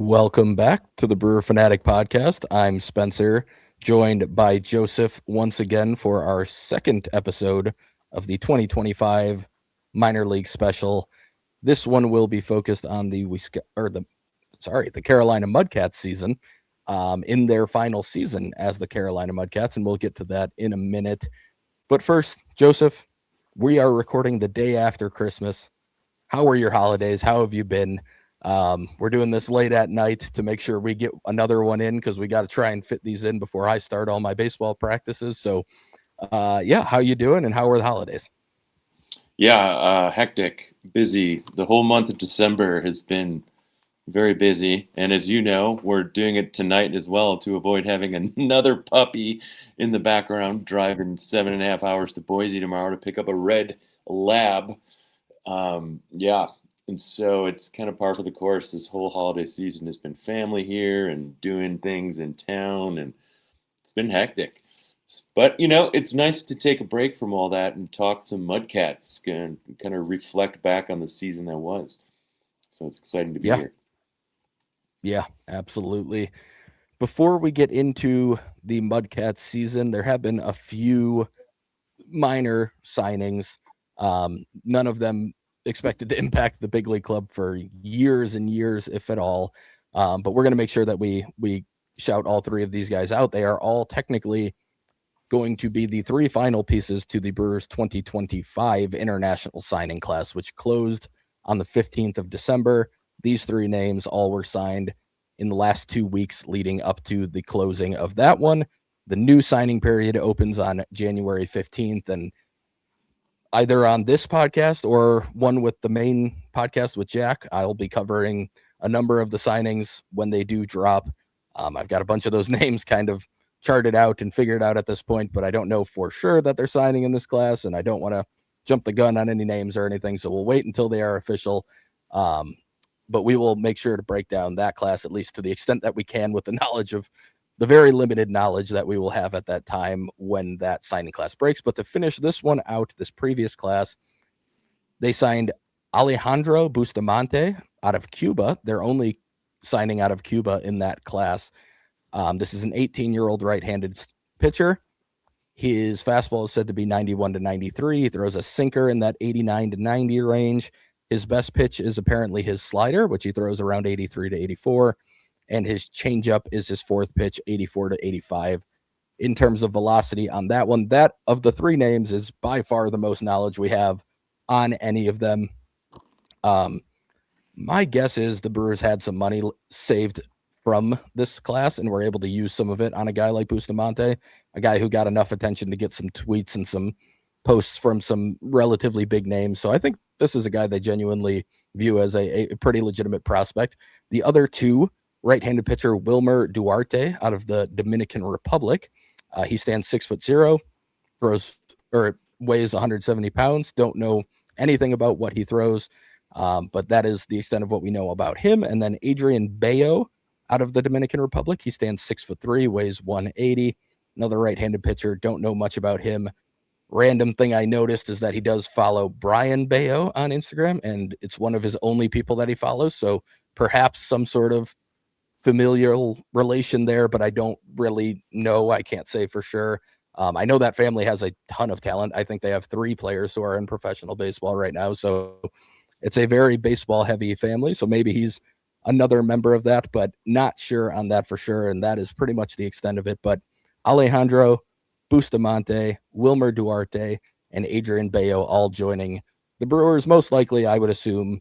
Welcome back to the Brewer Fanatic podcast. I'm Spencer, joined by Joseph once again for our second episode of the 2025 Minor League Special. This one will be focused on the Carolina Mudcats season, in their final season as the Carolina Mudcats, and we'll get to that in a minute. But first, Joseph, we are recording the day after Christmas. How were your holidays? How have you been? We're doing this late at night to make sure we get another one in because we got to try and fit these in before I start all my baseball practices. So, how you doing and how were the holidays? Yeah, hectic, busy. The whole month of December has been very busy. And as you know, we're doing it tonight as well to avoid having another puppy in the background driving 7.5 hours to Boise tomorrow to pick up a red lab. Yeah. And so it's kind of par for the course. This whole holiday season has been family here and doing things in town, and it's been hectic. But, it's nice to take a break from all that and talk some Mudcats and kind of reflect back on the season that was. So it's exciting to be here. Yeah, absolutely. Before we get into the Mudcats season, there have been a few minor signings. None of them expected to impact the big league club for years and years, if at all. But we're going to make sure that we shout all three of these guys out. They are all technically going to be the three final pieces to the Brewers 2025 international signing class, which closed on the 15th of December. These three names all were signed in the last 2 weeks leading up to the closing of that one. The new signing period opens on January 15th, and either on this podcast or one with the main podcast with Jack, I'll be covering a number of the signings when they do drop. I've got a bunch of those names kind of charted out and figured out at this point, but I don't know for sure that they're signing in this class, and I don't want to jump the gun on any names or anything, so we'll wait until they are official. But we will make sure to break down that class, at least to the extent that we can, with the knowledge of the very limited knowledge that we will have at that time when that signing class breaks. But to finish this one out, this previous class, they signed Alejandro Bustamante out of Cuba. They're only signing out of Cuba in that class. This is an 18-year-old right-handed pitcher. His fastball is said to be 91 to 93. He throws a sinker in that 89 to 90 range. His best pitch is apparently his slider, which he throws around 83 to 84. And his changeup is his fourth pitch, 84 to 85. In terms of velocity on that one, that of the three names is by far the most knowledge we have on any of them. My guess is the Brewers had some money saved from this class and were able to use some of it on a guy like Bustamante, a guy who got enough attention to get some tweets and some posts from some relatively big names. So I think this is a guy they genuinely view as a pretty legitimate prospect. The other two, right-handed pitcher Wilmer Duarte out of the Dominican Republic. He stands 6'0", weighs 170 pounds. Don't know anything about what he throws, but that is the extent of what we know about him. And then Adrian Bello out of the Dominican Republic. He stands 6'3", weighs 180. Another right-handed pitcher. Don't know much about him. Random thing I noticed is that he does follow Brian Bello on Instagram, and it's one of his only people that he follows. So perhaps some sort of familial relation there, but I don't really know. I can't say for sure. I know that family has a ton of talent. I think they have 3 players who are in professional baseball right now. So it's a very baseball heavy family. So maybe he's another member of that, but not sure on that for sure. And that is pretty much the extent of it. But Alejandro Bustamante, Wilmer Duarte, and Adrian Bello all joining the Brewers. Most likely, I would assume,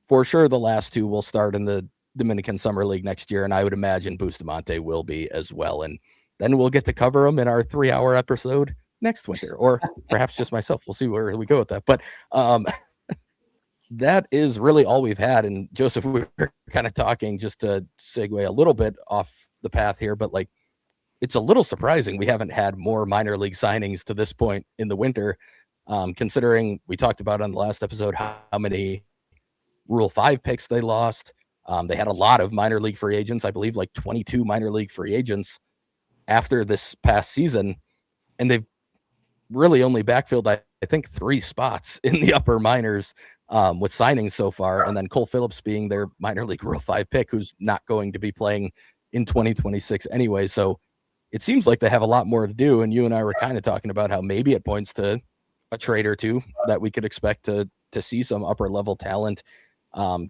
for sure, the last two will start in the Dominican Summer League next year, and I would imagine Bustamante will be as well. And then we'll get to cover them in our 3-hour episode next winter, or perhaps just myself. We'll see where we go with that. But that is really all we've had. And Joseph, we were kind of talking, just to segue a little bit off the path here, but like, it's a little surprising we haven't had more minor league signings to this point in the winter, considering we talked about on the last episode how many Rule 5 picks they lost. They had a lot of minor league free agents, I believe like 22 minor league free agents after this past season, and they've really only backfilled, I think, 3 spots in the upper minors with signings so far, and then Cole Phillips being their minor league Rule 5 pick, who's not going to be playing in 2026 anyway. So it seems like they have a lot more to do. And you and I were kind of talking about how maybe it points to a trade or two that we could expect to see some upper level talent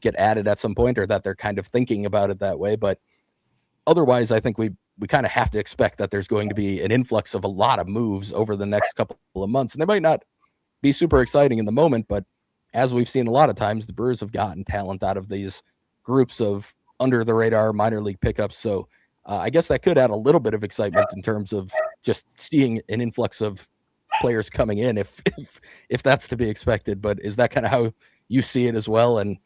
get added at some point, or that they're kind of thinking about it that way. But otherwise, I think we kind of have to expect that there's going to be an influx of a lot of moves over the next couple of months. And they might not be super exciting in the moment, but as we've seen a lot of times, the Brewers have gotten talent out of these groups of under the radar minor league pickups. So I guess that could add a little bit of excitement in terms of just seeing an influx of players coming in, if that's to be expected. But is that kind of how you see it as well? And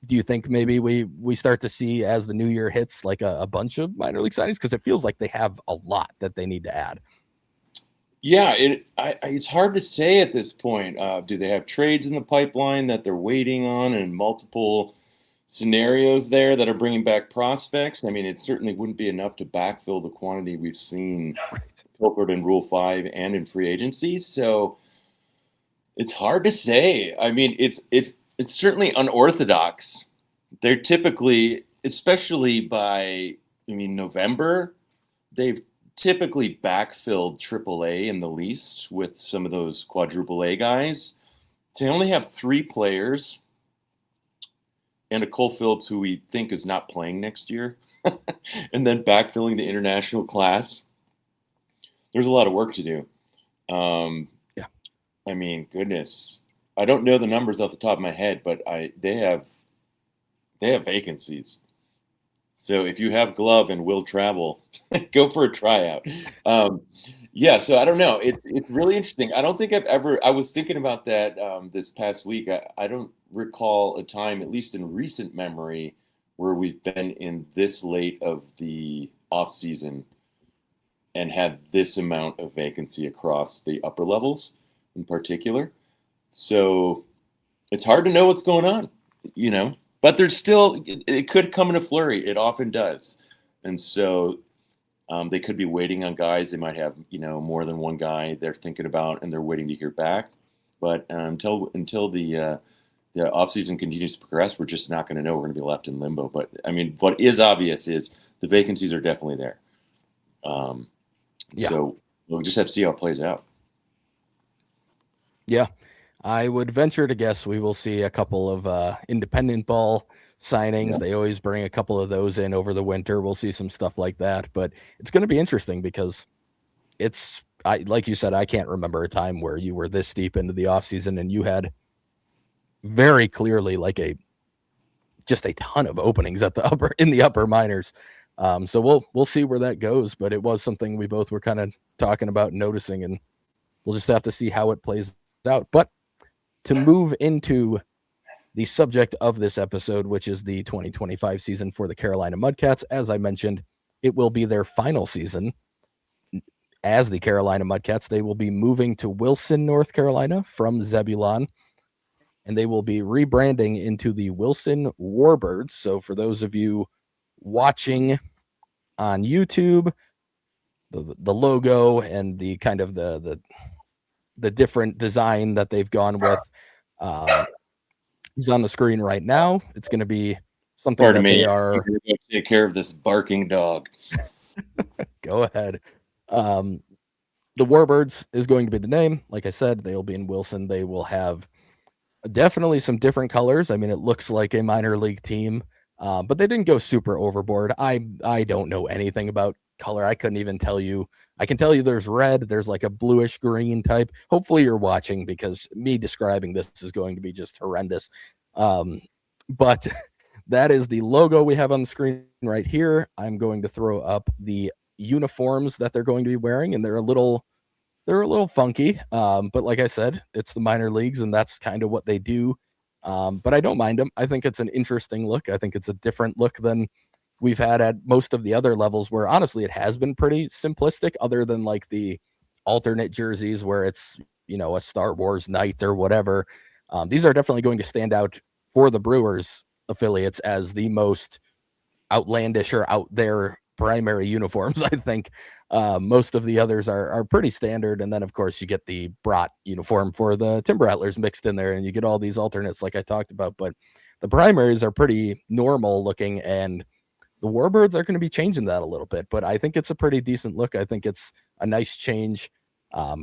do you think maybe we start to see, as the new year hits, like a bunch of minor league signings? Because it feels like they have a lot that they need to add. Yeah, it's hard to say at this point. Do they have trades in the pipeline that they're waiting on, and multiple scenarios there that are bringing back prospects? I mean, it certainly wouldn't be enough to backfill the quantity we've seen pilfered in Rule 5 and in free agency. So it's hard to say. I mean, it's certainly unorthodox. They're typically, especially by, November, they've typically backfilled AAA in the least with some of those quadruple A guys. To only have 3 players and a Cole Phillips who we think is not playing next year, and then backfilling the international class, there's a lot of work to do. Yeah. I mean, goodness, I don't know the numbers off the top of my head, but they have vacancies. So if you have glove and will travel, go for a tryout. Yeah, so I don't know. It's really interesting. I don't think I was thinking about that this past week. I don't recall a time, at least in recent memory, where we've been in this late of the off season and had this amount of vacancy across the upper levels in particular. So it's hard to know what's going on, but there's still, it could come in a flurry. It often does. And so they could be waiting on guys. They might have, more than one guy they're thinking about and they're waiting to hear back. But until the offseason continues to progress, we're just not going to know. We're going to be left in limbo. But, I mean, what is obvious is the vacancies are definitely there. Yeah. So we'll just have to see how it plays out. Yeah. I would venture to guess we will see a couple of independent ball signings. Yeah. They always bring a couple of those in over the winter. We'll see some stuff like that, but it's going to be interesting because like you said, I can't remember a time where you were this deep into the offseason and you had very clearly like just a ton of openings in the upper minors. So we'll see where that goes, but it was something we both were kind of talking about and noticing, and we'll just have to see how it plays out. But to move into the subject of this episode, which is the 2025 season for the Carolina Mudcats, as I mentioned, it will be their final season as the Carolina Mudcats. They will be moving to Wilson, North Carolina from Zebulon, and they will be rebranding into the Wilson Warbirds. So for those of you watching on YouTube, the logo and the kind of the different design that they've gone with is on the screen right now. It's going to be something Pardon that me. they are. I'm going to go take care of this barking dog. Go ahead. The Warbirds is going to be the name. Like I said, they'll be in Wilson. They will have definitely some different colors. I mean, it looks like a minor league team, but they didn't go super overboard. I don't know anything about color. I couldn't even tell you. I can tell you there's red. There's like a bluish green type. Hopefully you're watching, because me describing this is going to be just horrendous. But that is the logo we have on the screen right here. I'm going to throw up the uniforms that they're going to be wearing, and they're a little funky. But like I said, it's the minor leagues, and that's kind of what they do. But I don't mind them. I think it's an interesting look. I think it's a different look than we've had at most of the other levels, where honestly it has been pretty simplistic, other than like the alternate jerseys where it's, a Star Wars night or whatever. These are definitely going to stand out for the Brewers affiliates as the most outlandish or out there primary uniforms. I think most of the others are pretty standard, and then of course you get the brat uniform for the Timber Rattlers mixed in there, and you get all these alternates like I talked about. But the primaries are pretty normal looking, and the Warbirds are going to be changing that a little bit. But I think it's a pretty decent look. I think it's a nice change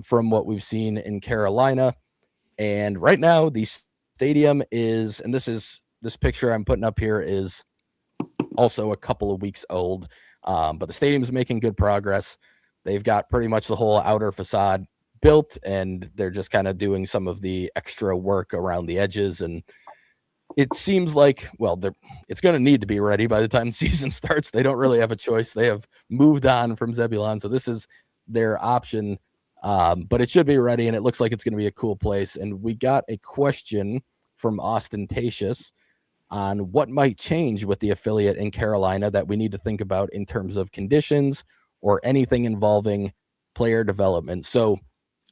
from what we've seen in Carolina. And right now, the stadium is, and this picture I'm putting up here is also a couple of weeks old, but the stadium's making good progress. They've got pretty much the whole outer facade built, and they're just kind of doing some of the extra work around the edges. And it seems like, well, it's going to need to be ready by the time the season starts. They don't really have a choice. They have moved on from Zebulon, so this is their option. But it should be ready, and it looks like it's going to be a cool place. And we got a question from Ostentatious on what might change with the affiliate in Carolina that we need to think about in terms of conditions or anything involving player development. So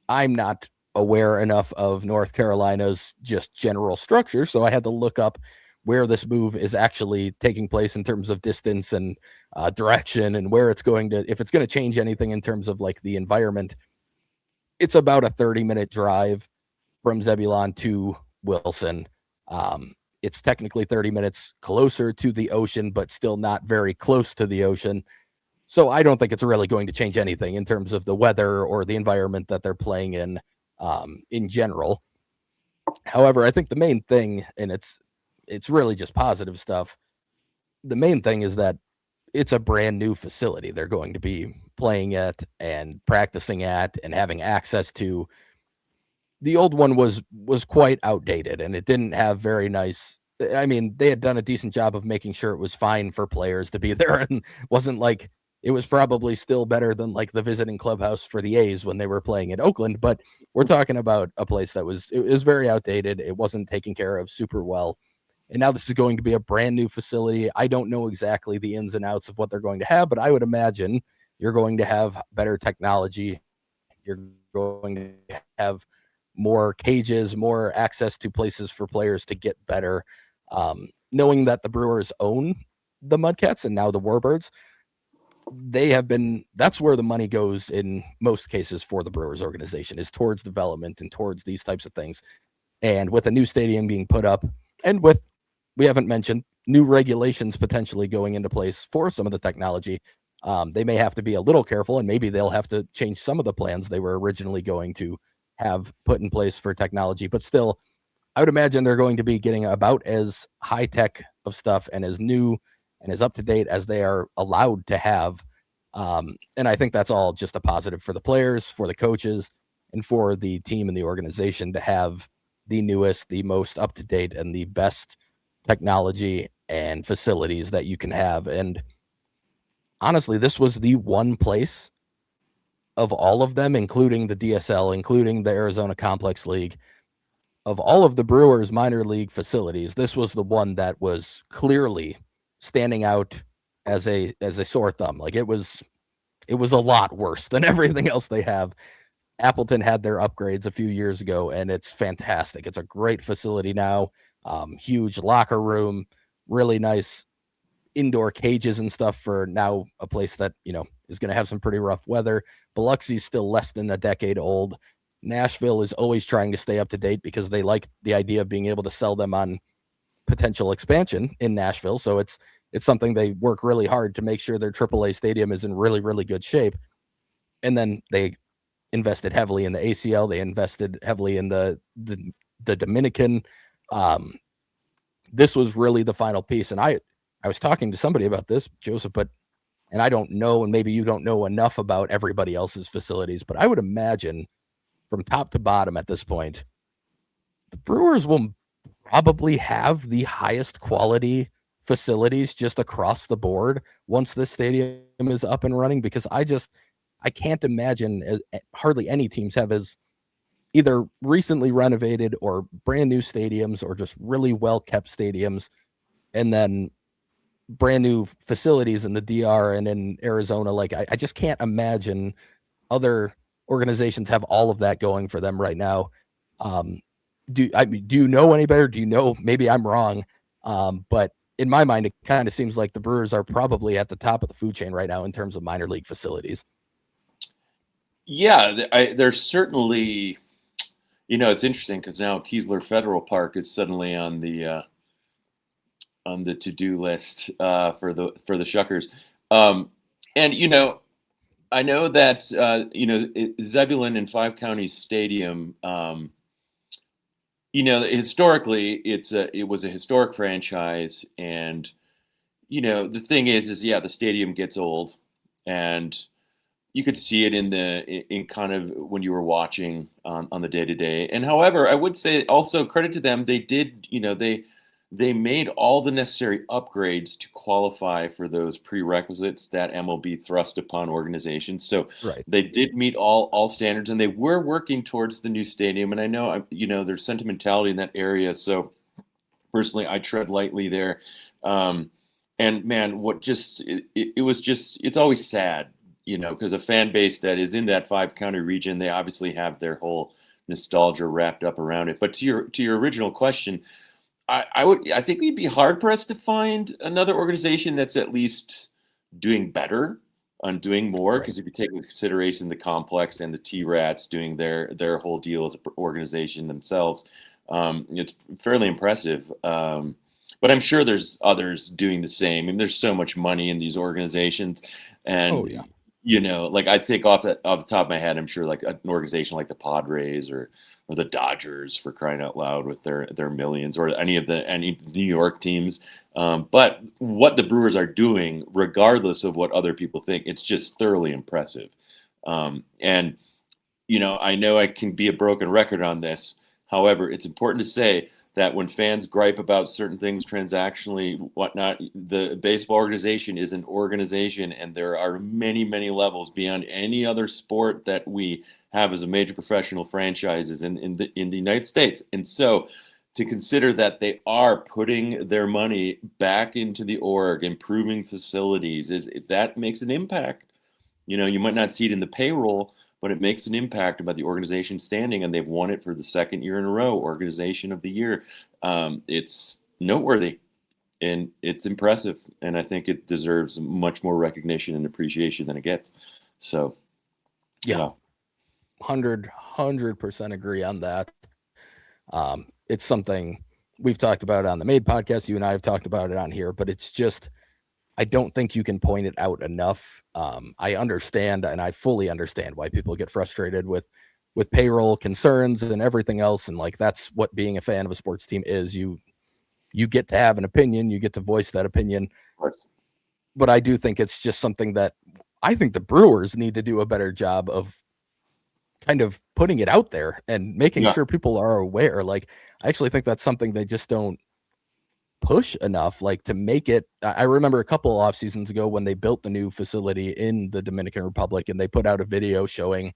I'm not aware enough of North Carolina's just general structure, so I had to look up where this move is actually taking place in terms of distance and direction, and where it's going to, if it's going to change anything in terms of like the environment. It's about a 30-minute drive from Zebulon to Wilson. It's technically 30 minutes closer to the ocean, but still not very close to the ocean. So I don't think it's really going to change anything in terms of the weather or the environment that they're playing in general. However, I think the main thing, and it's really just positive stuff, the main thing is that it's a brand new facility they're going to be playing at and practicing at and having access to. The old one was quite outdated, and it didn't have very nice. I mean, they had done a decent job of making sure it was fine for players to be there, and wasn't like, it was probably still better than like the visiting clubhouse for the A's when they were playing in Oakland. But we're talking about a place that was very outdated. It wasn't taken care of super well. And now this is going to be a brand new facility. I don't know exactly the ins and outs of what they're going to have, but I would imagine you're going to have better technology. You're going to have more cages, more access to places for players to get better. Knowing that the Brewers own the Mudcats and now the Warbirds, that's where the money goes in most cases for the Brewers organization, is towards development and towards these types of things. And with a new stadium being put up, and with, we haven't mentioned, new regulations potentially going into place for some of the technology, they may have to be a little careful, and maybe they'll have to change some of the plans they were originally going to have put in place for technology. But still, I would imagine they're going to be getting about as high tech of stuff and as new and as up to date as they are allowed to have. And I think that's all just a positive for the players, for the coaches, and for the team and the organization to have the newest, the most up to date, and the best technology and facilities that you can have. And honestly, this was the one place of all of them, including the DSL, including the Arizona Complex League, of all of the Brewers minor league facilities, this was the one that was clearly standing out as a sore thumb. Like, it was a lot worse than everything else they have. Appleton had their upgrades a few years ago, and it's fantastic. It's a great facility now. Huge locker room, really nice indoor cages and stuff for now a place that, is going to have some pretty rough weather. Biloxi's still less than a decade old. Nashville is always trying to stay up to date because they like the idea of being able to sell them on potential expansion in Nashville. So it's something they work really hard to make sure their AAA stadium is in really, really good shape. And then they invested heavily in the ACL. They invested heavily in the Dominican. This was really the final piece. And I was talking to somebody about this, Joseph, and I don't know, and maybe you don't know enough about everybody else's facilities, but I would imagine from top to bottom at this point, the Brewers will probably have the highest quality facilities just across the board once this stadium is up and running, because I can't imagine hardly any teams have as either recently renovated or brand new stadiums, or just really well kept stadiums, and then brand new facilities in the DR and in Arizona. Like, I just can't imagine other organizations have all of that going for them right now. Do you know any better? Do you know, maybe I'm wrong, but in my mind, it kind of seems like the Brewers are probably at the top of the food chain right now in terms of minor league facilities. Yeah, there's certainly, it's interesting because now Keesler Federal Park is suddenly on the to-do list for the Shuckers. And I know that Zebulon and Five Counties Stadium. Historically, it was a historic franchise, and the thing is yeah, the stadium gets old, and you could see it in kind of when you were watching on the day to day. And however, I would say also credit to them, they did, they made all the necessary upgrades to qualify for those prerequisites that MLB thrust upon organizations. So Right. they did meet all standards, and they were working towards the new stadium. And I know, there's sentimentality in that area. So personally, I tread lightly there. And man, it was just, it's always sad, because a fan base that is in that 5 county region, they obviously have their whole nostalgia wrapped up around it. But to your original question, I think we'd be hard pressed to find another organization that's at least doing better on doing more. Right. Because if you take into consideration the complex and the T-Rats doing their whole deal as an organization themselves, it's fairly impressive. But I'm sure there's others doing the same. I mean, there's so much money in these organizations, Oh, and yeah. like I think off the top of my head, I'm sure like an organization like the Padres or the Dodgers, for crying out loud, with their millions, or any New York teams. But what the Brewers are doing, regardless of what other people think, it's just thoroughly impressive. And I know I can be a broken record on this. However, it's important to say that when fans gripe about certain things transactionally, whatnot, the baseball organization is an organization, and there are many, many levels beyond any other sport that we have as a major professional franchises in the United States. And so to consider that they are putting their money back into the org, improving facilities, that makes an impact. You might not see it in the payroll, but it makes an impact about the organization standing, and they've won it for the second year in a row, Organization of the Year. It's noteworthy, and it's impressive, and I think it deserves much more recognition and appreciation than it gets. So, Yeah. 100% agree on that. It's something we've talked about on the Made podcast. You and I have talked about it on here, but it's just, I don't think you can point it out enough. I understand, and I fully understand why people get frustrated with payroll concerns and everything else. And like, that's what being a fan of a sports team is. You get to have an opinion, you get to voice that opinion. right. But I do think it's just something that I think the Brewers need to do a better job of kind of putting it out there and making Yeah. sure people are aware. Like, I actually think that's something they just don't push enough, like, to make it. I remember a couple off seasons ago when they built the new facility in the Dominican Republic, and they put out a video showing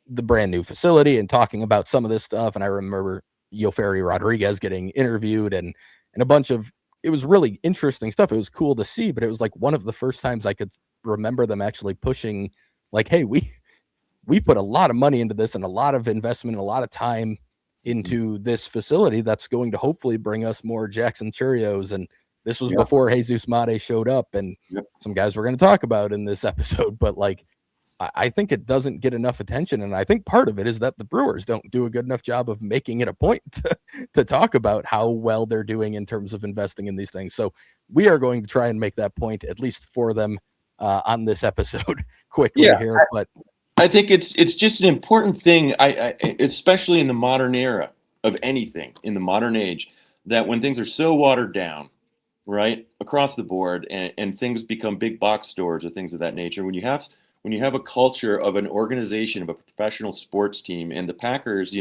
the brand new facility and talking about some of this stuff. And I remember Yoferi Rodriguez getting interviewed, and a bunch of, it was really interesting stuff. It was cool to see, but it was like one of the first times I could remember them actually pushing, like, hey, we put a lot of money into this and a lot of investment and a lot of time into this facility that's going to hopefully bring us more Jackson Cheerios. And this was Yeah. before Jesus Mate showed up, and Yep. some guys we're going to talk about in this episode. But like, I think it doesn't get enough attention. And I think part of it is that the Brewers don't do a good enough job of making it a point to talk about how well they're doing in terms of investing in these things. So we are going to try and make that point, at least for them, on this episode quickly Yeah. here. But I think it's just an important thing, especially in the modern era of anything, in the modern age, that when things are so watered down, right, across the board, and things become big box stores or things of that nature, when you have a culture of an organization, of a professional sports team, and the Packers,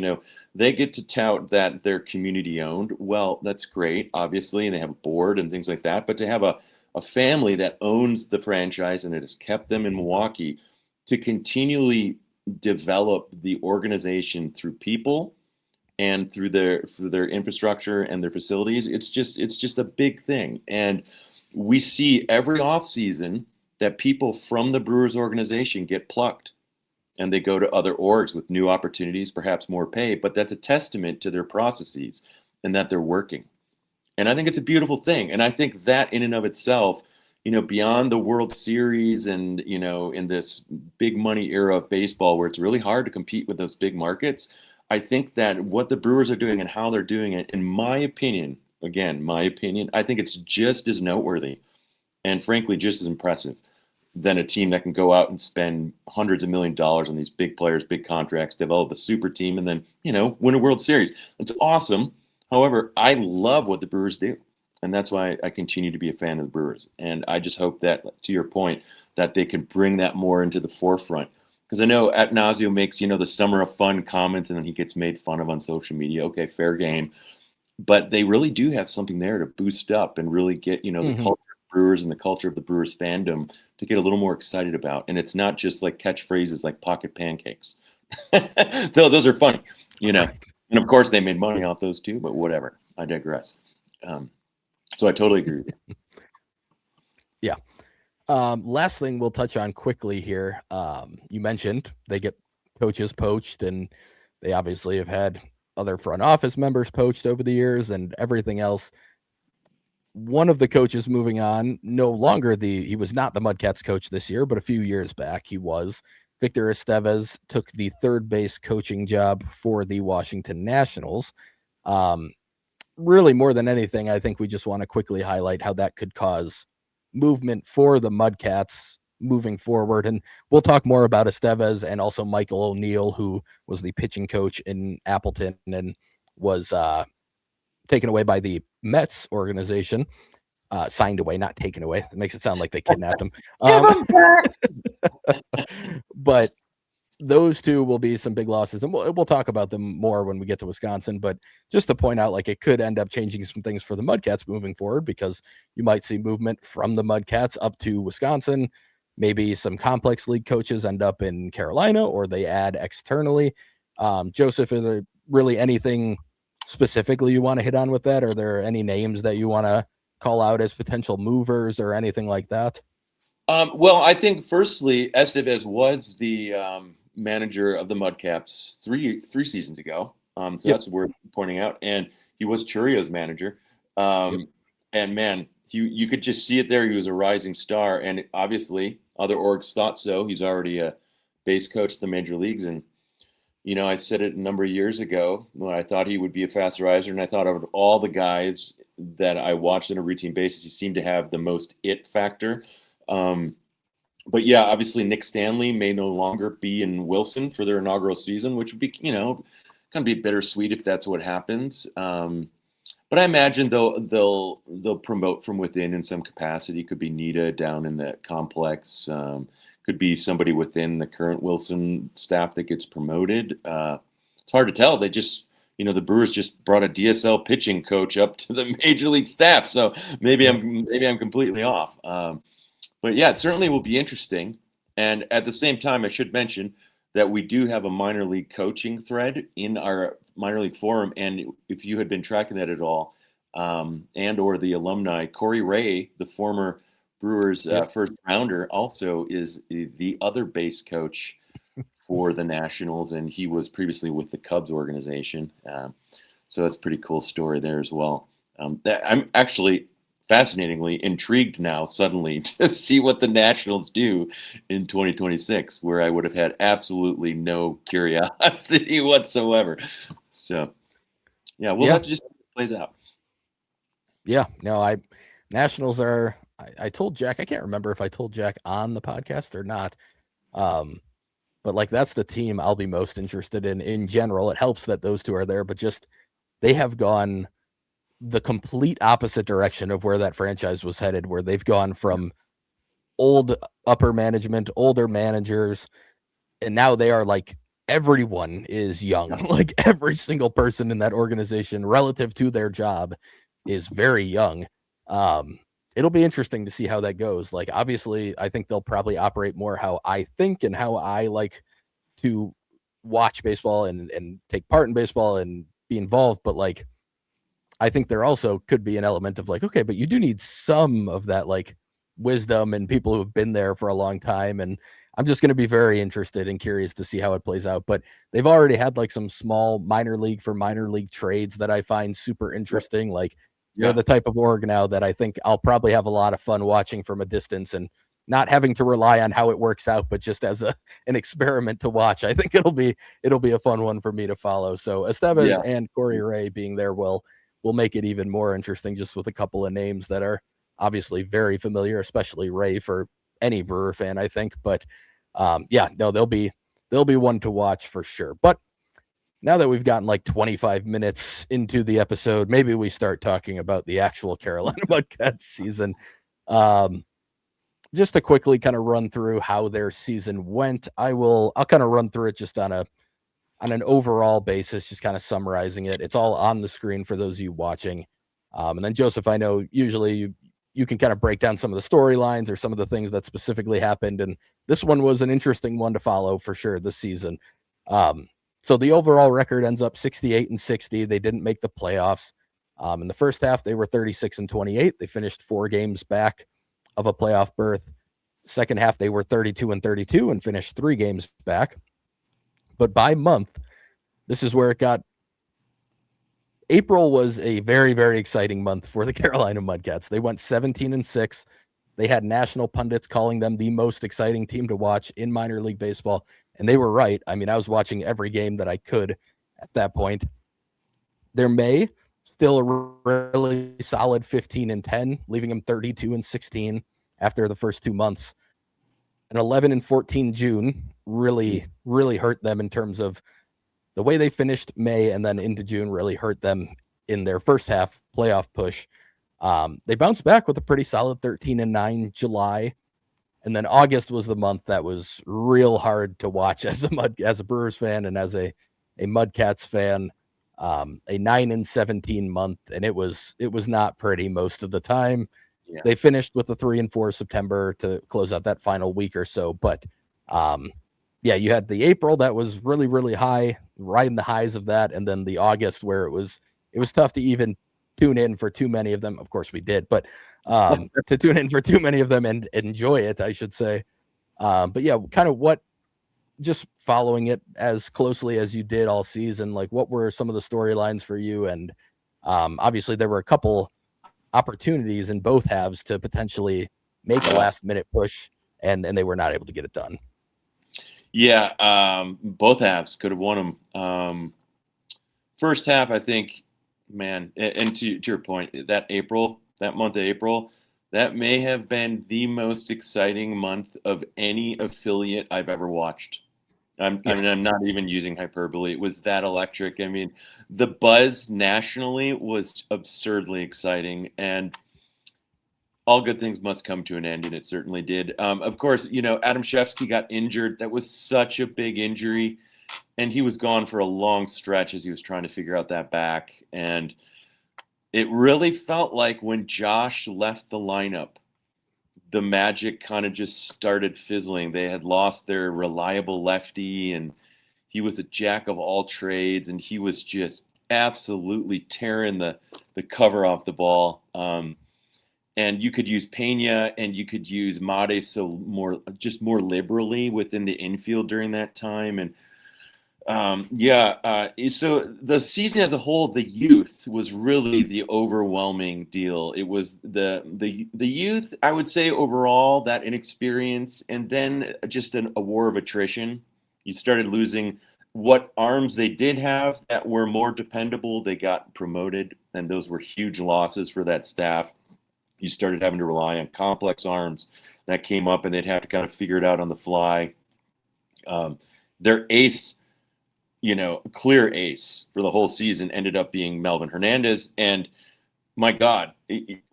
they get to tout that they're community owned. Well, that's great, obviously, and they have a board and things like that. But to have a family that owns the franchise and it has kept them in Milwaukee, to continually develop the organization through people and through their infrastructure and their facilities, it's just a big thing. And we see every offseason that people from the Brewers organization get plucked, and they go to other orgs with new opportunities, perhaps more pay. But that's a testament to their processes and that they're working. And I think it's a beautiful thing. And I think that in and of itself, beyond the World Series and, in this big money era of baseball where it's really hard to compete with those big markets, I think that what the Brewers are doing and how they're doing it, in my opinion, again, my opinion, I think it's just as noteworthy and frankly just as impressive than a team that can go out and spend hundreds of $1,000,000 on these big players, big contracts, develop a super team, and then, win a World Series. It's awesome. However, I love what the Brewers do. And that's why I continue to be a fan of the Brewers. And I just hope that, to your point, that they can bring that more into the forefront. Because I know Attanasio makes, the summer of fun comments and then he gets made fun of on social media. Okay, fair game. But they really do have something there to boost up and really get, the culture of Brewers and the culture of the Brewers fandom to get a little more excited about. And it's not just like catchphrases like pocket pancakes. Though those are funny, Right. And of course they made money off those too, but whatever. I digress. So I totally agree with you. Yeah. Last thing we'll touch on quickly here. You mentioned they get coaches poached, and they obviously have had other front office members poached over the years and everything else. One of the coaches moving on, no longer he was not the Mudcats coach this year, but a few years back he was. Victor Estevez took the third base coaching job for the Washington Nationals. Really, more than anything, I think we just want to quickly highlight how that could cause movement for the Mudcats moving forward. And we'll talk more about Estevez and also Michael O'Neill, who was the pitching coach in Appleton and was taken away by the Mets organization. Signed away, not taken away. It makes it sound like they kidnapped him. But those two will be some big losses, and we'll talk about them more when we get to Wisconsin. But just to point out, like, it could end up changing some things for the Mudcats moving forward, because you might see movement from the Mudcats up to Wisconsin. Maybe some complex league coaches end up in Carolina, or they add externally. Joseph, is there really anything specifically you want to hit on with that? Are there any names that you want to call out as potential movers or anything like that? Well, I think firstly, Estevez was the manager of the Mudcats three seasons ago. So Yep. that's worth pointing out. And he was Churio's manager. And man, you could just see it there. He was a rising star. And obviously, other orgs thought so. He's already a base coach at the major leagues. And, I said it a number of years ago when I thought he would be a fast riser. And I thought of all the guys that I watched on a routine basis, he seemed to have the most it factor. But yeah, obviously Nick Stanley may no longer be in Wilson for their inaugural season, which would be, kind of be bittersweet if that's what happens. But I imagine they'll promote from within in some capacity. Could be Nita down in the complex. Could be somebody within the current Wilson staff that gets promoted. It's hard to tell. They just, the Brewers just brought a DSL pitching coach up to the major league staff. So maybe I'm completely off. But yeah, it certainly will be interesting. And at the same time, I should mention that we do have a minor league coaching thread in our minor league forum. And if you had been tracking that at all, and or the alumni, Corey Ray, the former Brewers first rounder, also is the other base coach for the Nationals. And he was previously with the Cubs organization. So that's a pretty cool story there as well. That I'm actually fascinatingly intrigued now suddenly to see what the Nationals do in 2026, where I would have had absolutely no curiosity whatsoever. So yeah, we'll have to just see how it plays out. Yeah, no, Nationals are, I told Jack, I can't remember if I told Jack on the podcast or not. But like, that's the team I'll be most interested in general. It helps that those two are there, but just, they have gone the complete opposite direction of where that franchise was headed, where they've gone from old upper management, older managers, and now they are like, everyone is young. Like, every single person in that organization relative to their job is very young. It'll be interesting to see how that goes. Like, obviously, I think they'll probably operate more how I think and how I like to watch baseball and take part in baseball and be involved. But like, I think there also could be an element of like, okay, but you do need some of that like wisdom and people who have been there for a long time. And I'm just going to be very interested and curious to see how it plays out. But they've already had like some small minor league for minor league trades that I find super interesting. Like, they're the type of org now that I think I'll probably have a lot of fun watching from a distance and not having to rely on how it works out, but just as an experiment to watch. I think it'll be a fun one for me to follow. So Estevez Yeah. and Corey Ray being there will make it even more interesting, just with a couple of names that are obviously very familiar, especially Ray for any Brewer fan, I think. But yeah, no, they'll be one to watch for sure. But now that we've gotten like 25 minutes into the episode, maybe we start talking about the actual Carolina Mudcats season. Just to quickly kind of run through how their season went, I'll kind of run through it just on an overall basis, just kind of summarizing it. It's all on the screen for those of you watching. And then Joseph, I know usually you can kind of break down some of the storylines or some of the things that specifically happened. And this one was an interesting one to follow for sure this season. So the overall record ends up 68-60. They didn't make the playoffs. In the first half, they were 36-28. They finished 4 games back of a playoff berth. Second half, they were 32-32 and finished 3 games back. But by month, this is where it got. April was a very, very exciting month for the Carolina Mudcats. They went 17-6. They had national pundits calling them the most exciting team to watch in minor league baseball. And they were right. I mean, I was watching every game that I could at that point. Their May, still a really solid 15-10, leaving them 32-16 after the first 2 months. An 11-14 June really, really hurt them in terms of the way they finished May and then into June really hurt them in their first half playoff push. They bounced back with a pretty solid 13-9 July. And then August was the month that was real hard to watch as a Brewers fan and as a Mudcats fan. A 9-17 month, and it was not pretty most of the time. Yeah. They finished with a 3-4 September to close out that final week or so. But yeah, you had the April that was really, really high, riding the highs of that, and then the August where it was tough to even tune in for too many of them. Of course we did, but to tune in for too many of them and enjoy it, I should say. But yeah, kind of just following it as closely as you did all season, like what were some of the storylines for you? And obviously there were a couple opportunities in both halves to potentially make a last minute push, and they were not able to get it done. Yeah, both halves could have won them. First half, I think, man, and to your point, that month of April, that may have been the most exciting month of any affiliate I've ever watched. I mean, I'm not even using hyperbole. It was that electric. I mean, the buzz nationally was absurdly exciting, and all good things must come to an end, and it certainly did. Of course, Adam Shefsky got injured. That was such a big injury, and he was gone for a long stretch as he was trying to figure out that back. And it really felt like when Josh left the lineup, the magic kind of just started fizzling. They had lost their reliable lefty, and he was a jack of all trades, and he was just absolutely tearing the cover off the ball. And you could use Pena and you could use Made more liberally within the infield during that time. And so the season as a whole, the youth was really the overwhelming deal. It was the youth, I would say, overall, that inexperience, and then just a war of attrition. You started losing what arms they did have that were more dependable. They got promoted, and those were huge losses for that staff. You started having to rely on complex arms that came up, and they'd have to kind of figure it out on the fly. Their ace, clear ace for the whole season ended up being Melvin Hernandez. And my God,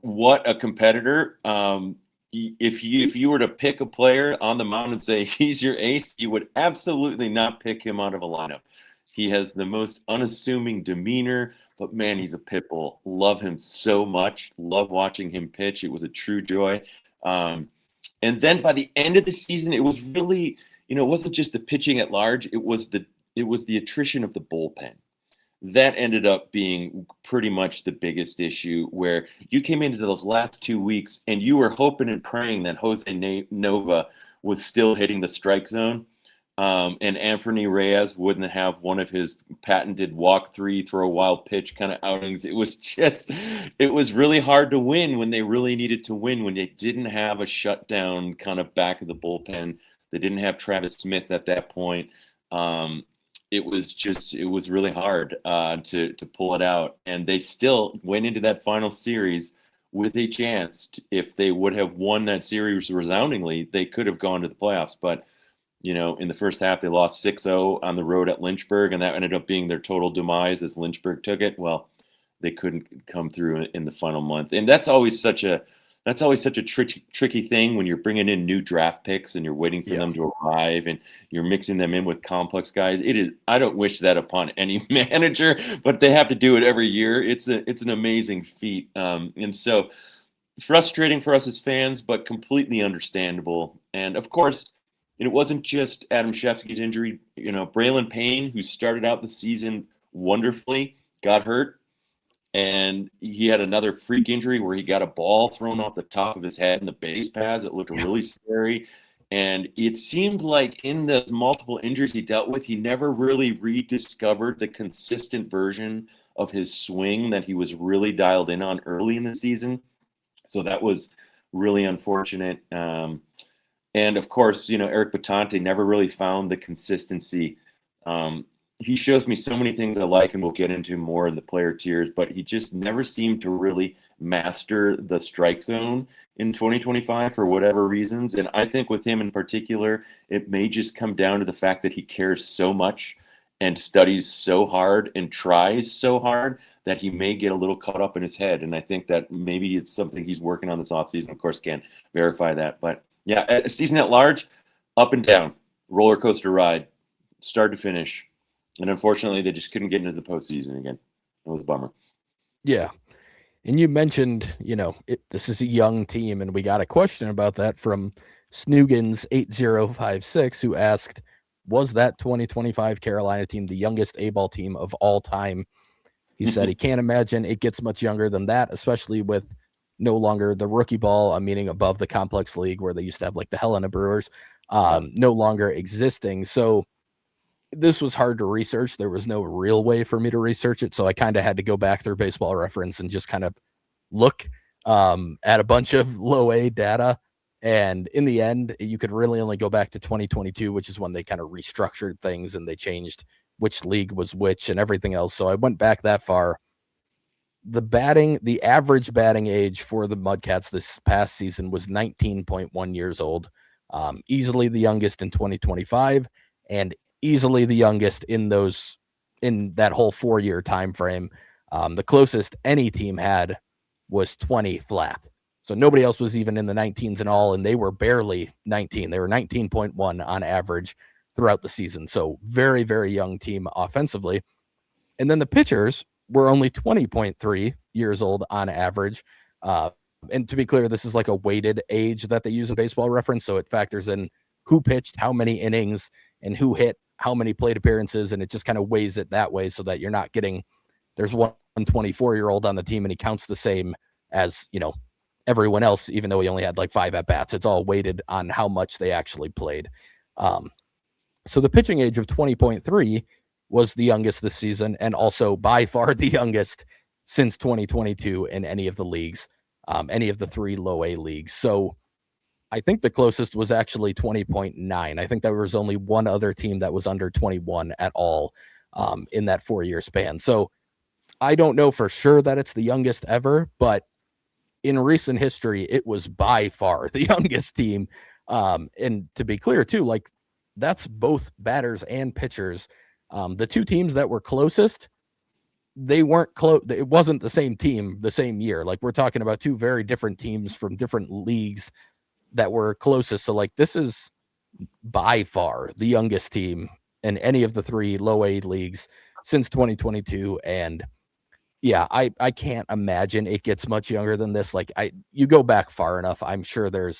what a competitor. If you were to pick a player on the mound and say, he's your ace, you would absolutely not pick him out of a lineup. He has the most unassuming demeanor, but man, he's a pit bull. Love him so much. Love watching him pitch. It was a true joy. And then by the end of the season, it was really, it wasn't just the pitching at large. It was the attrition of the bullpen. That ended up being pretty much the biggest issue, where you came into those last 2 weeks and you were hoping and praying that Jose Nova was still hitting the strike zone. And Anthony Reyes wouldn't have one of his patented walk three, throw a wild pitch kind of outings. It was really hard to win when they really needed to win, when they didn't have a shutdown kind of back of the bullpen. They didn't have Travis Smith at that point. It was really hard to pull it out. And they still went into that final series with a chance. If they would have won that series resoundingly, they could have gone to the playoffs. But in the first half, they lost 6-0 on the road at Lynchburg, and that ended up being their total demise as Lynchburg took it. Well, they couldn't come through in the final month, and that's always such a tricky thing when you're bringing in new draft picks and you're waiting for them to arrive and you're mixing them in with complex guys. I don't wish that upon any manager, but they have to do it every year. It's an amazing feat, and so frustrating for us as fans, but completely understandable. And of course, it wasn't just Adam Shefsky's injury. Braylon Payne, who started out the season wonderfully, got hurt. And he had another freak injury where he got a ball thrown off the top of his head in the base paths. It looked really scary. And it seemed like in the multiple injuries he dealt with, he never really rediscovered the consistent version of his swing that he was really dialed in on early in the season. So that was really unfortunate. And of course, Eric Batante never really found the consistency. He shows me so many things I like, and we'll get into more in the player tiers, but he just never seemed to really master the strike zone in 2025 for whatever reasons. And I think with him in particular, it may just come down to the fact that he cares so much and studies so hard and tries so hard that he may get a little caught up in his head. And I think that maybe it's something he's working on this offseason. Of course, can't verify that, but yeah, a season at large, up and down, roller coaster ride, start to finish. And unfortunately, they just couldn't get into the postseason again. It was a bummer. Yeah. And you mentioned, this is a young team, and we got a question about that from Snoogans8056, who asked, was that 2025 Carolina team the youngest A-ball team of all time? He said he can't imagine it gets much younger than that, especially with no longer the rookie ball, meaning above the complex league where they used to have like the Helena Brewers, no longer existing. So this was hard to research. There was no real way for me to research it. So I kind of had to go back through Baseball Reference and just kind of look at a bunch of low A data. And in the end, you could really only go back to 2022, which is when they kind of restructured things and they changed which league was which and everything else. So I went back that far. The average batting age for the Mudcats this past season was 19.1 years old, easily the youngest in 2025 and easily the youngest in that whole 4-year time frame. The closest any team had was 20 flat. So nobody else was even in the 19s and all, and they were barely 19. They were 19.1 on average throughout the season. So very, very young team offensively. And then the pitchers were only 20.3 years old on average. And to be clear, this is like a weighted age that they use in Baseball Reference. So it factors in who pitched how many innings and who hit how many plate appearances. And it just kind of weighs it that way so that you're not getting, there's one 24-year-old on the team and he counts the same as, everyone else, even though he only had like 5 at-bats. It's all weighted on how much they actually played. So the pitching age of 20.3 was the youngest this season, and also by far the youngest since 2022 in any of the leagues, any of the 3 low A leagues. So I think the closest was actually 20.9. I think there was only one other team that was under 21 at all in that 4-year span. So I don't know for sure that it's the youngest ever, but in recent history, it was by far the youngest team. And to be clear too, like that's both batters and pitchers. The 2 teams that were closest, they weren't close. It wasn't the same team the same year. Like we're talking about 2 very different teams from different leagues that were closest. So like this is by far the youngest team in any of the 3 low A leagues since 2022. And yeah, I can't imagine it gets much younger than this. Like you go back far enough, I'm sure there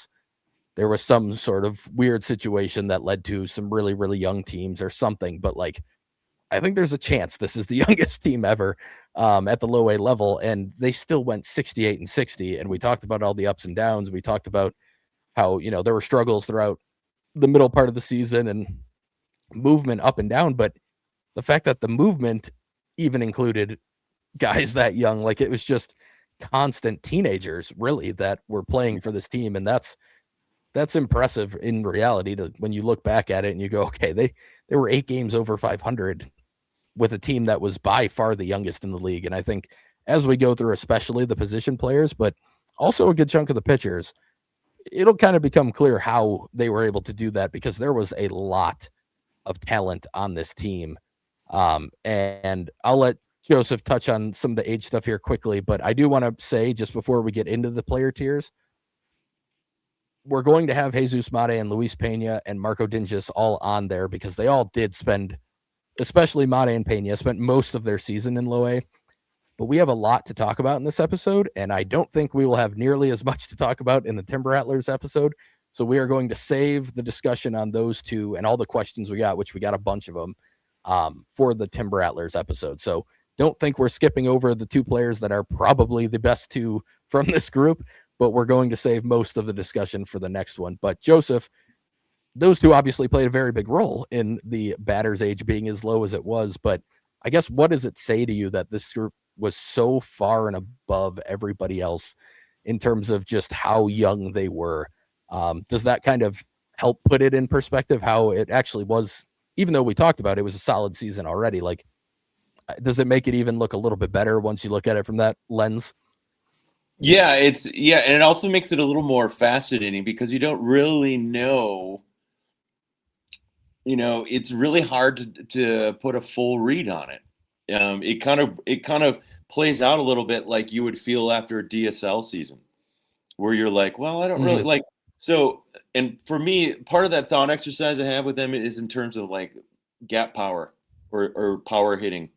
was some sort of weird situation that led to some really, really young teams or something. But like, I think there's a chance this is the youngest team ever at the low A level. And they still went 68-60. And we talked about all the ups and downs. We talked about how, there were struggles throughout the middle part of the season and movement up and down, but the fact that the movement even included guys that young, like it was just constant teenagers really that were playing for this team. And that's impressive in reality to when you look back at it and you go, okay, they were 8 games over 500 with a team that was by far the youngest in the league. And I think as we go through, especially the position players, but also a good chunk of the pitchers, it'll kind of become clear how they were able to do that because there was a lot of talent on this team. And I'll let Joseph touch on some of the age stuff here quickly, but I do want to say just before we get into the player tiers, we're going to have Jesus Mate and Luis Pena and Marco Dinges all on there because they all did spend, especially Mate and Pena, spent most of their season in low A. But we have a lot to talk about in this episode, and I don't think we will have nearly as much to talk about in the Timber Rattlers episode. So we are going to save the discussion on those two and all the questions we got, which we got a bunch of them, for the Timber Rattlers episode. So don't think we're skipping over the two players that are probably the best two from this group, but we're going to save most of the discussion for the next one. But Joseph, those two obviously played a very big role in the batter's age being as low as it was. But I guess what does it say to you that this group was so far and above everybody else in terms of just how young they were? Does that kind of help put it in perspective how it actually was, even though we talked about it was a solid season already? Like, does it make it even look a little bit better once you look at it from that lens? Yeah, and it also makes it a little more fascinating because you don't really know. It's really hard to put a full read on it. It kind of plays out a little bit like you would feel after a DSL season, where you're like, well, I don't really like. So, and for me, part of that thought exercise I have with them is in terms of like gap power or power hitting.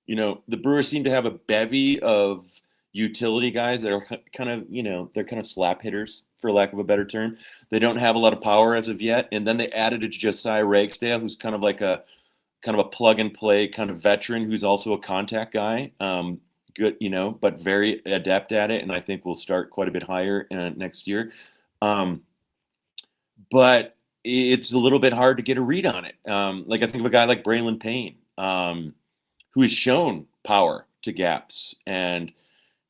The Brewers seem to have a bevy of utility guys that are kind of, they're kind of slap hitters, for lack of a better term. They don't have a lot of power as of yet. And then they added a Josiah Ragsdale, who's kind of a plug and play kind of veteran who's also a contact guy. Good, but very adept at it. And I think will start quite a bit higher next year. But it's a little bit hard to get a read on it. Like I think of a guy like Braylon Payne, who has shown power to gaps, and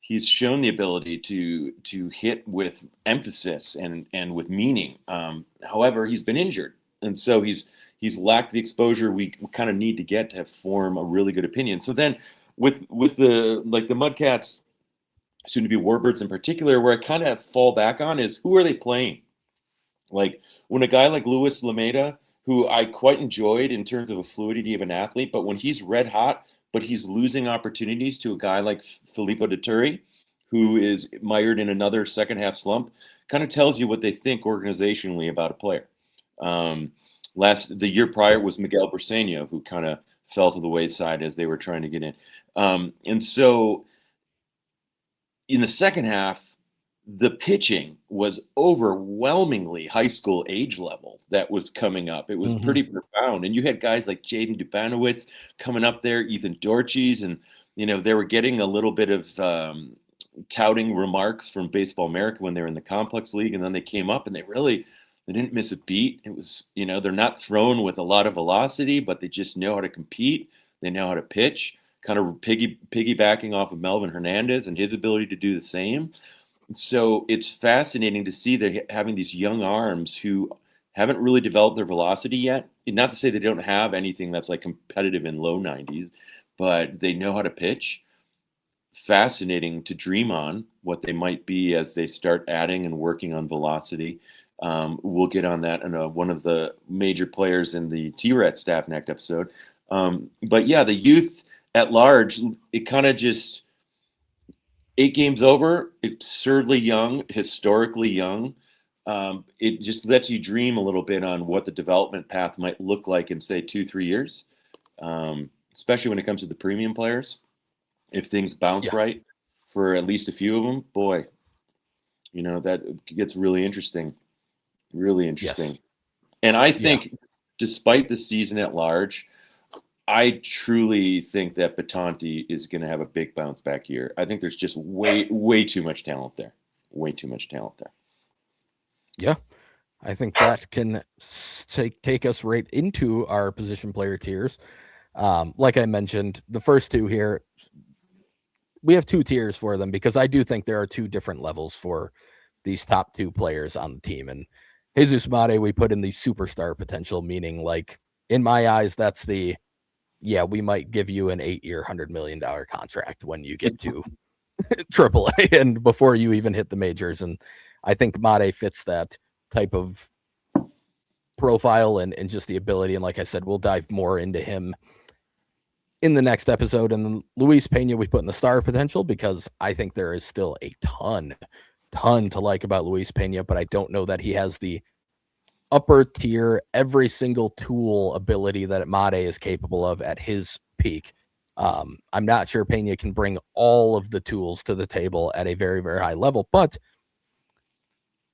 he's shown the ability to hit with emphasis and with meaning. However, he's been injured, and so he's lacked the exposure we kind of need to get to form a really good opinion. So then, with the Mudcats, soon to be Warbirds in particular, where I kind of fall back on is who are they playing? Like when a guy like Luis Lameda, who I quite enjoyed in terms of a fluidity of an athlete, but when he's red hot, but he's losing opportunities to a guy like Filippo Dituri, who is mired in another second half slump, kind of tells you what they think organizationally about a player. The year prior was Miguel Briseño, who kind of fell to the wayside as they were trying to get in. And so in the second half, the pitching was overwhelmingly high school age level that was coming up. It was pretty profound. And you had guys like Jaden Dubanowitz coming up there, Ethan Dorches, and, they were getting a little bit of touting remarks from Baseball America when they were in the complex league. And then they came up and they didn't miss a beat. It was, they're not thrown with a lot of velocity, but they just know how to compete. They know how to pitch, kind of piggybacking off of Melvin Hernandez and his ability to do the same. So it's fascinating to see that having these young arms who haven't really developed their velocity yet. And not to say they don't have anything that's like competitive in low 90s, but they know how to pitch. Fascinating to dream on what they might be as they start adding and working on velocity. We'll get on that in one of the major players in the T-Ret staff next episode. But yeah, the youth at large, it kind of just 8 games over, absurdly young, historically young. It just lets you dream a little bit on what the development path might look like in, say, 2-3 years, especially when it comes to the premium players. If things bounce right for at least a few of them, boy, that gets really interesting. Really interesting. Yes. And I think despite the season at large, I truly think that Batanti is going to have a big bounce back year. I think there's just way too much talent there. Way too much talent there. Yeah. I think that can take us right into our position player tiers. Like I mentioned, the first two here, we have two tiers for them because I do think there are two different levels for these top two players on the team. And Jesus Mate, we put in the superstar potential, meaning like in my eyes, that's the, yeah, we might give you an 8-year, $100 million contract when you get to AAA and before you even hit the majors. And I think Mate fits that type of profile and just the ability. And like I said, we'll dive more into him in the next episode. And then Luis Pena, we put in the star potential because I think there is still a ton to like about Luis Pena, but I don't know that he has the upper tier, every single tool ability that Mate is capable of at his peak. I'm not sure Pena can bring all of the tools to the table at a very, very high level, but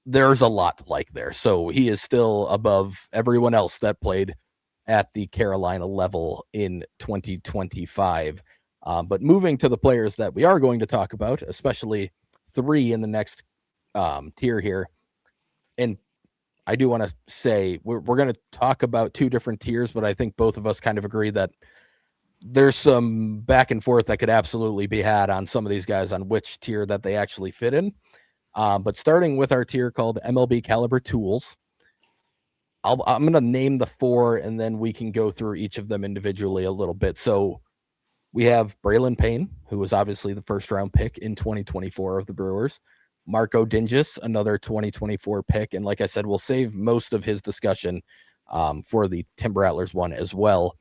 there's a lot to like there. So he is still above everyone else that played at the Carolina level in 2025. But moving to the players that we are going to talk about, especially three in the next tier here. And I do want to say we're going to talk about two different tiers, but I think both of us kind of agree that there's some back and forth that could absolutely be had on some of these guys on which tier that they actually fit in. But starting with our tier called MLB Caliber Tools, I'm going to name the four, and then we can go through each of them individually a little bit. So we have Braylon Payne, who was obviously the first-round pick in 2024 of the Brewers. Marco Dingus, another 2024 pick. And like I said, we'll save most of his discussion for the Tim Rattlers one as well.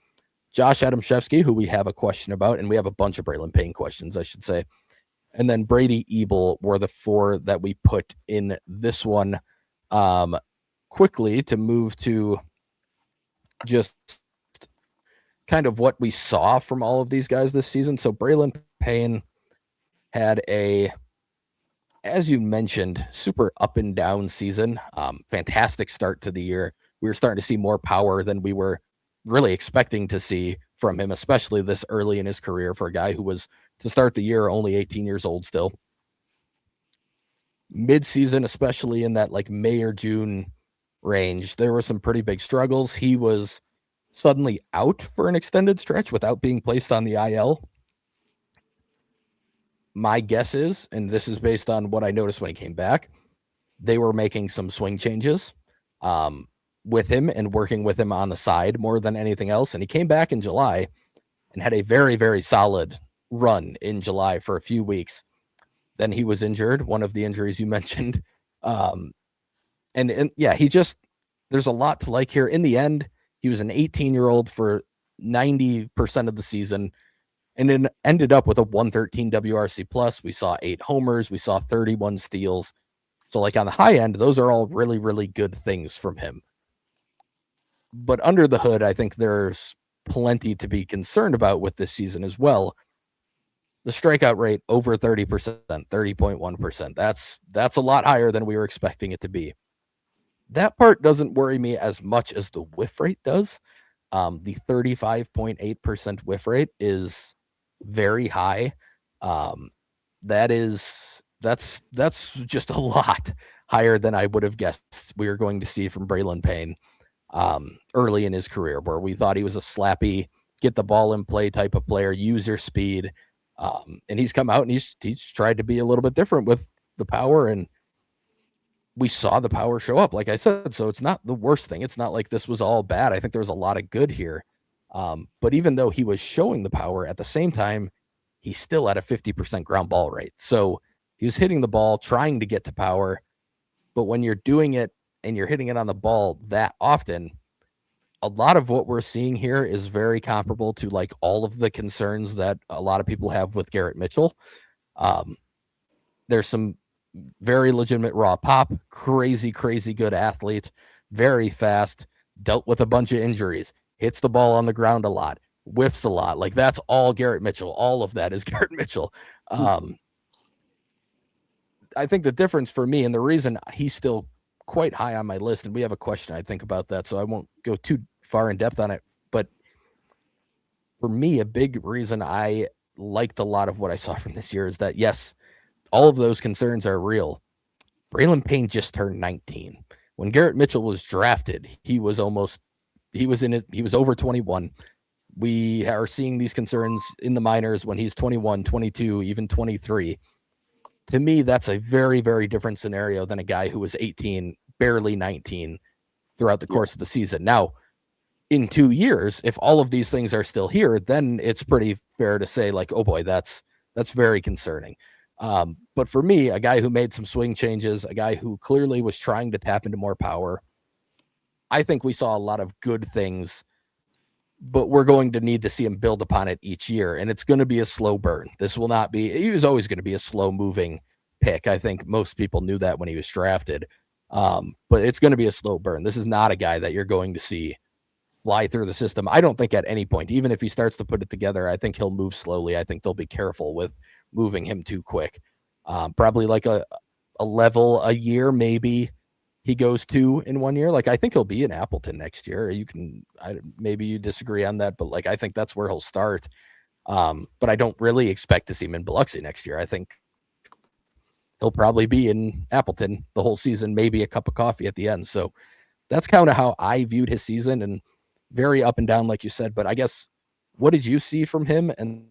Josh Adamszewski, who we have a question about, and we have a bunch of Braylon Payne questions, I should say. And then Brady Ebel were the four that we put in this one. Quickly to move to just kind of what we saw from all of these guys this season. So Braylon Payne had a, as you mentioned, super up and down season. Fantastic start to the year. We were starting to see more power than we were really expecting to see from him, especially this early in his career for a guy who was, to start the year, only 18 years old still. Mid-season, especially in that like May or June range, there were some pretty big struggles. He was suddenly out for an extended stretch without being placed on the IL. My guess is, and this is based on what I noticed when he came back, they were making some swing changes with him and working with him on the side more than anything else. And he came back in July and had a very, very solid run in July for a few weeks. Then he was injured, one of the injuries you mentioned. And yeah, there's a lot to like here. In the end, he was an 18-year-old for 90% of the season and then ended up with a 113 WRC plus. We saw 8 homers. We saw 31 steals. So like on the high end, those are all really, really good things from him. But under the hood, I think there's plenty to be concerned about with this season as well. The strikeout rate over 30%, 30.1%. That's a lot higher than we were expecting it to be. That part doesn't worry me as much as the whiff rate does. The 35.8% whiff rate is very high. That's just a lot higher than I would have guessed we were going to see from Braylon Payne early in his career, where we thought he was a slappy, get the ball in play type of player, use your speed. And he's come out and he's tried to be a little bit different with the power, and we saw the power show up, like I said. So it's not the worst thing. It's not like this was all bad. I think there was a lot of good here. But even though he was showing the power, at the same time, he's still at a 50% ground ball rate. So he was hitting the ball, trying to get to power. But when you're doing it and you're hitting it on the ball that often, a lot of what we're seeing here is very comparable to like all of the concerns that a lot of people have with Garrett Mitchell. There's some very legitimate raw pop, crazy good athlete, very fast, dealt with a bunch of injuries, hits the ball on the ground a lot, whiffs a lot. Like that's all Garrett Mitchell. All of that is Garrett Mitchell. I think the difference for me, and the reason he's still quite high on my list, and we have a question I think about that, so I won't go too far in depth on it, but for me, a big reason I liked a lot of what I saw from this year is that, yes, all of those concerns are real. Braylon Payne just turned 19 when Garrett Mitchell was drafted, he was over 21. We are seeing these concerns in the minors when he's 21, 22, even 23. To me, that's a very, very different scenario than a guy who was 18, barely 19 throughout the course of the season. Now, in 2 years, if all of these things are still here, then it's pretty fair to say, like, oh boy, that's very concerning. But for me, a guy who made some swing changes, a guy who clearly was trying to tap into more power, I think we saw a lot of good things, but we're going to need to see him build upon it each year. And it's going to be a slow burn. This will not be, he was always going to be a slow moving pick. I think most people knew that when he was drafted. But it's going to be a slow burn. This is not a guy that you're going to see fly through the system. I don't think at any point, even if he starts to put it together, I think he'll move slowly. I think they'll be careful with moving him too quick. Probably like a level a year, maybe he goes to in 1 year. Like, I think he'll be in Appleton next year. Maybe you disagree on that, but like, I think that's where he'll start. But I don't really expect to see him in Biloxi next year. I think he'll probably be in Appleton the whole season, maybe a cup of coffee at the end. So that's kind of how I viewed his season, and very up and down, like you said. But I guess, what did you see from him? And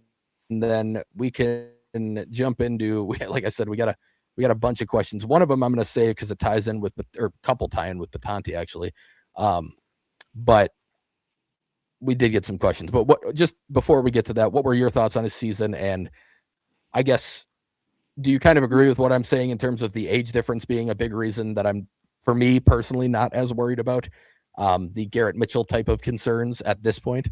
then we can jump into, like I said, we got a bunch of questions. One of them I'm going to say because it ties in with, or couple tie in with Batanti actually. But we did get some questions. But just before we get to that, what were your thoughts on his season? And I guess, do you kind of agree with what I'm saying in terms of the age difference being a big reason that I'm, for me personally, not as worried about the Garrett Mitchell type of concerns at this point?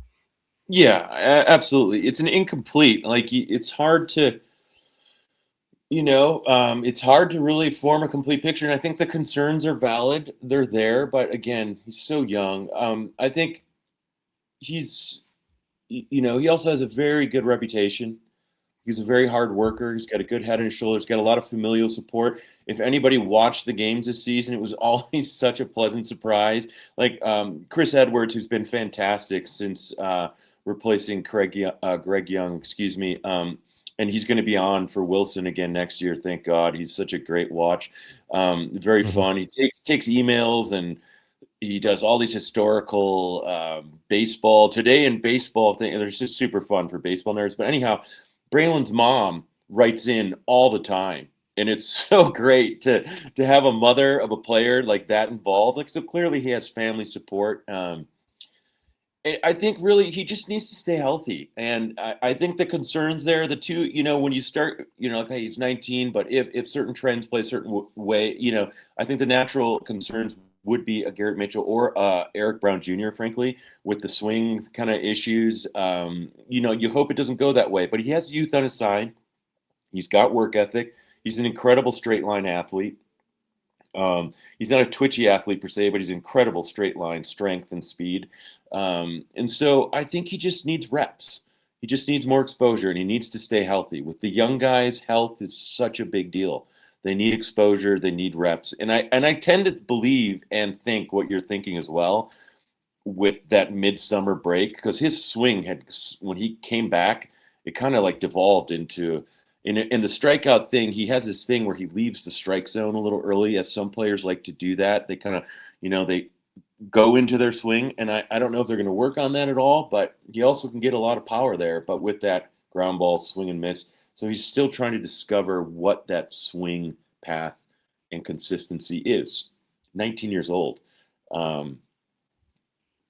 Yeah, absolutely. It's an incomplete. Like, it's hard to, it's hard to really form a complete picture. And I think the concerns are valid. They're there. But again, he's so young. I think he's, he also has a very good reputation. He's a very hard worker. He's got a good head on his shoulders. Got a lot of familial support. If anybody watched the games this season, it was always such a pleasant surprise. Like Chris Edwards, who's been fantastic since replacing Greg Young, and he's going to be on for Wilson again next year. Thank God. He's such a great watch. Very fun. He takes emails, and he does all these historical baseball today in baseball thing. And it's just super fun for baseball nerds. But anyhow, Braylon's mom writes in all the time, and it's so great to have a mother of a player like that involved. Like, so clearly he has family support. I think really he just needs to stay healthy. And I think the concerns there, the two, when you start, okay, he's 19, but if certain trends play a certain way, I think the natural concerns would be a Garrett Mitchell or Eric Brown Jr., frankly, with the swing kind of issues. You hope it doesn't go that way, but he has youth on his side. He's got work ethic. He's an incredible straight line athlete. He's not a twitchy athlete per se, but he's incredible straight line strength and speed. And so I think he just needs reps. He just needs more exposure, and he needs to stay healthy. With the young guys, health is such a big deal. They need exposure. They need reps. And I tend to believe and think what you're thinking as well with that midsummer break, because his swing when he came back, it kind of like devolved into in the strikeout thing. He has this thing where he leaves the strike zone a little early, as some players like to do that. They kind of, they go into their swing, and I don't know if they're going to work on that at all, but he also can get a lot of power there, but with that ground ball swing and miss. So he's still trying to discover what that swing path and consistency is. 19 years old.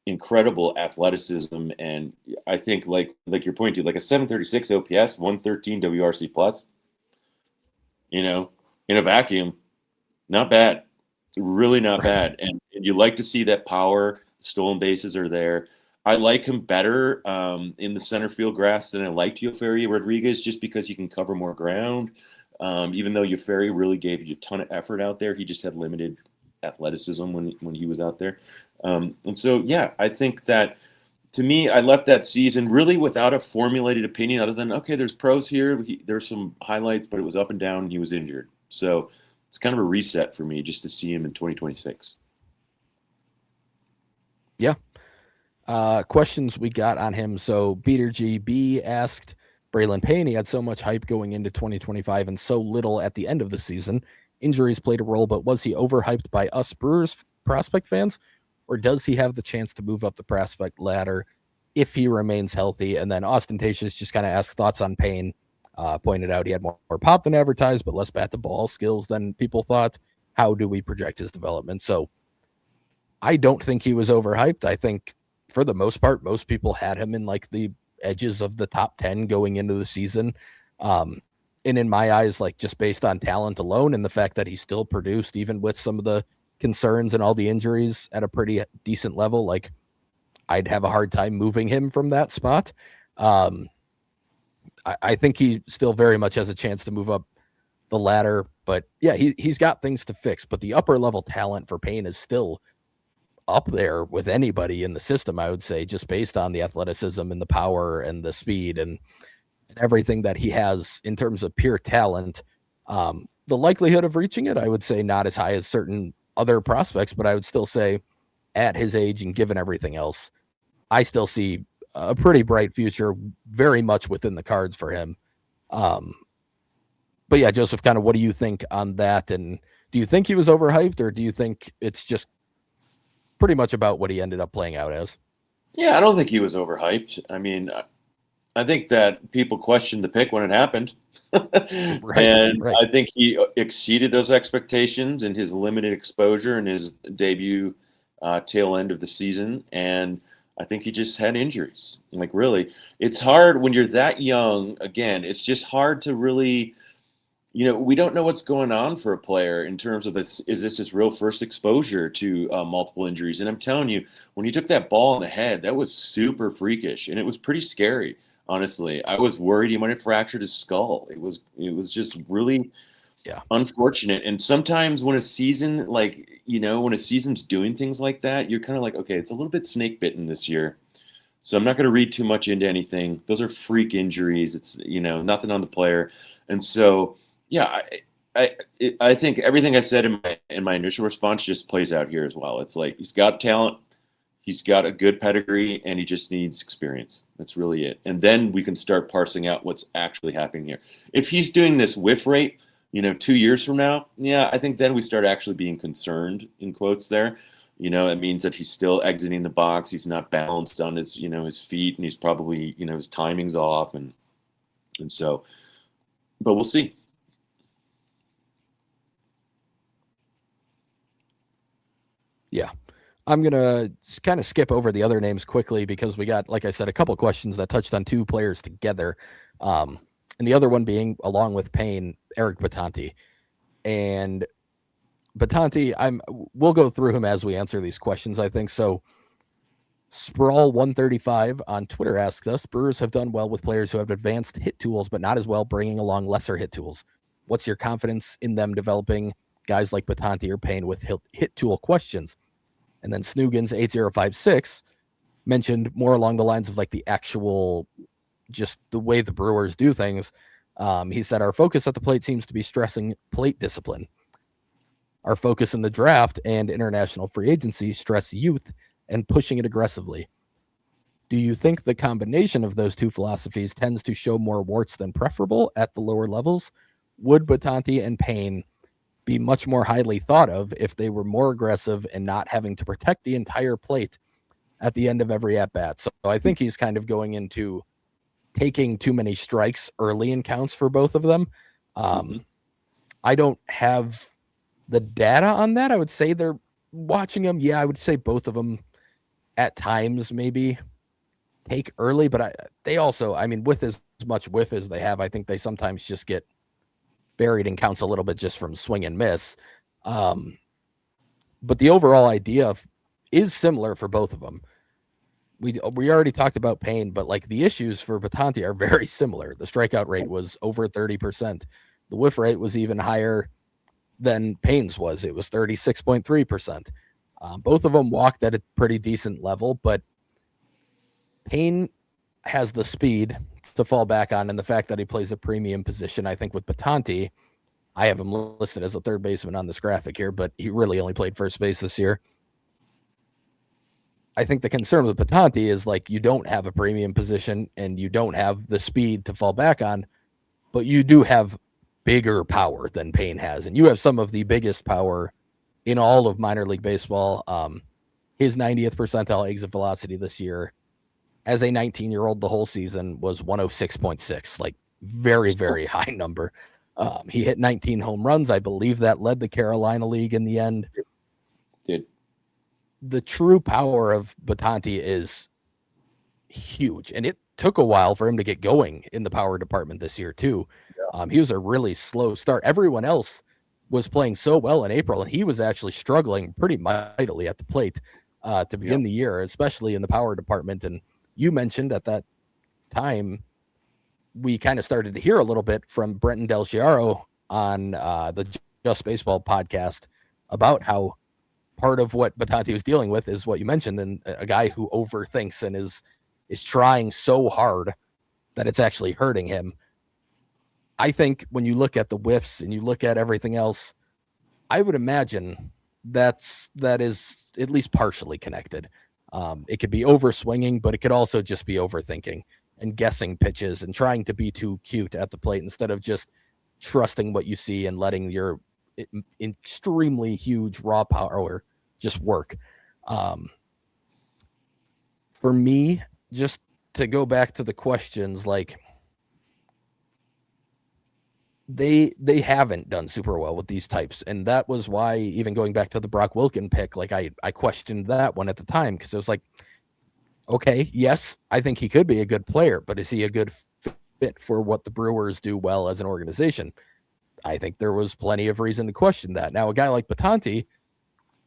Incredible athleticism, and I think like you're pointing to, like a 736 OPS, 113 WRC plus. In a vacuum, not bad, really not bad. And you like to see that power. Stolen bases are there. I like him better in the center field grass than I liked Yoferi Rodriguez, just because he can cover more ground. Even though Yoferi really gave you a ton of effort out there, he just had limited athleticism when he was out there. And so, yeah, I think that, to me, I left that season really without a formulated opinion other than, okay, there's pros here. There's some highlights, but it was up and down, and he was injured. So it's kind of a reset for me just to see him in 2026. Yeah. Questions we got on him. So Peter GB asked, Braylon Payne, he had so much hype going into 2025 and so little at the end of the season. Injuries played a role, but was he overhyped by us Brewers prospect fans, or does he have the chance to move up the prospect ladder if he remains healthy? And then Ostentatious just kind of asked thoughts on Payne. Pointed out he had more pop than advertised, but less bat to ball skills than people thought. How do we project his development? So I don't think he was overhyped. I think for the most part, most people had him in like the edges of the top 10 going into the season. And in my eyes, like just based on talent alone and the fact that he still produced, even with some of the concerns and all the injuries at a pretty decent level, like I'd have a hard time moving him from that spot. I think he still very much has a chance to move up the ladder, but yeah, he's got things to fix, but the upper level talent for Payne is still up there with anybody in the system, I would say, just based on the athleticism and the power and the speed and everything that he has in terms of pure talent. The likelihood of reaching it, I would say not as high as certain other prospects, but I would still say at his age and given everything else, I still see a pretty bright future, very much within the cards for him. But yeah, Joseph, kind of what do you think on that? And do you think he was overhyped, or do you think it's just pretty much about what he ended up playing out as? Yeah, I don't think he was overhyped. I mean, I think that people questioned the pick when it happened. And right. I think he exceeded those expectations in his limited exposure in his debut tail end of the season. And I think he just had injuries. Like, really, it's hard when you're that young. Again, it's just hard to really, we don't know what's going on for a player in terms of this. Is this his real first exposure to multiple injuries? And I'm telling you, when he took that ball in the head, that was super freakish, and it was pretty scary. Honestly, I was worried he might have fractured his skull. It was just really unfortunate. And sometimes when a season, when a season's doing things like that, you're kind of like, okay, it's a little bit snake bitten this year. So I'm not going to read too much into anything. Those are freak injuries. It's, nothing on the player. And so, yeah, I think everything I said in my initial response just plays out here as well. It's like he's got talent. He's got a good pedigree, and he just needs experience. That's really it. And then we can start parsing out what's actually happening here. If he's doing this whiff rate, 2 years from now, I think then we start actually being concerned, in quotes there. It means that he's still exiting the box. He's not balanced on his, his feet, and he's probably, his timing's off. And so, but we'll see. Yeah. I'm going to kind of skip over the other names quickly because we got, like I said, a couple of questions that touched on two players together. And the other one being, along with Payne, Eric Batanti. And Batanti, we'll go through him as we answer these questions, I think. So Sprawl 135 on Twitter asks us, Brewers have done well with players who have advanced hit tools, but not as well bringing along lesser hit tools. What's your confidence in them developing guys like Batanti or Payne with hit tool questions? And then Snoogans 8056 mentioned more along the lines of like the actual, just the way the Brewers do things. He said, our focus at the plate seems to be stressing plate discipline. Our focus in the draft and international free agency stress youth and pushing it aggressively. Do you think the combination of those two philosophies tends to show more warts than preferable at the lower levels? Would Batanti and Payne be much more highly thought of if they were more aggressive and not having to protect the entire plate at the end of every at-bat? So I think he's kind of going into taking too many strikes early in counts for both of them. I don't have the data on that. I would say they're watching them. Yeah, I would say both of them at times maybe take early, but they also, with as much whiff as they have, I think they sometimes just get buried in counts a little bit just from swing and miss. But the overall idea is similar for both of them. We already talked about Payne, but like the issues for Batanti are very similar. The strikeout rate was over 30%. The whiff rate was even higher than Payne's was. It was 36.3%. Both of them walked at a pretty decent level, but Payne has the speed to fall back on, and the fact that he plays a premium position. I think with Batanti, I have him listed as a third baseman on this graphic here, but he really only played first base this year. I think the concern with Batanti is like you don't have a premium position and you don't have the speed to fall back on, but you do have bigger power than Payne has, and you have some of the biggest power in all of minor league baseball. His 90th percentile exit velocity this year as a 19-year-old, the whole season was 106.6, like very, very high number. He hit 19 home runs. I believe that led the Carolina League in the end. Did. The true power of Batanti is huge, and it took a while for him to get going in the power department this year too. He was a really slow start. Everyone else was playing so well in April, and he was actually struggling pretty mightily at the plate to begin the year, especially in the power department. And you mentioned at that time, we kind of started to hear a little bit from Brenton Del Chiaro on the Just Baseball podcast about how part of what Batanti was dealing with is what you mentioned, and a guy who overthinks and is trying so hard that it's actually hurting him. I think when you look at the whiffs and you look at everything else, I would imagine that is at least partially connected. It could be overswinging, but it could also just be overthinking and guessing pitches and trying to be too cute at the plate instead of just trusting what you see and letting your extremely huge raw power just work. For me, just to go back to the questions, like they haven't done super well with these types, and that was why, even going back to the Brock Wilken pick, like I questioned that one at the time, because it was like, okay, yes, I think he could be a good player, but is he a good fit for what the Brewers do well as an organization? I think there was plenty of reason to question that. Now, a guy like Batanti,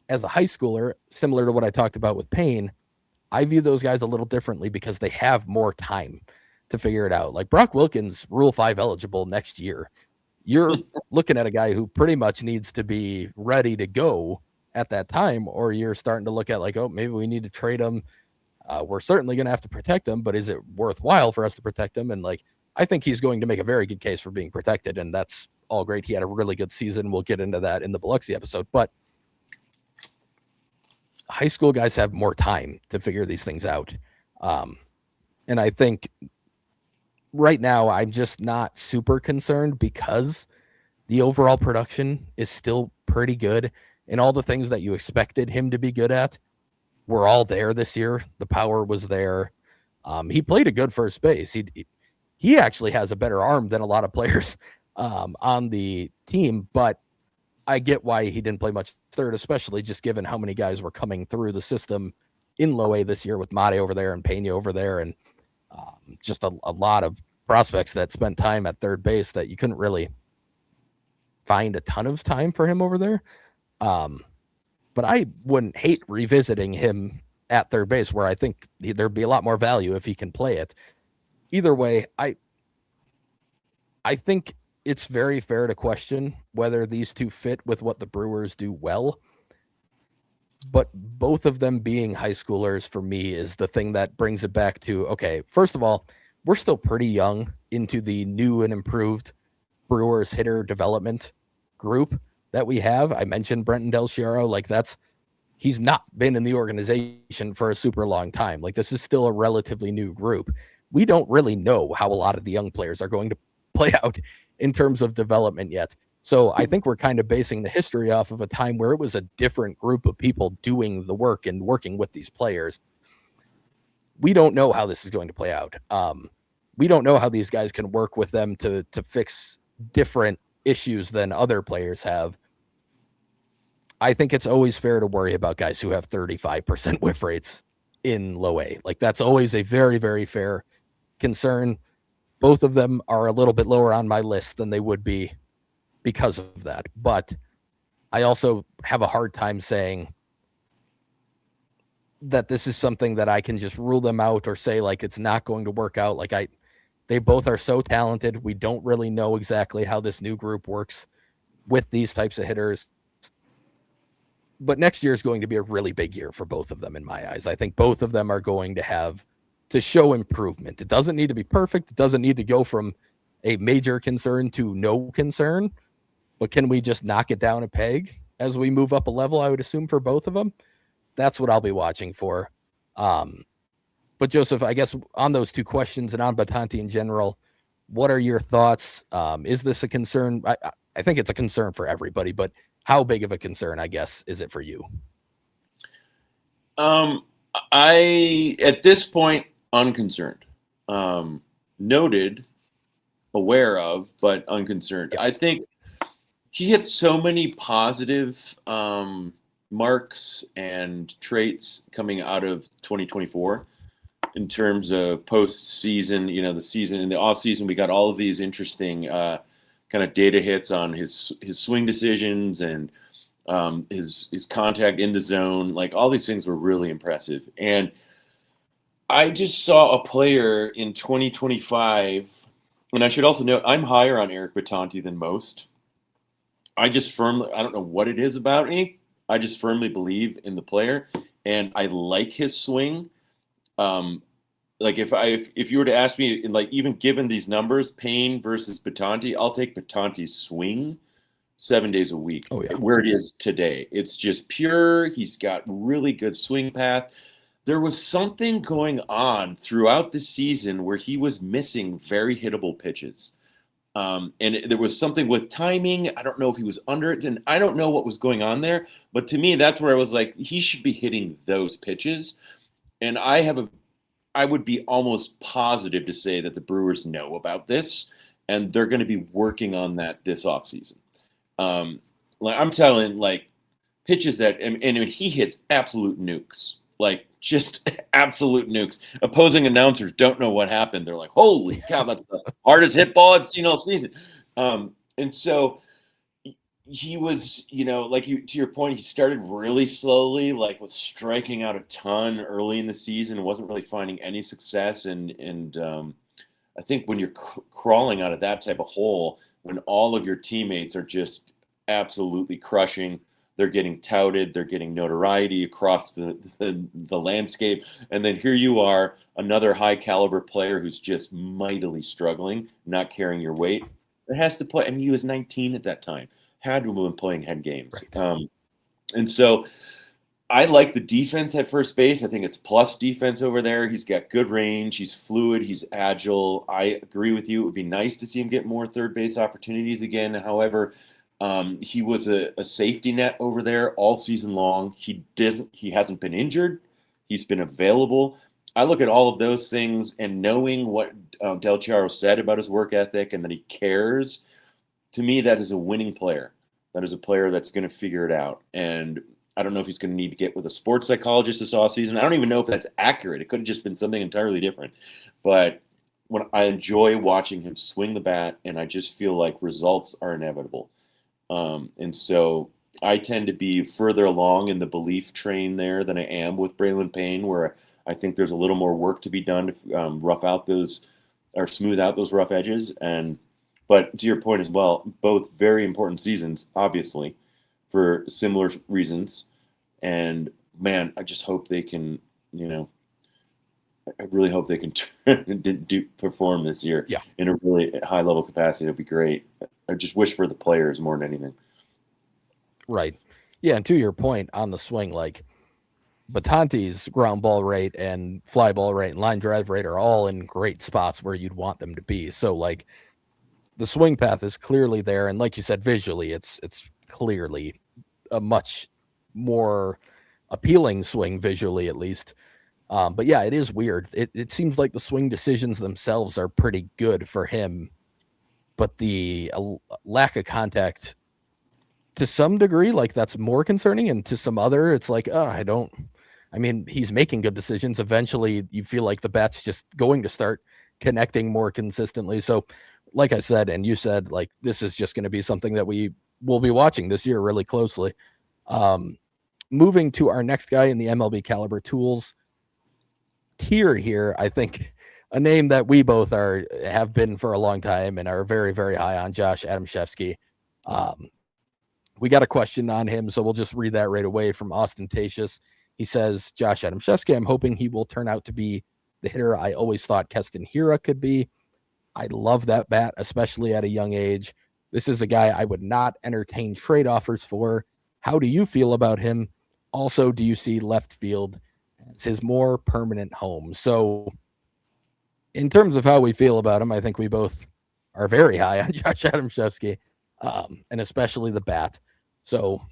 as a high schooler, similar to what I talked about with Payne, I view those guys a little differently because they have more time to figure it out. Like Brock Wilkins, Rule 5 eligible next year. You're looking at a guy who pretty much needs to be ready to go at that time, or you're starting to look at like, oh, maybe we need to trade him. We're certainly going to have to protect him, but is it worthwhile for us to protect him? And like, I think he's going to make a very good case for being protected, and that's all great. He had a really good season. We'll get into that in the Biloxi episode, but high school guys have more time to figure these things out. And I think right now I'm just not super concerned because the overall production is still pretty good, and all the things that you expected him to be good at were all there this year. The power was there. He played a good first base. He actually has a better arm than a lot of players on the team, but I get why he didn't play much third, especially just given how many guys were coming through the system in low A this year with Mate over there and Pena over there, and just a lot of prospects that spent time at third base that you couldn't really find a ton of time for him over there. But I wouldn't hate revisiting him at third base, where I think there'd be a lot more value if he can play it. Either way, I think it's very fair to question whether these two fit with what the Brewers do well. But both of them being high schoolers for me is the thing that brings it back to, okay, first of all, we're still pretty young into the new and improved Brewers hitter development group that we have. I mentioned Brenton Del Chiaro, like he's not been in the organization for a super long time. Like, this is still a relatively new group. We don't really know how a lot of the young players are going to play out in terms of development yet. So I think we're kind of basing the history off of a time where it was a different group of people doing the work and working with these players. We don't know how this is going to play out. We don't know how these guys can work with them to fix different issues than other players have. I think it's always fair to worry about guys who have 35% whiff rates in low A. Like, that's always a very, very fair concern. Both of them are a little bit lower on my list than they would be because of that. But I also have a hard time saying that this is something that I can just rule them out or say like it's not going to work out. Like, they both are so talented. We don't really know exactly how this new group works with these types of hitters. But next year is going to be a really big year for both of them in my eyes. I think both of them are going to have to show improvement. It doesn't need to be perfect. It doesn't need to go from a major concern to no concern. But can we just knock it down a peg as we move up a level, I would assume, for both of them? That's what I'll be watching for. But Joseph, I guess on those two questions and on Batanti in general, what are your thoughts? Is this a concern? I think it's a concern for everybody, but how big of a concern, I guess, is it for you? I at this point unconcerned, noted, aware of, but unconcerned. Yeah. I think he hit so many positive marks and traits coming out of 2024 in terms of postseason. The season in the off season, we got all of these interesting kind of data hits on his swing decisions and his contact in the zone. Like all these things were really impressive, and I just saw a player in 2025, and I should also note I'm higher on Eric Batanti than most. I don't know what it is about me. I just firmly believe in the player, and I like his swing. Like if you were to ask me, like even given these numbers, Payne versus Batanti, I'll take Batanti's swing 7 days a week. Oh, yeah. Where it is today, it's just pure. He's got really good swing path. There was something going on throughout the season where he was missing very hittable pitches. There was something with timing. I don't know if he was under it, and I don't know what was going on there. But to me, that's where I was like, he should be hitting those pitches. And I would be almost positive to say that the Brewers know about this, and they're going to be working on that this offseason. Like I'm telling, like pitches that, and he hits absolute nukes, like just absolute nukes. Opposing announcers don't know what happened. They're like, "Holy cow, that's the hardest hit ball I've seen all season." And so he was, to your point, he started really slowly, like was striking out a ton early in the season, wasn't really finding any success, and I think when you're crawling out of that type of hole, when all of your teammates are just absolutely crushing, they're getting touted, they're getting notoriety across the landscape, and then here you are, another high caliber player who's just mightily struggling, not carrying your weight. It has to play. I mean, he was 19 at that time, had to have been playing head games, Right. and so I like the defense at first base. I think it's plus defense over there. He's got good range. He's fluid. He's agile. I agree with you. It would be nice to see him get more third base opportunities again. However, he was a safety net over there all season long. He hasn't been injured. He's been available. I look at all of those things, and knowing what Del Chiaro said about his work ethic and that he cares, to me, that is a winning player. That is a player that's going to figure it out. And I don't know if he's going to need to get with a sports psychologist this offseason. I don't even know if that's accurate. It could have just been something entirely different. But when I enjoy watching him swing the bat, and I just feel like results are inevitable. And so I tend to be further along in the belief train there than I am with Braylon Payne, where I think there's a little more work to be done to rough out those or smooth out those rough edges. But to your point as well, both very important seasons, obviously, for similar reasons. And man, I just hope they can, I really hope they can perform this year in a really high level capacity. It'd be great. I just wish for the players more than anything. Right. Yeah. And to your point on the swing, like Batanti's ground ball rate and fly ball rate and line drive rate are all in great spots where you'd want them to be. So like the swing path is clearly there. And like you said, visually, it's clearly a much more appealing swing visually, at least. But yeah, it is weird. It seems like the swing decisions themselves are pretty good for him, but the lack of contact to some degree, like that's more concerning. And to some other, it's like, I mean, he's making good decisions. Eventually you feel like the bat's just going to start connecting more consistently. So like I said, and you said, like, this is just going to be something that we will be watching this year really closely. Moving to our next guy in the MLB caliber tools tier here, I think a name that we both have been for a long time and are very, very high on, Josh Adamszewski. We got a question on him, so we'll just read that right away from Ostentatious. He says, Josh Adamszewski, I'm hoping he will turn out to be the hitter I always thought Keston Hiura could be. I love that bat, especially at a young age. This is a guy I would not entertain trade offers for. How do you feel about him? Also, do you see left field as his more permanent home? So in terms of how we feel about him, I think we both are very high on Josh Adamszewski. and especially the bat. So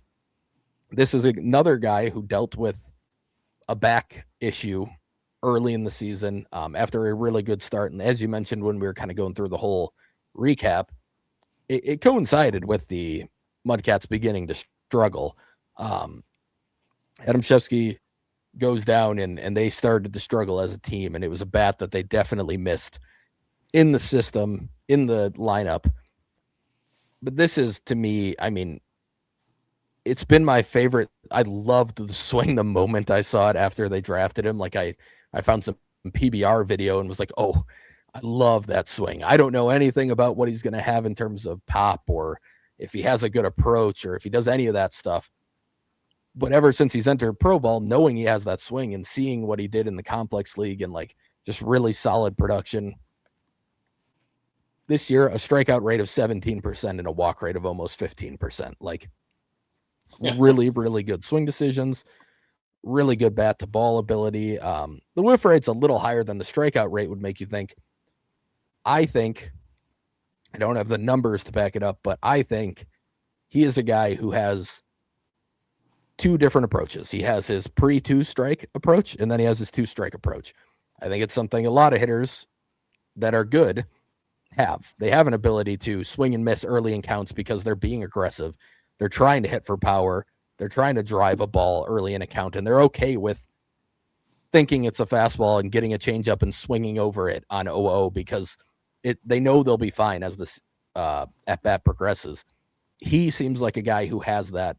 this is another guy who dealt with a back issue early in the season after a really good start. And as you mentioned, when we were kind of going through the whole recap, it coincided with the Mudcats beginning to struggle. Adam Shevsky goes down and they started to struggle as a team. And it was a bat that they definitely missed in the system, in the lineup. But this is, to me, I mean, it's been my favorite. I loved the swing the moment I saw it after they drafted him. Like I found some PBR video and was like, oh, I love that swing. I don't know anything about what he's going to have in terms of pop or if he has a good approach or if he does any of that stuff. But ever since he's entered pro ball, knowing he has that swing and seeing what he did in the complex league and like just really solid production. This year, a strikeout rate of 17% and a walk rate of almost 15%. Like really, really good swing decisions, really good bat to ball ability. The whiff rate's a little higher than the strikeout rate would make you think. I think, I don't have the numbers to back it up, but I think he is a guy who has two different approaches. He has his pre-two strike approach, and then he has his two strike approach. I think it's something a lot of hitters that are good have. They have an ability to swing and miss early in counts because they're being aggressive. They're trying to hit for power. They're trying to drive a ball early in a count, and they're okay with thinking it's a fastball and getting a changeup and swinging over it on 0-0 because they know they'll be fine as this at-bat progresses. He seems like a guy who has that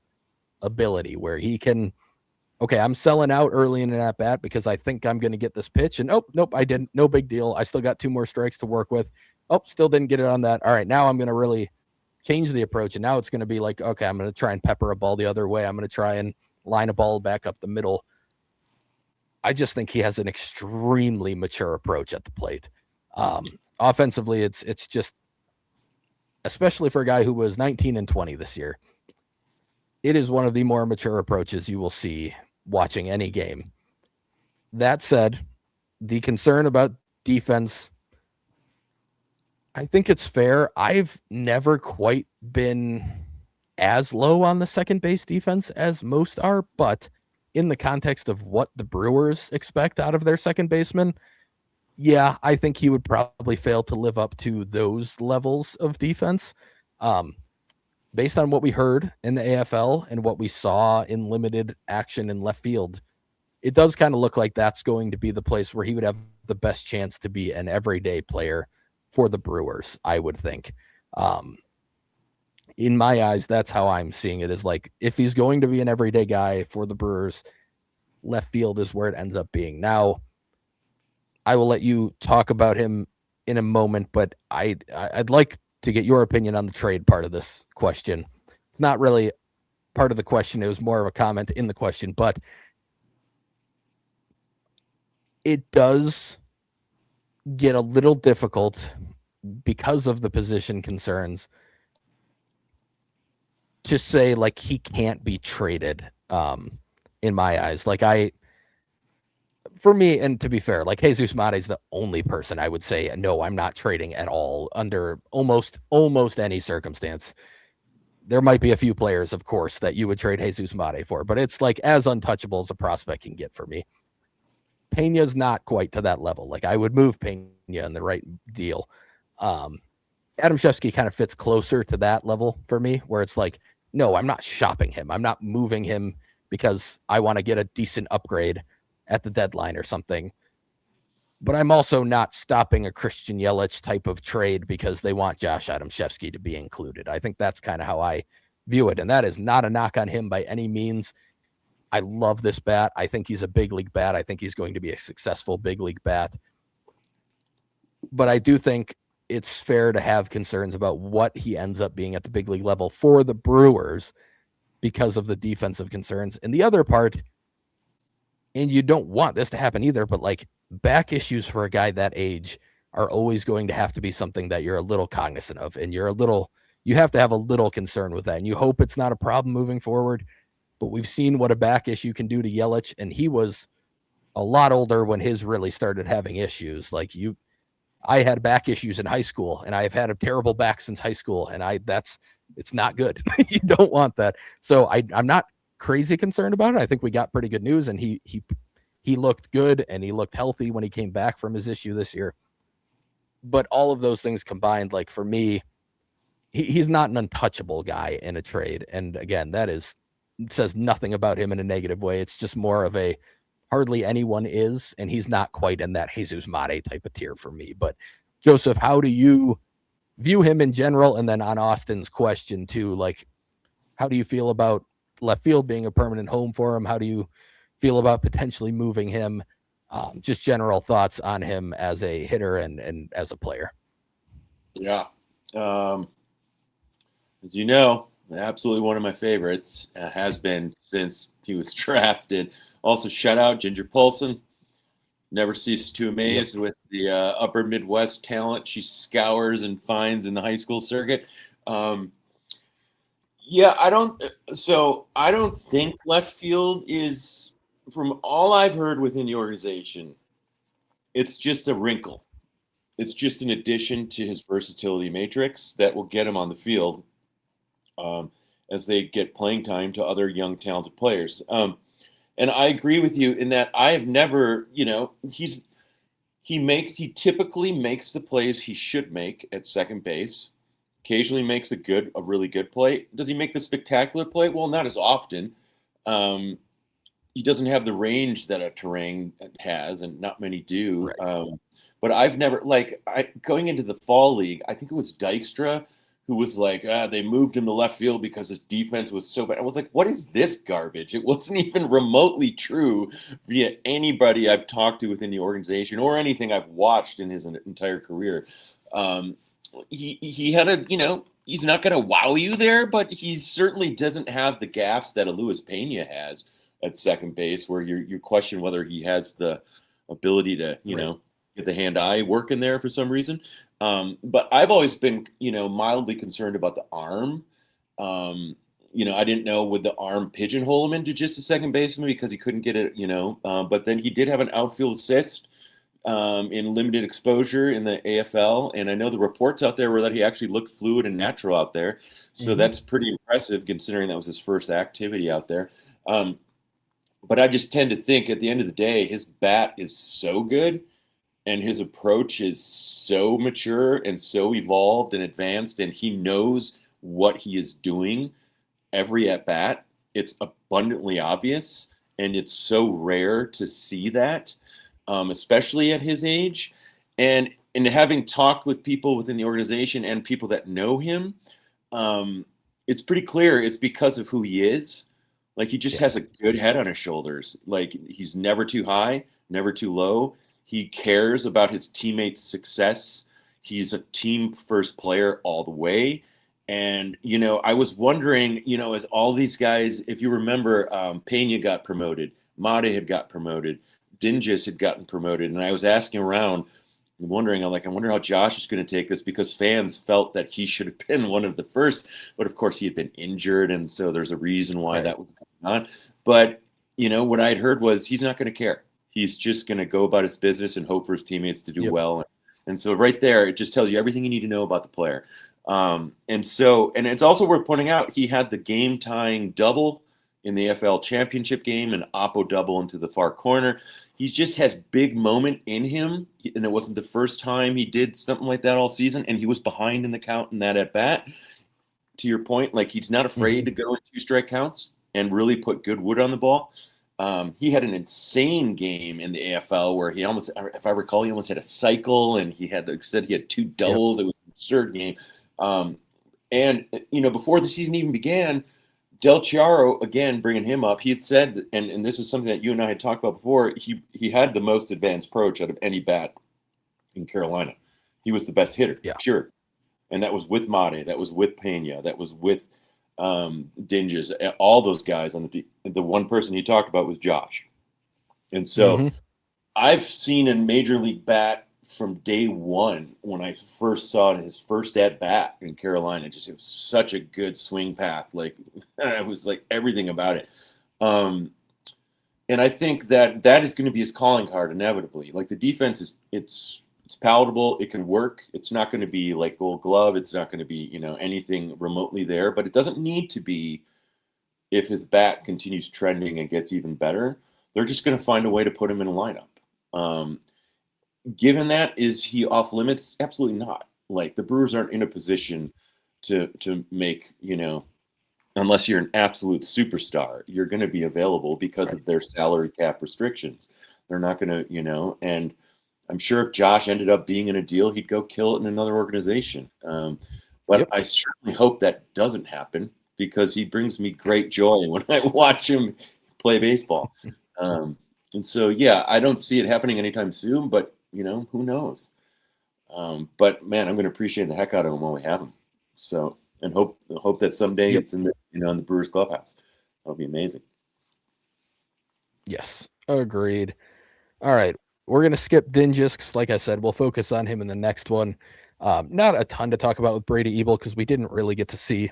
ability where he can, okay, I'm selling out early in an at-bat because I think I'm going to get this pitch, and nope, I didn't. No big deal. I still got two more strikes to work with. Still didn't get it on that. All right, now I'm going to really change the approach, and now it's going to be like, okay, I'm going to try and pepper a ball the other way. I'm going to try and line a ball back up the middle. I just think he has an extremely mature approach at the plate. Offensively, it's just, especially for a guy who was 19 and 20 this year, it is one of the more mature approaches you will see watching any game. That said, the concern about defense, I think it's fair. I've never quite been as low on the second base defense as most are, but in the context of what the Brewers expect out of their second baseman, yeah, I think he would probably fail to live up to those levels of defense. Based on what we heard in the AFL and what we saw in limited action in left field, it does kind of look like that's going to be the place where he would have the best chance to be an everyday player for the Brewers, I would think. In my eyes, that's how I'm seeing it, is like, if he's going to be an everyday guy for the Brewers, left field is where it ends up being. Now, I will let you talk about him in a moment, but I'd like to get your opinion on the trade part of this question. It's not really part of the question. It was more of a comment in the question, but it does get a little difficult because of the position concerns to say like he can't be traded in my eyes. Like for me, and to be fair, like Jesus Mate is the only person I would say, no, I'm not trading at all under almost any circumstance. There might be a few players, of course, that you would trade Jesus Mate for, but it's like as untouchable as a prospect can get for me. Pena's not quite to that level. Like I would move Pena in the right deal. Adam Shevsky kind of fits closer to that level for me, where it's like, no, I'm not shopping him. I'm not moving him because I want to get a decent upgrade at the deadline or something. But I'm also not stopping a Christian Yelich type of trade because they want Josh Adamszewski to be included. I think that's kind of how I view it. And that is not a knock on him by any means. I love this bat. I think he's a big league bat. I think he's going to be a successful big league bat. But I do think it's fair to have concerns about what he ends up being at the big league level for the Brewers because of the defensive concerns. And the other part, and you don't want this to happen either, but like back issues for a guy that age are always going to have to be something that you're a little cognizant of, and you have to have a little concern with that. And you hope it's not a problem moving forward, but we've seen what a back issue can do to Yelich, and he was a lot older when his really started having issues. Like I had back issues in high school, and I've had a terrible back since high school, and it's not good. You don't want that. So I'm not crazy concerned about it. I think we got pretty good news, and he looked good and he looked healthy when he came back from his issue this year. But all of those things combined, like for me, he's not an untouchable guy in a trade. And again, says nothing about him in a negative way. It's just more of a hardly anyone is, and he's not quite in that Jesus Mate type of tier for me. But Joseph, how do you view him in general? And then on Austin's question too, like, how do you feel about left field being a permanent home for him? How do you feel about potentially moving him? Just general thoughts on him as a hitter and as a player. Yeah. As you know, absolutely one of my favorites, has been since he was drafted. Also, shout out Ginger Paulson. Never ceases to amaze with the upper Midwest talent she scours and finds in the high school circuit. Yeah, I don't think left field is, from all I've heard within the organization, it's just a wrinkle. It's just an addition to his versatility matrix that will get him on the field as they get playing time to other young, talented players. And I agree with you in that I have never, he typically makes the plays he should make at second base. Occasionally makes a really good play. Does he make the spectacular play? Well, not as often. He doesn't have the range that a Terang has, and not many do. Right. But I've never, going into the fall league, I think it was Dykstra who was like, they moved him to left field because his defense was so bad. I was like, what is this garbage? It wasn't even remotely true via anybody I've talked to within the organization or anything I've watched in his entire career. He had he's not going to wow you there, but he certainly doesn't have the gaffes that a Luis Pena has at second base, where you question whether he has the ability to, get the hand-eye work in there for some reason. But I've always been, mildly concerned about the arm. I didn't know, would the arm pigeonhole him into just a second baseman because he couldn't get it, but then he did have an outfield assist in limited exposure in the AFL. And I know the reports out there were that he actually looked fluid and natural out there. So that's pretty impressive considering that was his first activity out there. But I just tend to think at the end of the day, his bat is so good and his approach is so mature and so evolved and advanced, and he knows what he is doing every at bat. It's abundantly obvious, and it's so rare to see that, especially at his age. And having talked with people within the organization and people that know him, it's pretty clear it's because of who he is. Like, he just has a good head on his shoulders. Like, he's never too high, never too low. He cares about his teammates' success. He's a team first player all the way. And, I was wondering, as all these guys, if you remember, Pena got promoted, Mate had got promoted, Dinges had gotten promoted. And I was asking around, wondering, I wonder how Josh is going to take this, because fans felt that he should have been one of the first. But of course, he had been injured. And so there's a reason why that was going on. But, what I had heard was he's not going to care. He's just going to go about his business and hope for his teammates to do well. And so right there, it just tells you everything you need to know about the player. And it's also worth pointing out, he had the game-tying double in the AFL championship game, an oppo double into the far corner. He just has big moment in him, and it wasn't the first time he did something like that all season, and he was behind in the count in that at-bat. To your point, he's not afraid to go in 2-strike counts and really put good wood on the ball. He had an insane game in the AFL where he almost, if I recall, he almost had a cycle, and he had 2 doubles. It was an absurd game. And before the season even began, Del Chiaro, again, bringing him up, he had said, and this is something that you and I had talked about before, he had the most advanced approach out of any bat in Carolina. He was the best hitter, sure. And that was with Mate, that was with Pena, that was with Dinges, all those guys. On the one person he talked about was Josh. And so I've seen a major league bat from day one when I first saw his first at bat in Carolina. It was such a good swing path. It was everything about it. And I think that is going to be his calling card inevitably. The defense it's It's palatable. It can work. It's not going to be like Gold Glove. It's not going to be, anything remotely there, but it doesn't need to be. If his bat continues trending and gets even better, they're just going to find a way to put him in a lineup. Given that, is he off limits? Absolutely not. Like, the Brewers aren't in a position to make, unless you're an absolute superstar, you're going to be available because Right. of their salary cap restrictions. They're not going to, and I'm sure if Josh ended up being in a deal, he'd go kill it in another organization. But Yep. I certainly hope that doesn't happen, because he brings me great joy when I watch him play baseball. And so, yeah, I don't see it happening anytime soon, but, who knows? But, man, I'm going to appreciate the heck out of him when we have him. So, and hope that someday Yep. it's in the Brewers clubhouse. That'll be amazing. Yes. Agreed. All right. We're going to skip Dingus, 'cause like I said, we'll focus on him in the next one. Not a ton to talk about with Brady Ebel, because we didn't really get to see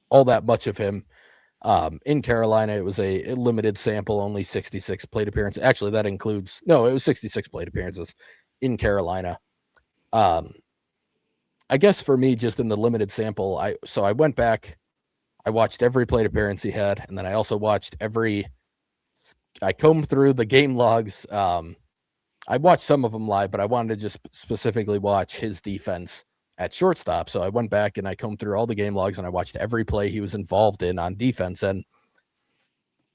all that much of him. In Carolina, it was a limited sample, only 66 plate appearances. Actually, that includes, no, it was 66 plate appearances in Carolina. I guess for me, just in the limited sample, I went back, I watched every plate appearance he had, and then I also watched I combed through the game logs. I watched some of them live, but I wanted to just specifically watch his defense at shortstop. So I went back and I combed through all the game logs and I watched every play he was involved in on defense. And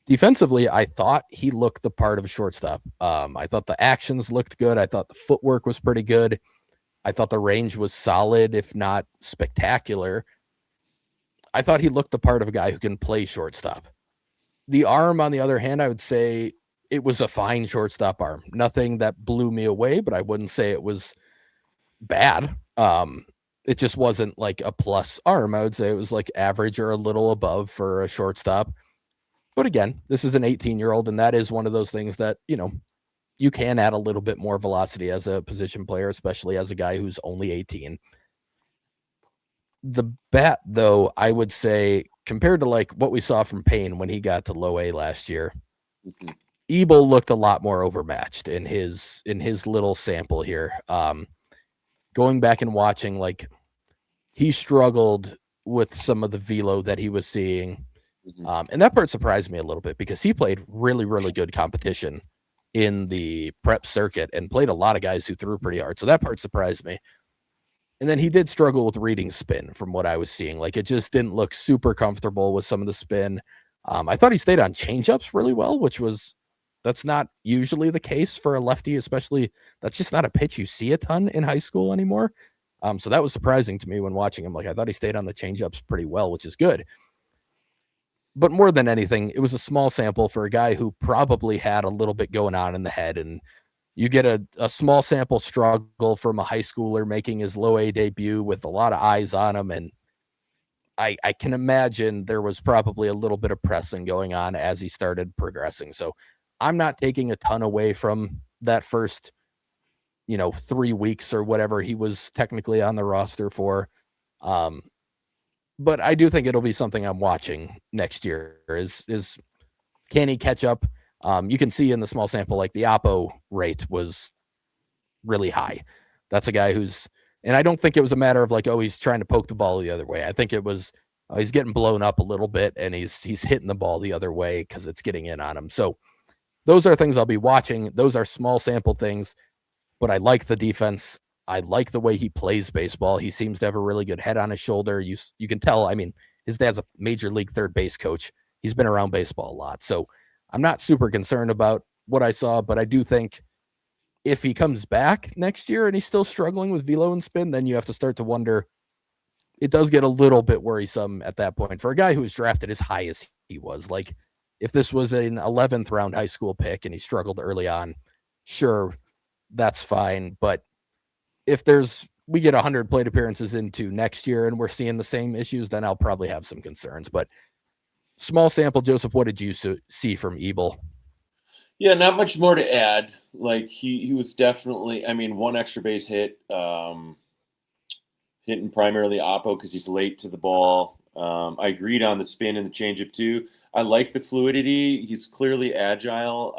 defensively, I thought he looked the part of a shortstop. I thought the actions looked good. I thought the footwork was pretty good. I thought the range was solid, if not spectacular. I thought he looked the part of a guy who can play shortstop. The arm, on the other hand, I would say it was a fine shortstop arm. Nothing that blew me away, but I wouldn't say it was bad. It just wasn't like a plus arm. I would say it was like average or a little above for a shortstop. But again, this is an 18-year-old, and that is one of those things that, you can add a little bit more velocity as a position player, especially as a guy who's only 18. The bat, though, I would say, compared to like what we saw from Payne when he got to low A last year, Mhm. Ebel looked a lot more overmatched in his little sample here. Going back and watching, like, he struggled with some of the velo that he was seeing. Mhm. And that part surprised me a little bit, because he played really, really good competition in the prep circuit and played a lot of guys who threw pretty hard. So that part surprised me. And then he did struggle with reading spin from what I was seeing. Like, it just didn't look super comfortable with some of the spin. I thought he stayed on changeups really well, that's not usually the case for a lefty, especially that's just not a pitch you see a ton in high school anymore. So that was surprising to me when watching him. Like, I thought he stayed on the changeups pretty well, which is good. But more than anything, it was a small sample for a guy who probably had a little bit going on in the head. And you get a small sample struggle from a high schooler making his low A debut with a lot of eyes on him. And I can imagine there was probably a little bit of pressing going on as he started progressing. So I'm not taking a ton away from that first, 3 weeks or whatever he was technically on the roster for. Um, but I do think it'll be something I'm watching next year. Is can he catch up? You can see in the small sample, like, the oppo rate was really high. That's a guy and I don't think it was a matter of like, oh, he's trying to poke the ball the other way. I think it was, he's getting blown up a little bit and he's hitting the ball the other way because it's getting in on him. So those are things I'll be watching. Those are small sample things, but I like the defense. I like the way he plays baseball. He seems to have a really good head on his shoulder. You can tell. I mean, his dad's a major league third base coach. He's been around baseball a lot. So I'm not super concerned about what I saw, but I do think if he comes back next year and he's still struggling with velo and spin, then you have to start to wonder. It does get a little bit worrisome at that point for a guy who was drafted as high as he was. Like, if this was an 11th round high school pick and he struggled early on, sure, that's fine. But if we get 100 plate appearances into next year and we're seeing the same issues, then I'll probably have some concerns. But small sample, Joseph, what did you see from Ebel? Yeah, not much more to add. Like, he was definitely, I mean, one extra base hit, hitting primarily oppo because he's late to the ball. I agreed on the spin and the changeup too. I like the fluidity. He's clearly agile.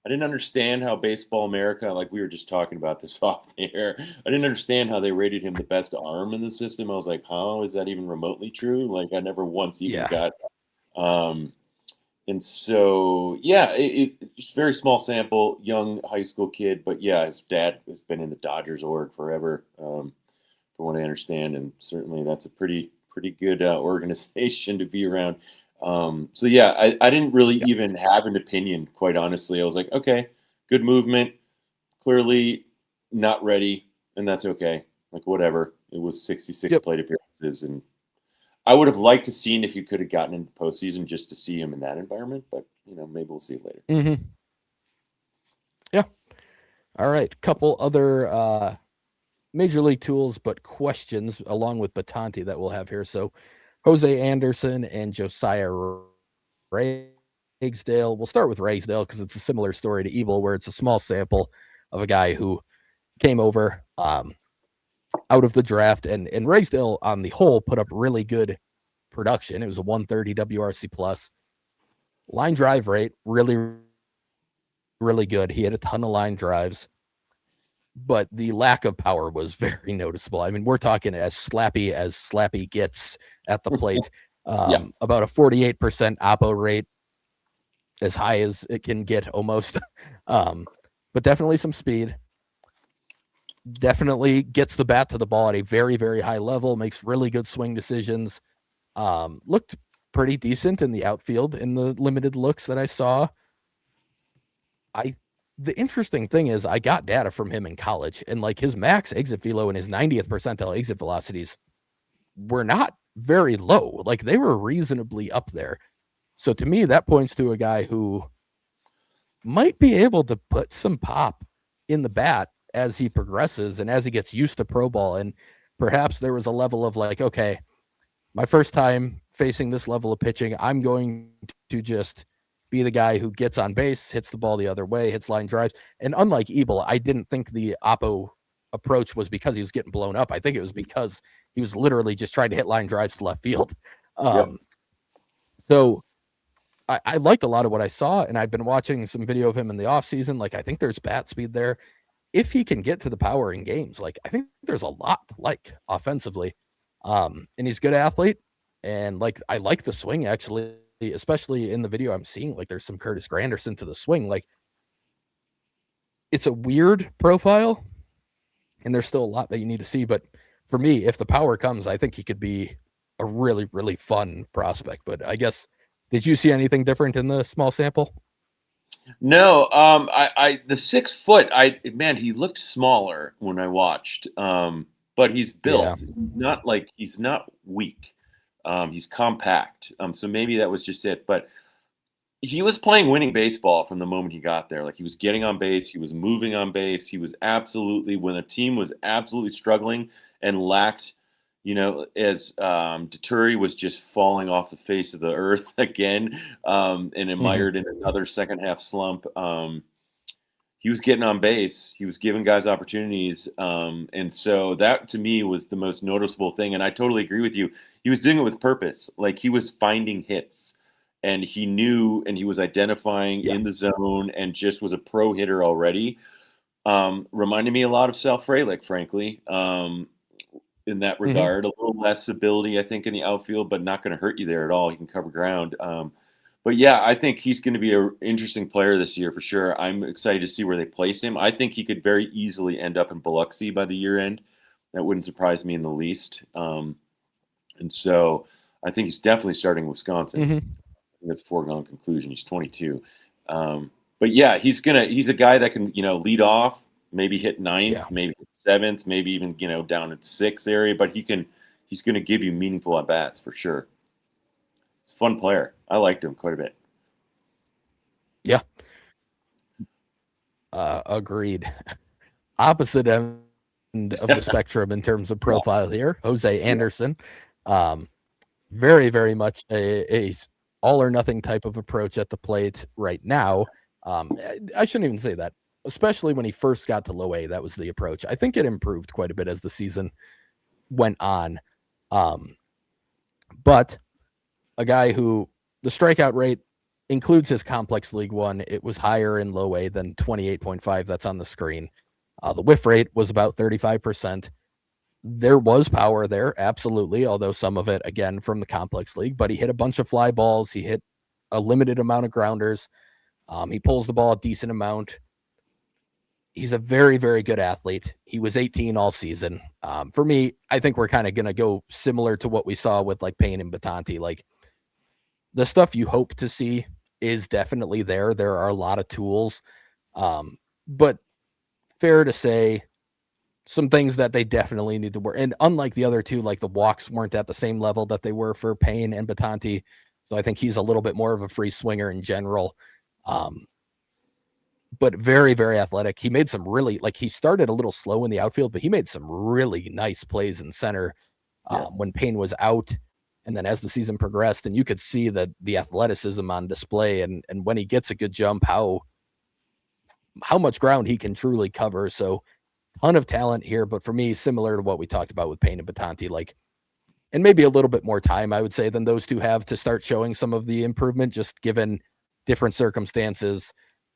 I didn't understand how Baseball America, like we were just talking about this off the air. I didn't understand how they rated him the best arm in the system. I was like, how is that even remotely true? Like I never once even Yeah. got. Um, and so, yeah, it's very small sample, young high school kid, but yeah, his dad has been in the Dodgers org forever, from what I understand, and certainly that's a pretty good organization to be around. So yeah, I didn't really Yeah. even have an opinion, quite honestly. I was like, okay, good movement, clearly not ready, and that's okay. Like whatever. It was 66 Yep. plate appearances, and I would have liked to seen if you could have gotten into postseason just to see him in that environment, but maybe we'll see it later. Mm-hmm. Yeah. All right. Couple other major league tools, but questions along with Batanti that we'll have here. So Jose Anderson and Josiah Ragsdale. We'll start with Ragsdale because it's a similar story to Ebel, where it's a small sample of a guy who came over out of the draft, and Ragsdale on the whole put up really good production. It was a 130 WRC plus. Line drive rate, really, really good. He had a ton of line drives, but the lack of power was very noticeable. I mean, we're talking as Slappy gets at the plate. Yeah. About a 48% oppo rate, as high as it can get almost. But definitely some speed. Definitely gets the bat to the ball at a very, very high level, makes really good swing decisions. Looked pretty decent in the outfield in the limited looks that I saw. The interesting thing is I got data from him in college, and like his max exit velo and his 90th percentile exit velocities were not very low. Like they were reasonably up there. So to me, that points to a guy who might be able to put some pop in the bat as he progresses and as he gets used to pro ball. And perhaps there was a level of like, okay, my first time facing this level of pitching, I'm going to just be the guy who gets on base, hits the ball the other way, hits line drives. And unlike Ebel, I didn't think the Oppo approach was because he was getting blown up. I think it was because he was literally just trying to hit line drives to left field. Yep. So I liked a lot of what I saw, and I've been watching some video of him in the offseason. Like, I think there's bat speed there. If he can get to the power in games, like, I think there's a lot to like offensively. And he's a good athlete. And like, I like the swing actually, especially in the video I'm seeing. Like, there's some Curtis Granderson to the swing. Like, it's a weird profile, and there's still a lot that you need to see. But for me, if the power comes, I think he could be a really, really fun prospect. But I guess, did you see anything different in the small sample? No, I the 6 foot, man, he looked smaller when I watched. But he's Yeah. built. He's not weak. He's compact. So maybe that was just it. But he was playing winning baseball from the moment he got there. Like he was getting on base, he was moving on base. He was absolutely when a team was absolutely struggling and lacked, as Deturi was just falling off the face of the earth again, and Mm-hmm. mired in another second half slump. He was getting on base. He was giving guys opportunities, and so that to me was the most noticeable thing. And I totally agree with you. He was doing it with purpose. Like he was finding hits, and he knew, and he was identifying Yeah. in the zone, and just was a pro hitter already. Reminded me a lot of Sal Frelick, frankly, in that Mm-hmm. regard. A little less ability, I think, in the outfield, but not going to hurt you there at all. He can cover ground. But yeah, I think he's going to be an interesting player this year for sure. I'm excited to see where they place him. I think he could very easily end up in Biloxi by the year end. That wouldn't surprise me in the least. And so I think he's definitely starting Wisconsin. Mm-hmm. I think that's a foregone conclusion. He's 22. But yeah, he's a guy that can, lead off, maybe hit Yeah. ninth, maybe hit seventh, maybe even, down at sixth area, but he's going to give you meaningful at bats for sure. He's a fun player. I liked him quite a bit. Yeah. Agreed. Opposite end of the spectrum in terms of Yeah. profile here. Jose Yeah. Anderson. Um, very, very much a all or nothing type of approach at the plate right now. I shouldn't even say that, especially when he first got to low A. That was the approach. I think it improved quite a bit as the season went on. Um, but a guy who the strikeout rate includes his complex league one, it was higher in low A than 28.5 that's on the screen. The whiff rate was about 35%. There was power there, absolutely, although some of it, again, from the complex league, but he hit a bunch of fly balls. He hit a limited amount of grounders. He pulls the ball a decent amount. He's a very, very good athlete. He was 18 all season. For me, I think we're kind of going to go similar to what we saw with like Payne and Battanti. Like the stuff you hope to see is definitely there. There are a lot of tools, but fair to say some things that they definitely need to work. And unlike the other two, like the walks weren't at the same level that they were for Payne and Battanti. So I think he's a little bit more of a free swinger in general. But very, very athletic. He made some really, like, he started a little slow in the outfield, but he made some really nice plays in center when Payne was out. And then as the season progressed, and you could see that the athleticism on display, and when he gets a good jump, how much ground he can truly cover. So ton of talent here, but for me, similar to what we talked about with Payne and Battanti, like, and maybe a little bit more time, I would say, than those two have to start showing some of the improvement, just given different circumstances.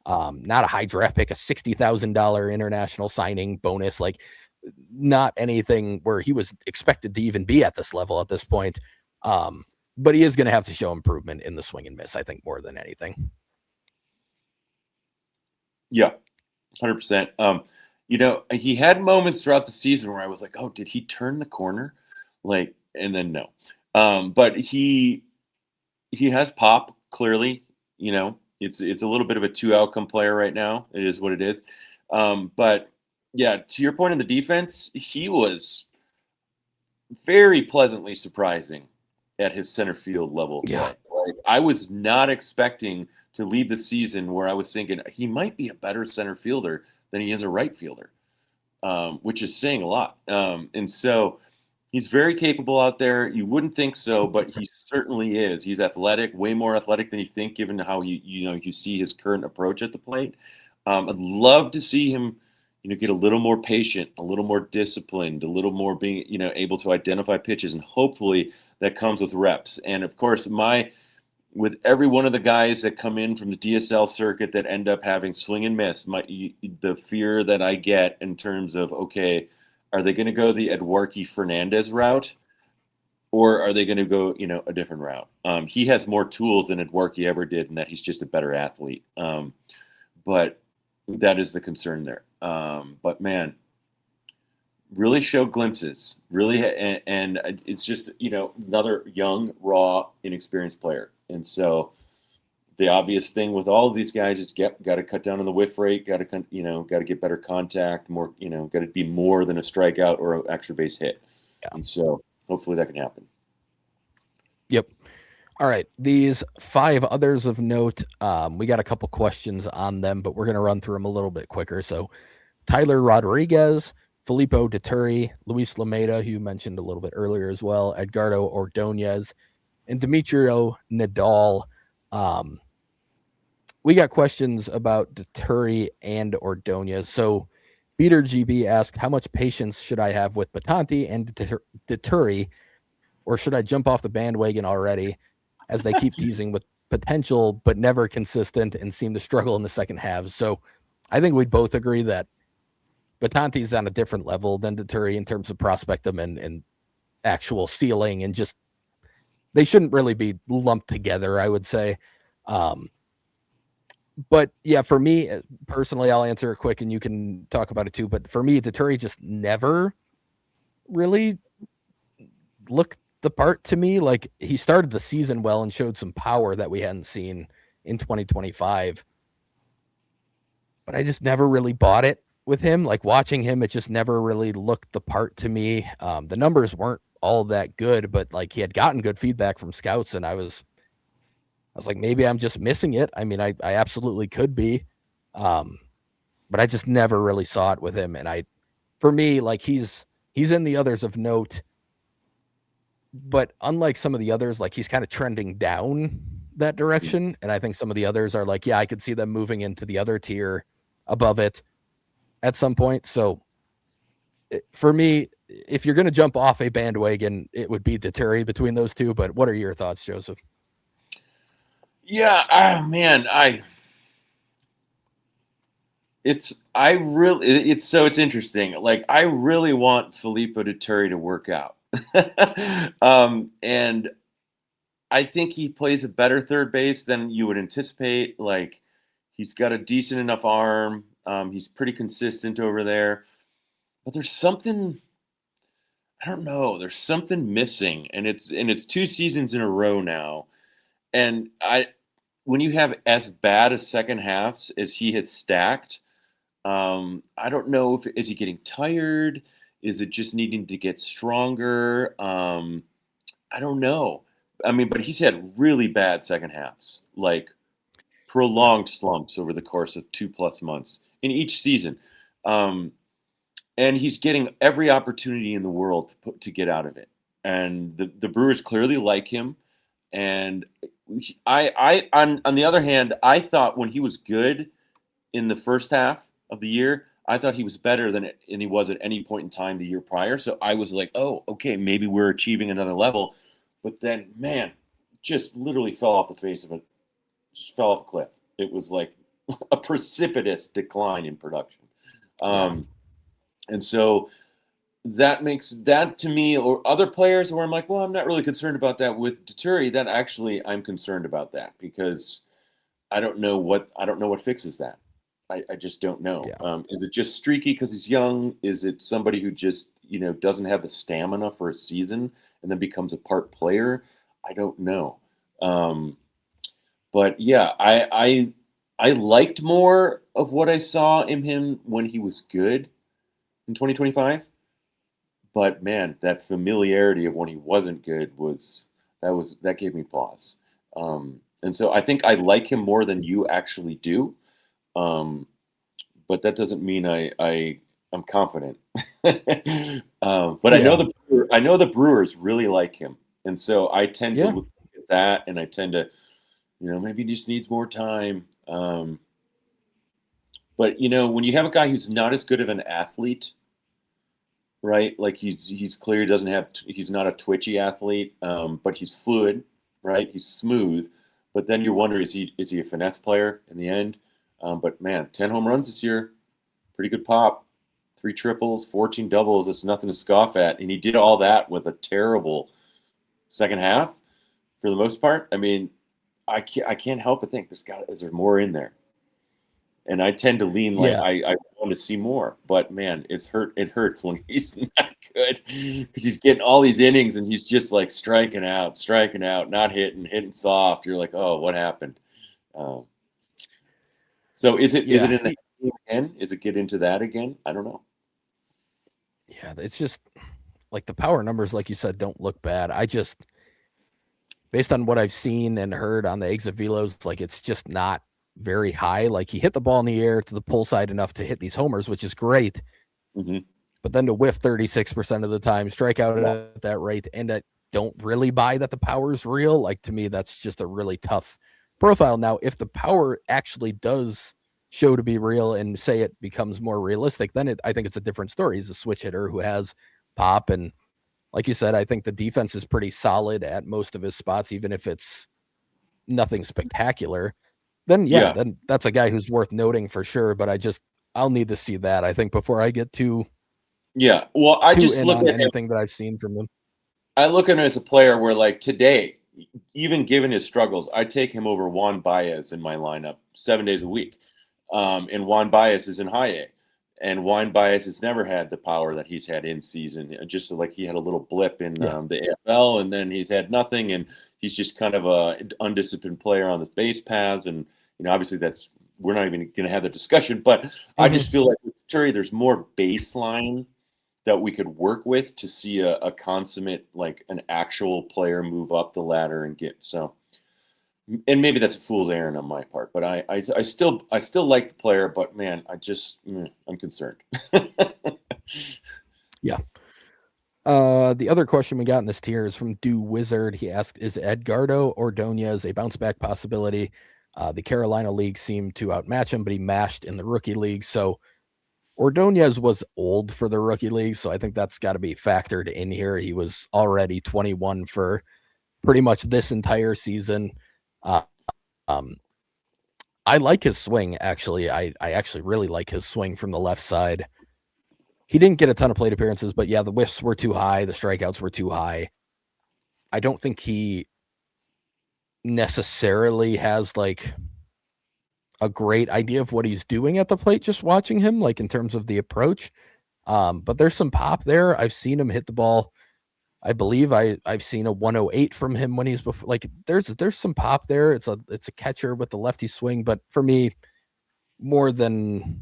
Not a high draft pick, a $60,000 international signing bonus, like not anything where he was expected to even be at this level at this point. But he is going to have to show improvement in the swing and miss, I think, more than anything. Yeah, 100%. He had moments throughout the season where I was like, oh, did he turn the corner? Like, and then no. But he has pop, clearly. It's a little bit of a two outcome player right now. It is what it is. But yeah, to your point on the defense, he was very pleasantly surprising at his center field level. Yeah. Like, I was not expecting to leave the season where I was thinking he might be a better center fielder than he is a right fielder, which is saying a lot. And so he's very capable out there. You wouldn't think so, but he certainly is. He's athletic, way more athletic than you think, given how you see his current approach at the plate. I'd love to see him, get a little more patient, a little more disciplined, a little more being, able to identify pitches, and hopefully that comes with reps. And of course, with every one of the guys that come in from the DSL circuit that end up having swing and miss, the fear that I get in terms of, okay, are they going to go the Edwarki Fernandez route, or are they going to go, a different route? He has more tools than Edwarki ever did, and that he's just a better athlete. But that is the concern there. But man, really showed glimpses. Really, and it's just another young, raw, inexperienced player. And so the obvious thing with all of these guys is got to cut down on the whiff rate, got to get better contact, more, got to be more than a strikeout or an extra base hit. Yeah. And so hopefully that can happen. Yep. All right. These 5 others of note, we got a couple questions on them, but we're going to run through them a little bit quicker. So Tyler Rodriguez, Filippo Deturi, Luis Lameda, who you mentioned a little bit earlier as well, Edgardo Ordonez, and Demetrio Nadal. We got questions about Deturi and Ordonez. So Peter GB asked, how much patience should I have with Battanti and Deturi, or should I jump off the bandwagon already, as they keep teasing with potential but never consistent and seem to struggle in the second half? So I think we'd both agree that Battanti's on a different level than Deturi in terms of prospectum and actual ceiling, and just they shouldn't really be lumped together, I would say. But yeah, for me personally, I'll answer it quick and you can talk about it too. But for me, Deturi just never really looked the part to me. Like, he started the season well and showed some power that we hadn't seen in 2025. But I just never really bought it with him. Like, watching him, it just never really looked the part to me. The numbers weren't all that good, but like, he had gotten good feedback from scouts, and I was like, maybe I'm just missing it. I mean, I absolutely could be. But I just never really saw it with him. And for me, like, he's in the others of note, but unlike some of the others, like, he's kind of trending down that direction. And I think some of the others are like, yeah, I could see them moving into the other tier above it at some point. So for me, if you're going to jump off a bandwagon, it would be Deturi between those two. But what are your thoughts, Joseph? Yeah, man, it's interesting. Like I really want Filippo Duterte to work out. And I think he plays a better third base than you would anticipate. Like he's got a decent enough arm. He's pretty consistent over there. But there's something I don't know. There's something missing, and it's 2 seasons in a row now. And when you have as bad a second halves as he has stacked, I don't know if is he getting tired? Is it just needing to get stronger? I don't know. I mean, but he's had really bad second halves, like Yeah. prolonged slumps over the course of 2+ months in each season. Um, and he's getting every opportunity in the world to get out of it. And the Brewers clearly like him. And on the other hand, I thought when he was good in the first half of the year, I thought he was better than he was at any point in time the year prior. So I was like, oh, okay, maybe we're achieving another level. But then, man, just literally fell off the face of it. Just fell off a cliff. It was like a precipitous decline in production. Yeah. Um, and so that makes that to me, or other players where I'm like, well, I'm not really concerned about that with Deturi. That actually, I'm concerned about that because I don't know what fixes that. I just don't know. Yeah. Is it just streaky because he's young? Is it somebody who just doesn't have the stamina for a season and then becomes a part player? I don't know. Um, but yeah, I liked more of what I saw in him when he was good in 2025. But man, that familiarity of when he wasn't good that gave me pause. And so I think I like him more than you actually do. Um, but that doesn't mean I'm confident. But Yeah. I know the Brewers really like him, and so I tend to Yeah. look at that, and I tend to maybe he just needs more time. But when you have a guy who's not as good of an athlete, right? Like he's clear he doesn't have he's not a twitchy athlete, but he's fluid, right? He's smooth. But then you're wondering is he a finesse player in the end? But man, 10 home runs this year, pretty good pop. 3 triples, 14 doubles. It's nothing to scoff at. And he did all that with a terrible second half for the most part. I mean, I can't help but think is there more in there? And I tend to lean like Yeah. I want to see more, but man, it hurts when he's not good because he's getting all these innings and he's just like striking out, not hitting soft. You're like, oh, what happened? Um, so is it Yeah. in the game again? Is it get into that again? I don't know. Yeah. It's just like the power numbers, like you said, don't look bad. Based on what I've seen and heard on the exit velos, like it's just not very high. Like he hit the ball in the air to the pull side enough to hit these homers, which is great. Hmm. But then to whiff 36% of the time, strike out at that rate, and I don't really buy that the power is real. Like to me, that's just a really tough profile. Now, if the power actually does show to be real and say it becomes more realistic, then I think it's a different story. He's a switch hitter who has pop. And like you said, I think the defense is pretty solid at most of his spots, even if it's nothing spectacular. Then, yeah, Yeah, then that's a guy who's worth noting for sure. But I'll need to see that, I think, before I get yeah. Well, too in on anything that I've seen from him. I look at him as a player where, like today, even given his struggles, I take him over Juan Baez in my lineup 7 days a week. And Juan Baez is in high A, and Juan Baez has never had the power that he's had in season. Just like he had a little blip in Yeah. the AFL, and then he's had nothing, and he's just kind of a undisciplined player on the base paths. And obviously we're not even going to have the discussion, but I Mhm. just feel like with Turi, there's more baseline that we could work with to see a consummate, like an actual player move up the ladder and get so. And maybe that's a fool's errand on my part, but I still like the player, but man, I'm concerned. Yeah. The other question we got in this tier is from Do Wizard. He asked, "Is Edgardo Ordonez a bounce back possibility?" The Carolina League seemed to outmatch him, but he mashed in the rookie league. So Ordonez was old for the rookie league, so I think that's got to be factored in here. He was already 21 for pretty much this entire season. Uh, I like his swing, actually. I actually really like his swing from the left side. He didn't get a ton of plate appearances, but yeah, the whiffs were too high. The strikeouts were too high. I don't think he necessarily has like a great idea of what he's doing at the plate just watching him, like in terms of the approach. But there's some pop there. I've seen him hit the ball. I believe I've seen a 108 from him when he's before. Like there's some pop there. It's a catcher with the lefty swing, but for me, more than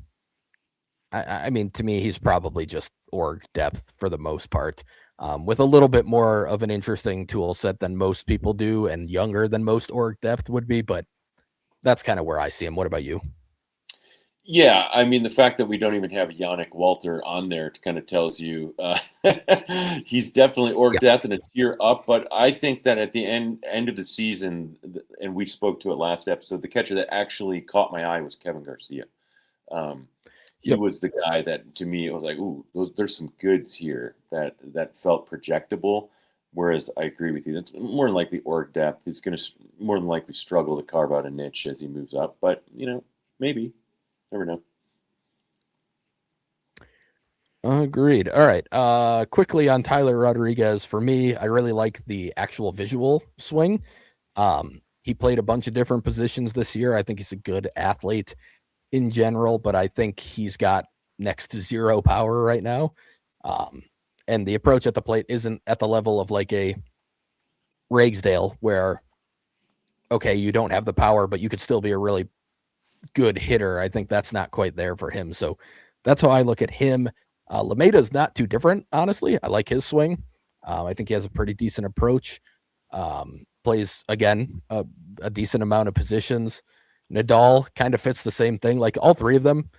I mean, to me, he's probably just org depth for the most part, with a little bit more of an interesting tool set than most people do, and younger than most org depth would be. But that's kind of where I see him. What about you? Yeah, I mean, the fact that we don't even have Yannick Walter on there kind of tells you he's definitely org Yeah. depth and a tier up. But I think that at the end of the season, and we spoke to it last episode, the catcher that actually caught my eye was Kevin Garcia. Um, he Yep. was the guy that, to me, it was like, ooh, there's some goods here that felt projectable. Whereas I agree with you, that's more than likely org depth. He's going to more than likely struggle to carve out a niche as he moves up. But maybe. Never know. Agreed. All right. Quickly on Tyler Rodriguez. For me, I really like the actual visual swing. He played a bunch of different positions this year. I think he's a good athlete in general, but I think he's got next to zero power right now. And the approach at the plate isn't at the level of like a Ragsdale where, okay, you don't have the power, but you could still be a really good hitter. I think that's not quite there for him. So that's how I look at him. Lameda is not too different, honestly. I like his swing. I think he has a pretty decent approach. Plays, again, a decent amount of positions. Nadal kind of fits the same thing. Like all three of them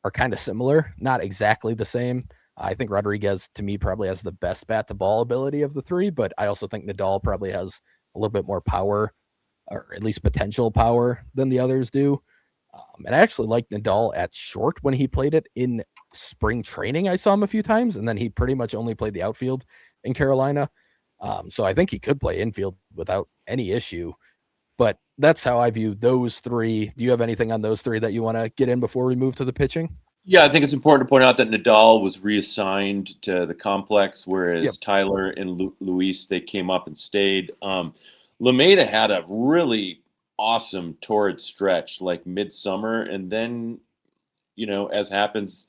are kind of similar, not exactly the same. I think Rodriguez, to me, probably has the best bat to ball ability of the three, but I also think Nadal probably has a little bit more power, or at least potential power, than the others do. And I actually liked Nadal at short when he played it in spring training. I saw him a few times, and then he pretty much only played the outfield in Carolina. So I think he could play infield without any issue. But that's how I view those three. Do you have anything on those three that you want to get in before we move to the pitching? Yeah, I think it's important to point out that Nadal was reassigned to the complex, Yep. whereas Tyler and Luis, they came up and stayed. Lameda had a really awesome torrid stretch like midsummer, and then as happens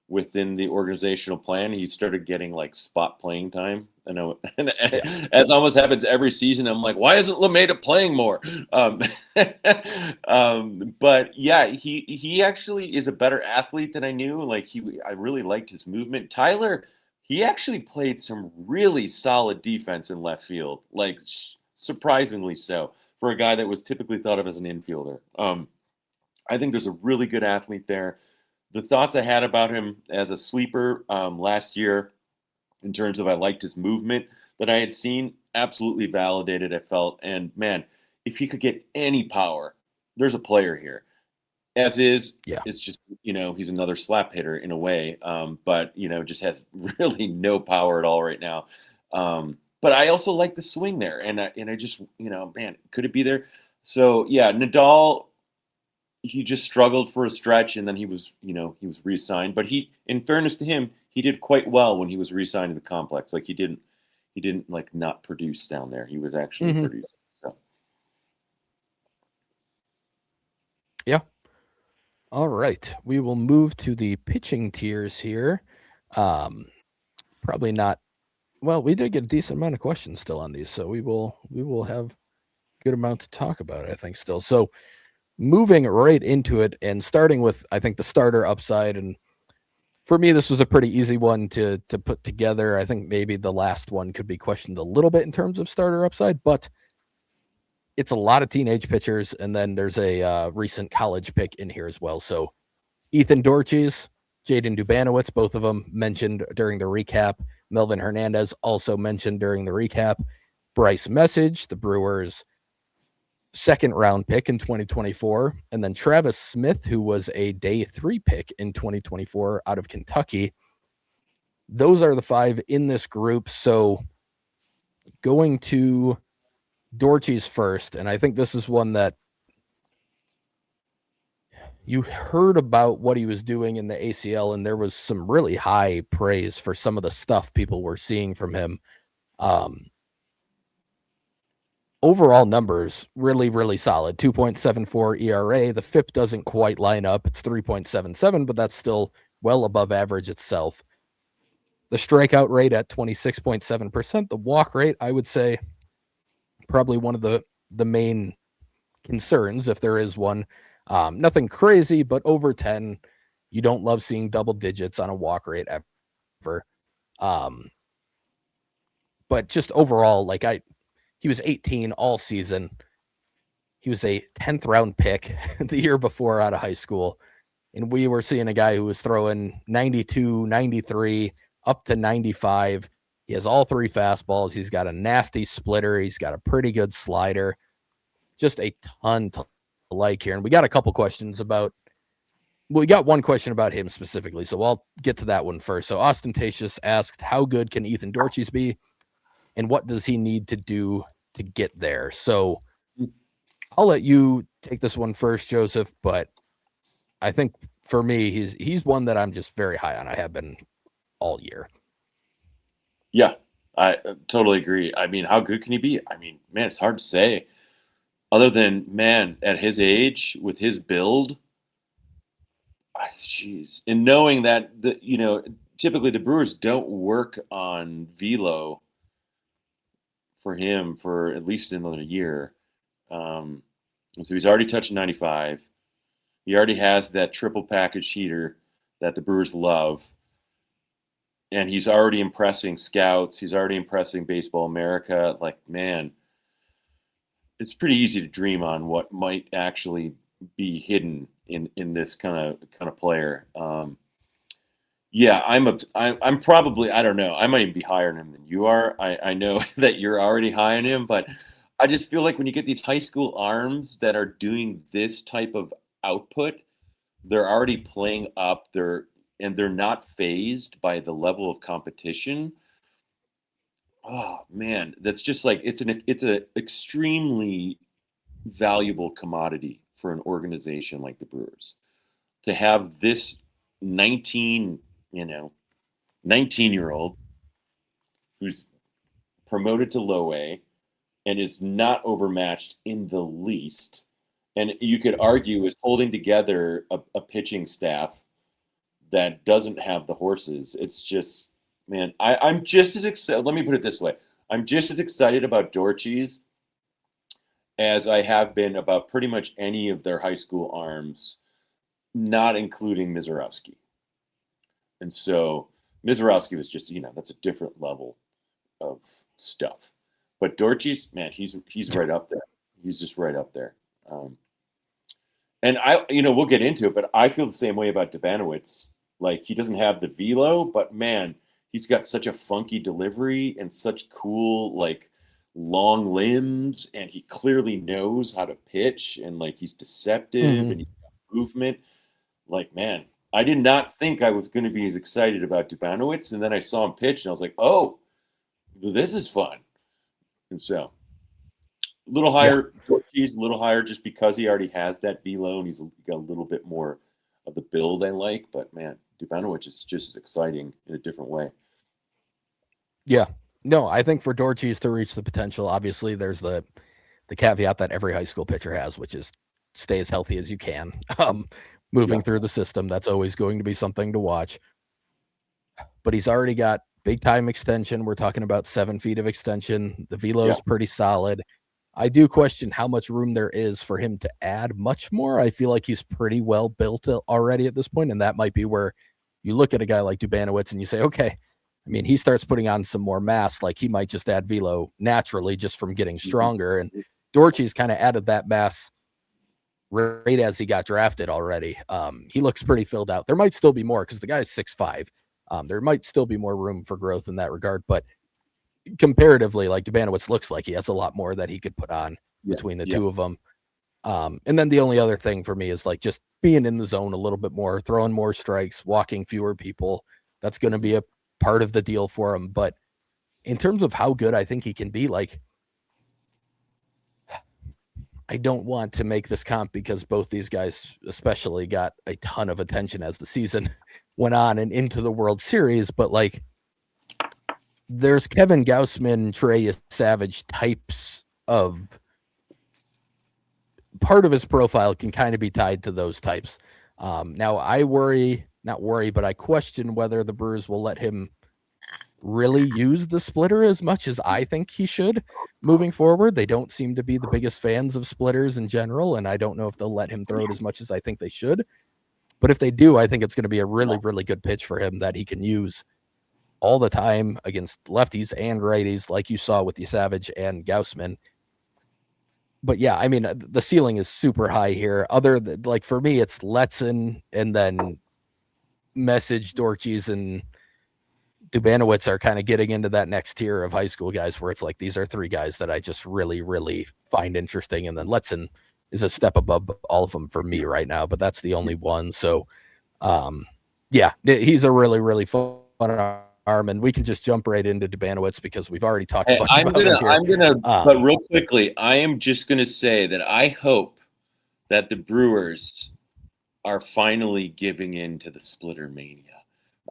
within the organizational plan, he started getting like spot playing time. I know, and Yeah. as almost happens every season, I'm like, why isn't Lameda playing more? Um, but yeah, he actually is a better athlete than I knew. Like I really liked his movement. Tyler, he actually played some really solid defense in left field, like surprisingly so for a guy that was typically thought of as an infielder. I think there's a really good athlete there. The thoughts I had about him as a sleeper last year, in terms of I liked his movement that I had seen, absolutely validated. I felt, and man, if he could get any power, there's a player here. As is, Yeah. it's just he's another slap hitter in a way, but just has really no power at all right now. But I also like the swing there, and I just man, could it be there? So yeah, Nadal, he just struggled for a stretch, and then he was reassigned. But in fairness to him, he did quite well when he was reassigned to the complex. Like he didn't like not produce down there. He was actually Mm-hmm. producing. So Yeah. All right. We will move to the pitching tiers here. Probably not. Well, we did get a decent amount of questions still on these, so we will have a good amount to talk about, I think, still. So moving right into it and starting with, I think, the starter upside. And for me, this was a pretty easy one to put together. I think maybe the last one could be questioned a little bit in terms of starter upside, but it's a lot of teenage pitchers, and then there's a recent college pick in here as well. So Ethan Dorches, Jaden Dubanowitz, both of them mentioned during the recap. Melvin Hernandez also mentioned during the recap. Bryce Message, the Brewers' second round pick in 2024. And then Travis Smith, who was a day 3 pick in 2024 out of Kentucky. Those are the 5 in this group. So going to Dorches first, and I think this is one that you heard about what he was doing in the ACL, and there was some really high praise for some of the stuff people were seeing from him. Overall numbers really, really solid. 2.74 ERA. The FIP doesn't quite line up. It's 3.77, but that's still well above average itself. The strikeout rate at 26.7%. The walk rate, I would say, probably one of the main concerns, if there is one. Nothing crazy, but over 10. You don't love seeing double digits on a walk rate ever. But just overall, like he was 18 all season. He was a 10th round pick the year before out of high school. And we were seeing a guy who was throwing 92, 93, up to 95. He has all three fastballs. He's got a nasty splitter. He's got a pretty good slider. Just a ton to like here. And we got a couple questions about, well, we got one question about him specifically. So I'll get to that one first. So Ostentatious asked, how good can Ethan Dortches be? And what does he need to do to get there? So I'll let you take this one first, Joseph, but I think for me, he's one that I'm just very high on. I have been all year. Yeah, I totally agree. I mean, how good can he be? I mean, man, it's hard to say. Other than, man, at his age, with his build, jeez. And knowing that, typically the Brewers don't work on velo for him for at least another year. So he's already touching 95. He already has that triple package heater that the Brewers love. And he's already impressing scouts. He's already impressing Baseball America. Like, man, it's pretty easy to dream on what might actually be hidden in this kind of player. Yeah, I'm probably, I don't know, I might even be higher on him than you are. I know that you're already high on him, but I just feel like when you get these high school arms that are doing this type of output, they're already playing up. They're not phased by the level of competition. Oh man, that's just like it's an extremely valuable commodity for an organization like the Brewers to have this 19-year-old who's promoted to low A and is not overmatched in the least. And you could argue is holding together a pitching staff that doesn't have the horses. It's just, man, I'm just as excited. Let me put it this way. I'm just as excited about Dortches as I have been about pretty much any of their high school arms, not including Mizorowski. And so Mizorowski was just, that's a different level of stuff. But Dortches, man, he's right up there. He's just right up there. And we'll get into it, but I feel the same way about Dubanowitz. Like, he doesn't have the velo, but man, he's got such a funky delivery and such cool, like, long limbs, and he clearly knows how to pitch, and like he's deceptive and he's got movement. Like, man, I did not think I was going to be as excited about Dubanowitz, and then I saw him pitch, and I was like, oh, this is fun. And so, a little higher, he's a little higher just because he already has that velo, and he's got a little bit more of the build I like. But man, Dubanowitz is just as exciting in a different way. Yeah. No, I think for Dortches to reach the potential, obviously there's the caveat that every high school pitcher has, which is stay as healthy as you can. Moving through the system, that's always going to be something to watch. But he's already got big time extension. We're talking about 7 feet of extension. The velo is pretty solid. I do question how much room there is for him to add much more. I feel like he's pretty well built already at this point, and that might be where you look at a guy like Dubanowitz and you say, okay, I mean, he starts putting on some more mass, like he might just add velo naturally just from getting stronger. And Dortches kind of added that mass right as he got drafted already. He looks pretty filled out. There might still be more because the guy's 6'5". There might still be more room for growth in that regard, but comparatively, like Dubanowitz looks like he has a lot more that he could put on between the two of them. And then the only other thing for me is like just being in the zone a little bit more, throwing more strikes, walking fewer people. That's going to be a part of the deal for him. But in terms of how good I think he can be, like, I don't want to make this comp because both these guys especially got a ton of attention as the season went on and into the World Series, but like there's Kevin Gausman, Trey Savage types of part of his profile can kind of be tied to those types. Now I not worry, but I question whether the Brewers will let him really use the splitter as much as I think he should moving forward. They don't seem to be the biggest fans of splitters in general, and I don't know if they'll let him throw it as much as I think they should. But if they do, I think it's going to be a really, really good pitch for him that he can use all the time against lefties and righties, like you saw with the Savage and Gausman. But yeah, I mean, the ceiling is super high here. Other than, like, for me, it's Letson and then Message, Dortches, and Dubanowitz are kind of getting into that next tier of high school guys where it's like these are three guys that I just really, really find interesting. And then Letson is a step above all of them for me right now, but that's the only one. So, yeah, he's a really, really fun arm, and we can just jump right into Dubanowitz because we've already talked a bunch about him here. But real quickly, I am just gonna say that I hope that the Brewers are finally giving in to the splitter mania.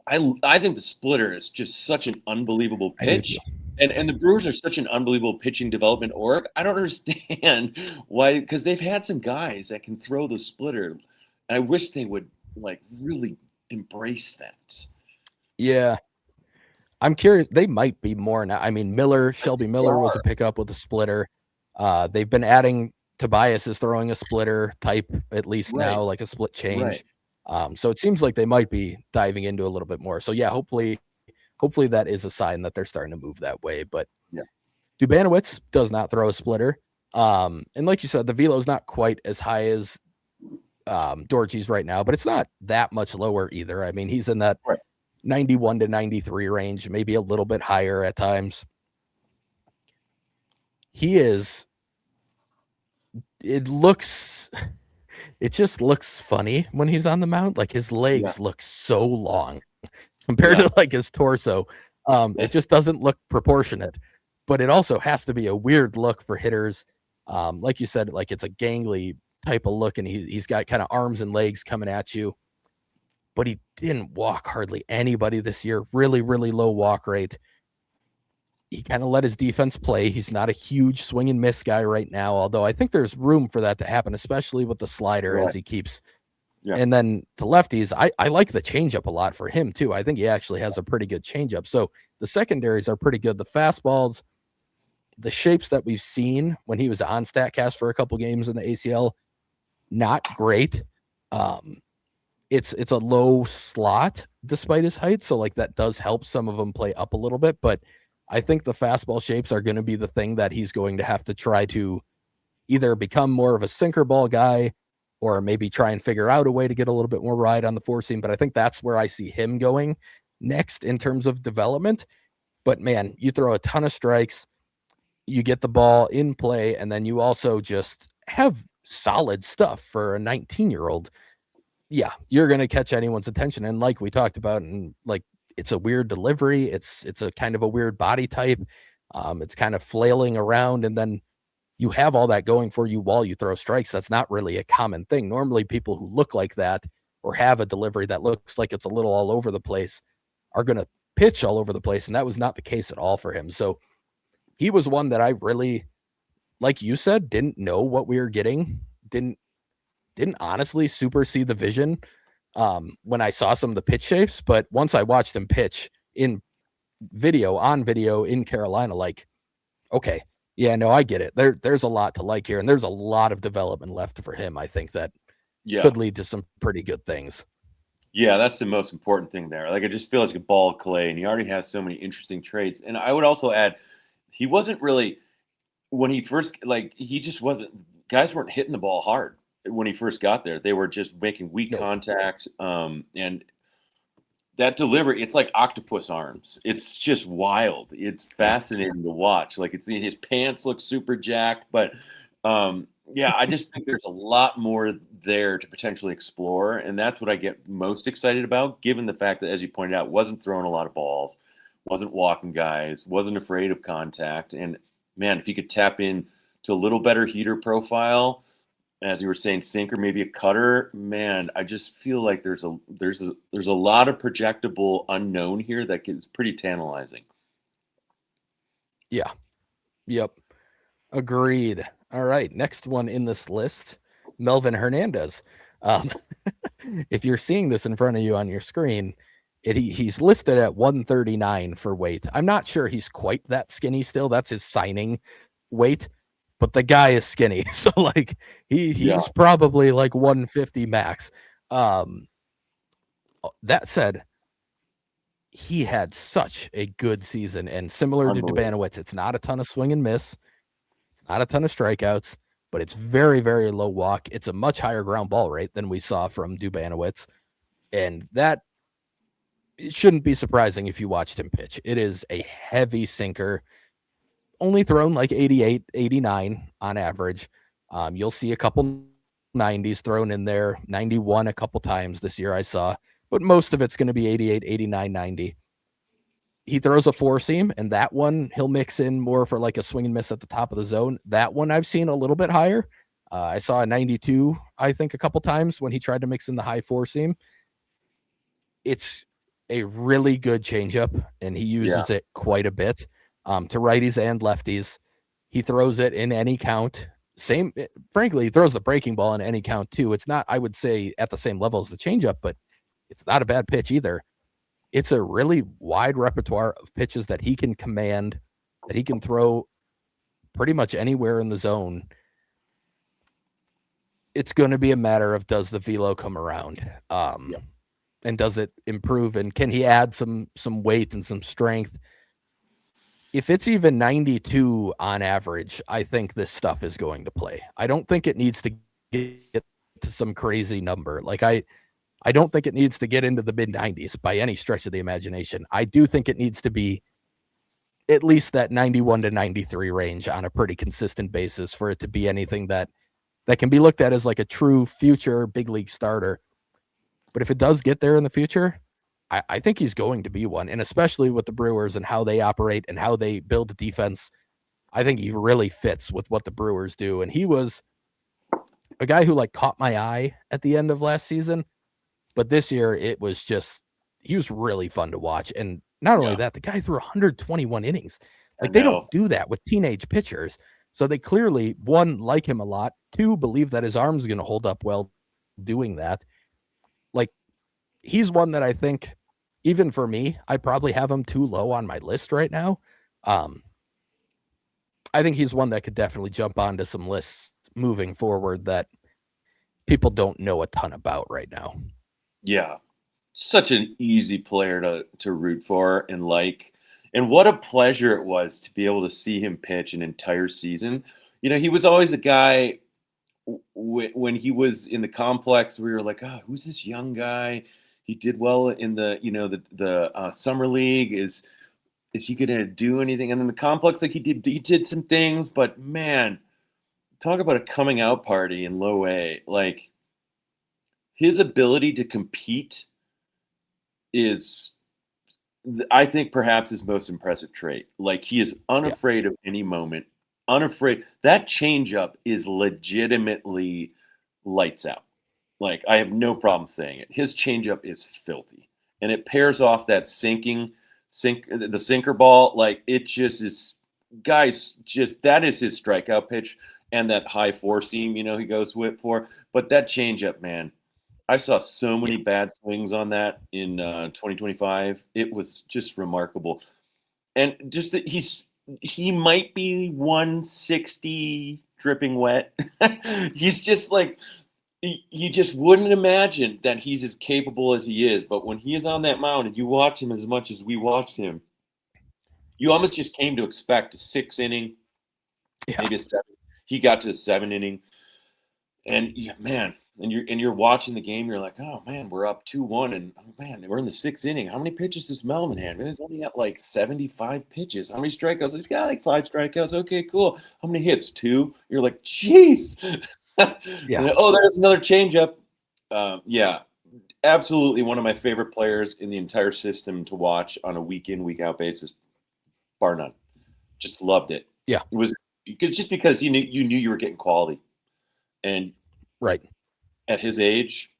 I think the splitter is just such an unbelievable pitch. And the Brewers are such an unbelievable pitching development org. I don't understand why, because they've had some guys that can throw the splitter. I wish they would like really embrace that. Yeah. I'm curious. They might be more now. I mean, Shelby Miller was a pickup with a splitter. They've been adding Tobias is throwing a splitter type, at least now, like a split change. So it seems like they might be diving into a little bit more. So yeah, hopefully that is a sign that they're starting to move that way. But Dubanowitz does not throw a splitter. And like you said, the velo is not quite as high as Dortches right now, but it's not that much lower either. I mean, he's in that 91 to 93 range, maybe a little bit higher at times. It just looks funny when he's on the mound. Like his legs look so long compared to like his torso. It just doesn't look proportionate, but it also has to be a weird look for hitters. Like you said, like it's a gangly type of look, and he's got kind of arms and legs coming at you. But he didn't walk hardly anybody this year. Really, really low walk rate. He kind of let his defense play. He's not a huge swing and miss guy right now, although I think there's room for that to happen, especially with the slider as he keeps. And then to lefties, I like the changeup a lot for him too. I think he actually has a pretty good changeup. So the secondaries are pretty good. The fastballs, the shapes that we've seen when he was on StatCast for a couple games in the ACL, not great. It's a low slot despite his height, so like that does help some of them play up a little bit, but I think the fastball shapes are going to be the thing that he's going to have to try to either become more of a sinker ball guy or maybe try and figure out a way to get a little bit more ride on the four seam. But I think that's where I see him going next in terms of development. But man, you throw a ton of strikes, you get the ball in play, and then you also just have solid stuff for a 19-year-old. Yeah, you're going to catch anyone's attention. And like we talked about, and like it's a weird delivery. It's a kind of a weird body type. It's kind of flailing around, and then you have all that going for you while you throw strikes. That's not really a common thing. Normally people who look like that or have a delivery that looks like it's a little all over the place are going to pitch all over the place. And that was not the case at all for him. So he was one that I really, like you said, didn't know what we were getting. Didn't honestly super see the vision when I saw some of the pitch shapes. But once I watched him pitch on video in Carolina, like, okay, yeah, no, I get it. There's a lot to like here, and there's a lot of development left for him. I think that could lead to some pretty good things. Yeah, that's the most important thing there. Like, it just feels like a ball of clay, and he already has so many interesting traits. And I would also add, he wasn't really, when he first, he just wasn't, guys weren't hitting the ball hard when he first got there. They were just making weak contact. And that delivery, it's like octopus arms. It's just wild. It's fascinating to watch. Like, his pants look super jacked, but I just think there's a lot more there to potentially explore, and that's what I get most excited about, given the fact that, as you pointed out, wasn't throwing a lot of balls, wasn't walking guys, wasn't afraid of contact, and man, if he could tap in to a little better heater profile. As you were saying, sinker, maybe a cutter. Man, I just feel like there's a lot of projectable unknown here that is pretty tantalizing. Yeah. Yep. Agreed. All right. Next one in this list, Melvin Hernandez. Um, if you're seeing this in front of you on your screen, he's listed at 139 for weight. I'm not sure he's quite that skinny still. That's his signing weight, but the guy is skinny. So like he's probably like 150 max. That said, he had such a good season, and similar to Dubanowitz, it's not a ton of swing and miss. It's not a ton of strikeouts, but it's very, very low walk. It's a much higher ground ball rate than we saw from Dubanowitz. And that it shouldn't be surprising if you watched him pitch. It is a heavy sinker, only thrown like 88, 89 on average. You'll see a couple 90s thrown in there, 91 a couple times this year I saw, but most of it's going to be 88, 89, 90. He throws a four seam, and that one he'll mix in more for like a swing and miss at the top of the zone. That one I've seen a little bit higher. I saw a 92, I think, a couple times when he tried to mix in the high four seam. It's a really good changeup, and he uses it quite a bit to righties and lefties. He throws it in any count. Frankly, he throws the breaking ball in any count too. It's not, I would say, at the same level as the changeup, but it's not a bad pitch either. It's a really wide repertoire of pitches that he can command, that he can throw pretty much anywhere in the zone. It's going to be a matter of, does the velo come around? And does it improve? And can he add some weight and some strength? If it's even 92 on average, I think this stuff is going to play. I don't think it needs to get to some crazy number. Like I don't think it needs to get into the mid-90s by any stretch of the imagination. I do think it needs to be at least that 91 to 93 range on a pretty consistent basis for it to be anything that can be looked at as like a true future big league starter. But if it does get there in the future, I think he's going to be one. And especially with the Brewers and how they operate and how they build a defense, I think he really fits with what the Brewers do. And he was a guy who like caught my eye at the end of last season. But this year, it was just, he was really fun to watch. And not only that, the guy threw 121 innings. Like, they don't do that with teenage pitchers. So they clearly, one, like him a lot. Two, believe that his arm's going to hold up well doing that. Like, he's one that I think, even for me, I probably have him too low on my list right now. I think he's one that could definitely jump onto some lists moving forward that people don't know a ton about right now. Yeah, such an easy player to root for and like. And what a pleasure it was to be able to see him pitch an entire season. You know, he was always a guy when he was in the complex, we were like, oh, who's this young guy? He did well in the summer league. Is he going to do anything? And in the complex, like he did some things, but man, talk about a coming out party in low A. Like, his ability to compete is, I think, perhaps his most impressive trait. Like, he is unafraid of any moment, unafraid. That changeup is legitimately lights out. Like, I have no problem saying it. His changeup is filthy, and it pairs off that the sinker ball. Like, it just is, guys. Just that is his strikeout pitch, and that high four seam. He goes for. But that changeup, man. I saw so many bad swings on that in 2025. It was just remarkable. And just that he might be 160 dripping wet. He's just like, you just wouldn't imagine that he's as capable as he is. But when he is on that mound and you watch him as much as we watched him, you almost just came to expect a 6 inning, maybe a 7. He got to a 7 inning. And man, and you're watching the game, you're like, oh man, we're up 2-1, and oh man, we're in the 6th inning. How many pitches does Melvin have? He's only got like 75 pitches. How many strikeouts? He's got like 5 strikeouts. Okay, cool. How many hits? 2. You're like, jeez. Oh, there's another changeup. Absolutely one of my favorite players in the entire system to watch on a week in, week out basis, bar none. Just loved it. Yeah, it was because you knew you were getting quality, and Right. at his age,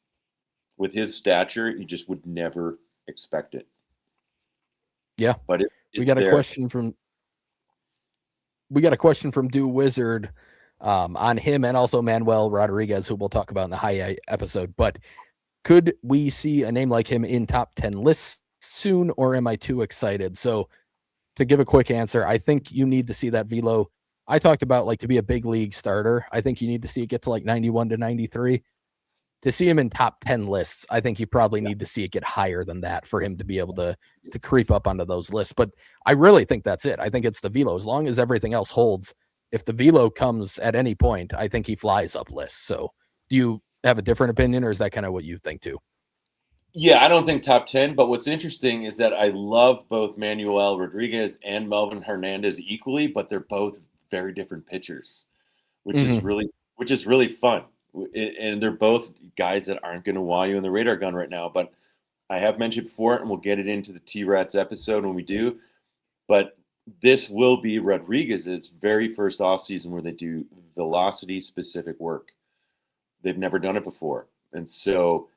with his stature, you just would never expect it. Yeah. But We it's got a there. question from Do Wizard on him and also Manuel Rodriguez, who we'll talk about in the high episode. But could we see a name like him in top 10 lists soon, or am I too excited? So to give a quick answer, I think you need to see that velo. I talked about like to be a big league starter. I think you need to see it get to like 91 to 93. To see him in top 10 lists, I think you probably need to see it get higher than that for him to be able to creep up onto those lists. But I really think that's it. I think it's the velo. As long as everything else holds, if the velo comes at any point, I think he flies up lists. So do you have a different opinion, or is that kind of what you think too? Yeah, I don't think top 10, but what's interesting is that I love both Manuel Rodriguez and Melvin Hernandez equally, but they're both very different pitchers, which is Mm-hmm. really fun. And they're both guys that aren't going to wow you in the radar gun right now, but I have mentioned before, and we'll get it into the T-Rats episode when we do, but this will be Rodriguez's very first offseason where they do velocity specific work. They've never done it before. And so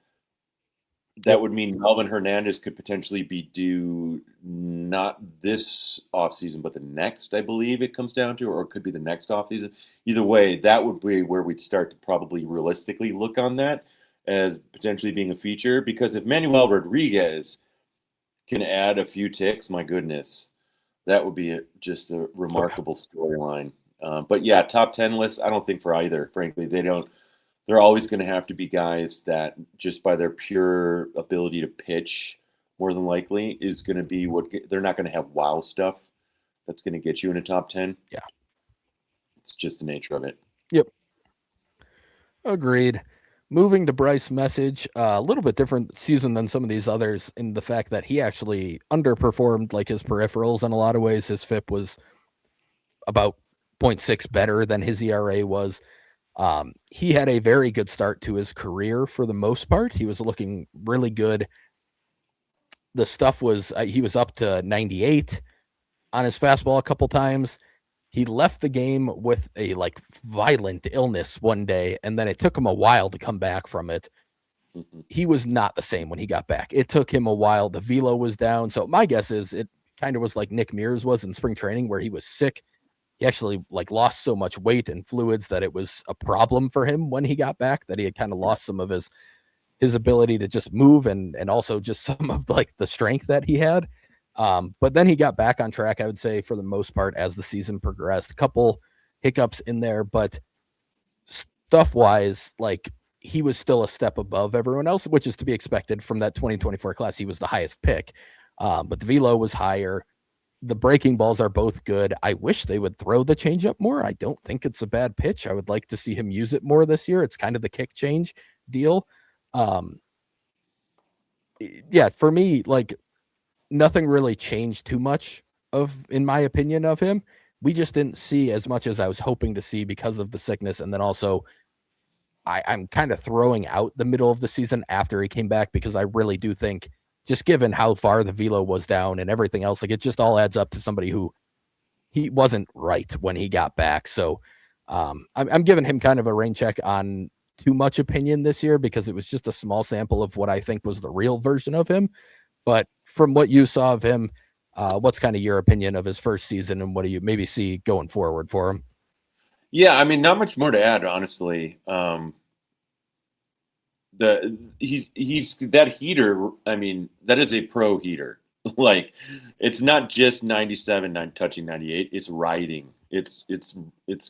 that Yep. would mean Melvin Hernandez could potentially be due not this offseason, but the next, I believe it comes down to, or it could be the next offseason. Either way, that would be where we'd start to probably realistically look on that as potentially being a feature. Because if Manuel Rodriguez can add a few ticks, my goodness, that would be just a Oh, yeah. remarkable storyline. But yeah, top 10 lists, I don't think for either, frankly. They're always going to have to be guys that just by their pure ability to pitch, more than likely, is going to be they're not going to have wow stuff that's going to get you in a top 10. Yeah. It's just the nature of it. Yep. Agreed. Moving to Bryce Message, a little bit different season than some of these others in the fact that he actually underperformed like his peripherals in a lot of ways. His FIP was about 0.6 better than his ERA was. He had a very good start to his career for the most part. He was looking really good. The stuff was, he was up to 98 on his fastball a couple times. He left the game with a like violent illness one day, and then it took him a while to come back from it. Mhm. He was not the same when he got back. It took him a while. The velo was down. So my guess is it kind of was like Nick Mears was in spring training, where he was sick. He actually like lost so much weight and fluids that it was a problem for him when he got back, that he had kind of Right. lost some of his ability to just move, and also just some of like the strength that he had. But then he got back on track, I would say, for the most part as the season progressed. A couple hiccups in there, but stuff wise, like he was still a step above everyone else, which is to be expected from that 2024 class. He was the highest pick, but the velo was higher. The breaking balls are both good. I wish they would throw the changeup more. I don't think it's a bad pitch. I would like to see him use it more this year. It's kind of the kick change deal. Um, yeah, for me, like nothing really changed too much in my opinion, of him. We just didn't see as much as I was hoping to see because of the sickness. And then also I'm kind of throwing out the middle of the season after he came back, because I really do think, just given how far the velo was down and everything else, like it just all adds up to somebody who he wasn't right when he got back. So I'm giving him kind of a rain check on too much opinion this year, because it was just a small sample of what I think was the real version of him. But from what you saw of him, what's kind of your opinion of his first season, and what do you maybe see going forward for him? Yeah, I mean, not much more to add, honestly. He's that heater. I mean, that is a pro heater. Like, it's not just 97, touching 98. It's riding. It's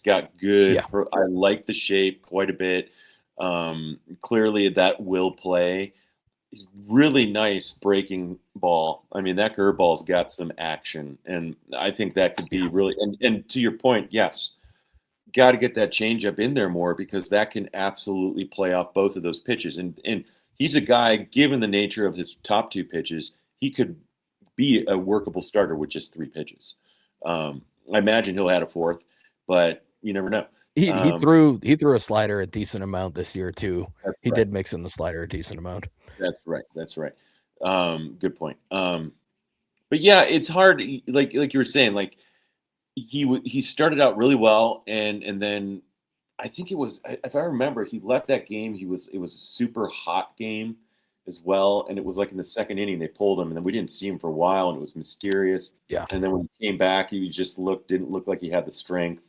got good. Yeah. I like the shape quite a bit. Clearly, that will play. Really nice breaking ball. I mean, that curveball's got some action, and I think that could be Yeah. really. And to your point, yes, got to get that changeup in there more, because that can absolutely play off both of those pitches. And he's a guy, given the nature of his top two pitches, he could be a workable starter with just three pitches. I imagine he'll add a fourth, but you never know. He Um, threw a slider a decent amount this year too. that's He right. did mix in the slider a decent amount. That's right. That's right. Good point. But yeah, it's hard. Like you were saying, like he started out really well, and then I think it was, if I remember, he left that game. It was a super hot game as well, and it was like in the second inning they pulled him, and then we didn't see him for a while, and it was mysterious. Yeah. And then when he came back, he just didn't look like he had the strength.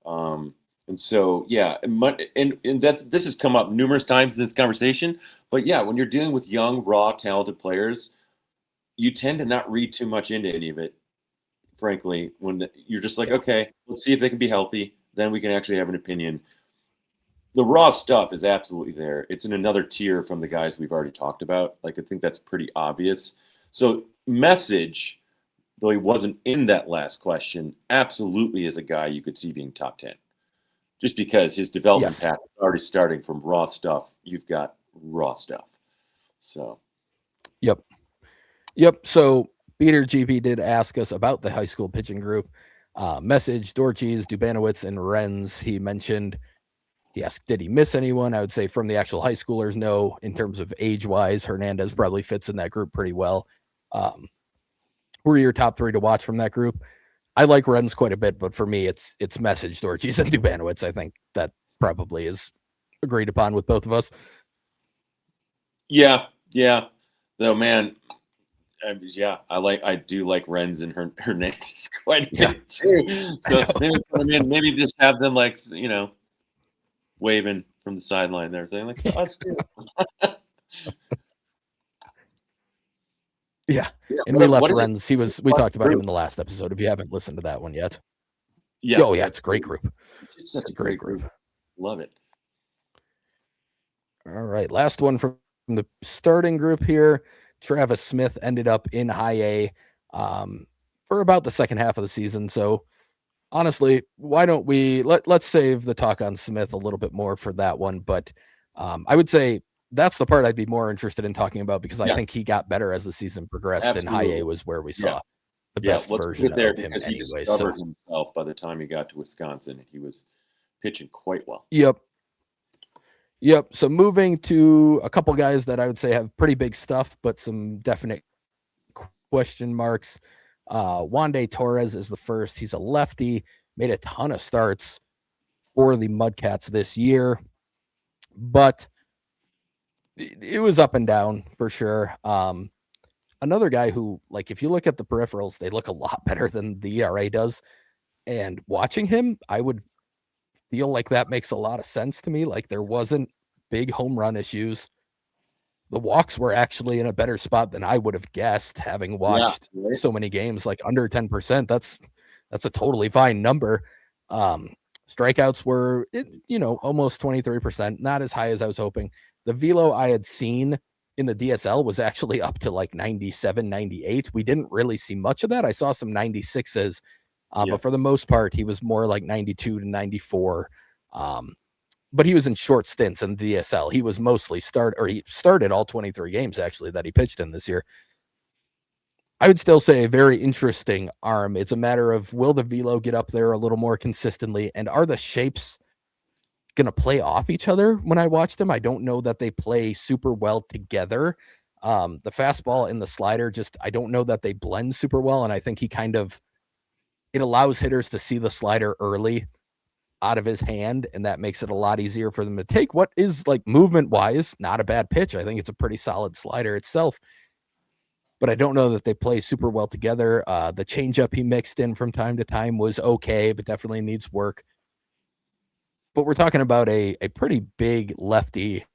And so yeah, and this has come up numerous times in this conversation. But yeah, when you're dealing with young, raw, talented players, you tend to not read too much into any of it. Frankly, when you're just like, Yeah. okay, let's see if they can be healthy, then we can actually have an opinion. The raw stuff is absolutely there. It's in another tier from the guys we've already talked about. Like, I think that's pretty obvious. So Message, though he wasn't in that last question, absolutely is a guy you could see being top 10. Just because his development Yes. path is already starting from raw stuff. You've got raw stuff. So. Yep. So Peter GP did ask us about the high school pitching group. Message, Dorches, Dubanowitz, and Renz. He asked, did he miss anyone? I would say from the actual high schoolers, no. In terms of age-wise, Hernandez probably fits in that group pretty well. Who are your top three to watch from that group? I like Renz quite a bit, but for me, it's Message, Dorches, and Dubanowitz. I think that probably is agreed upon with both of us. Yeah. Though, man, I do like Renz and Hernandez quite a bit too. So maybe just have them waving from the sideline there, saying like us too. Yeah. And we left Renz. We talked about him in the last episode. If you haven't listened to that one yet. Yeah. Oh yeah, it's a great group. It's such a great group. Love it. All right. Last one from the starting group here. Travis Smith ended up in high A for about the second half of the season. So honestly, why don't we let's save the talk on Smith a little bit more for that one. But I would say that's the part I'd be more interested in talking about because I think he got better as the season progressed. Absolutely. And high A was where we saw the best version of him anyway. He discovered himself by the time he got to Wisconsin. He was pitching quite well. Yep. So moving to a couple guys that I would say have pretty big stuff, but some definite question marks. Wandy Torres is the first. He's a lefty, made a ton of starts for the Mudcats this year, but it was up and down for sure. Another guy who, like, if you look at the peripherals, they look a lot better than the ERA does. And watching him, I would feel like that makes a lot of sense to me. Like, there wasn't big home run issues. The walks were actually in a better spot than I would have guessed, having watched so many games, like under 10%. That's a totally fine number. Strikeouts were, almost 23%, not as high as I was hoping. The velo I had seen in the DSL was actually up to like 97, 98. We didn't really see much of that. I saw some 96s, but for the most part, he was more like 92 to 94. But he was in short stints in the DSL. He was mostly he started all 23 games actually that he pitched in this year. I would still say a very interesting arm. It's a matter of, will the velo get up there a little more consistently, and are the shapes going to play off each other? When I watched them, I don't know that they play super well together. The fastball and the slider, I don't know that they blend super well, and I think it allows hitters to see the slider early out of his hand, and that makes it a lot easier for them to take what is, like, movement wise, not a bad pitch. I think it's a pretty solid slider itself, but I don't know that they play super well together. The changeup he mixed in from time to time was okay, but definitely needs work. But we're talking about a pretty big lefty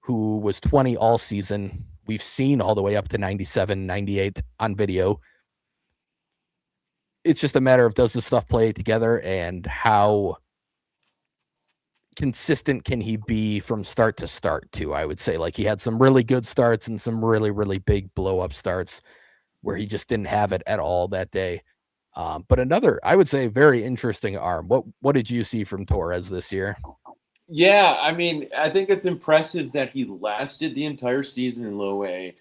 who was 20 all season. We've seen all the way up to 97, 98 on video. It's just a matter of, does the stuff play together and how consistent can he be from start to start too? I would say, like, he had some really good starts and some really, really big blow up starts where he just didn't have it at all that day. But another, I would say, very interesting arm. What did you see from Torres this year? Yeah, I mean, I think it's impressive that he lasted the entire season in low A,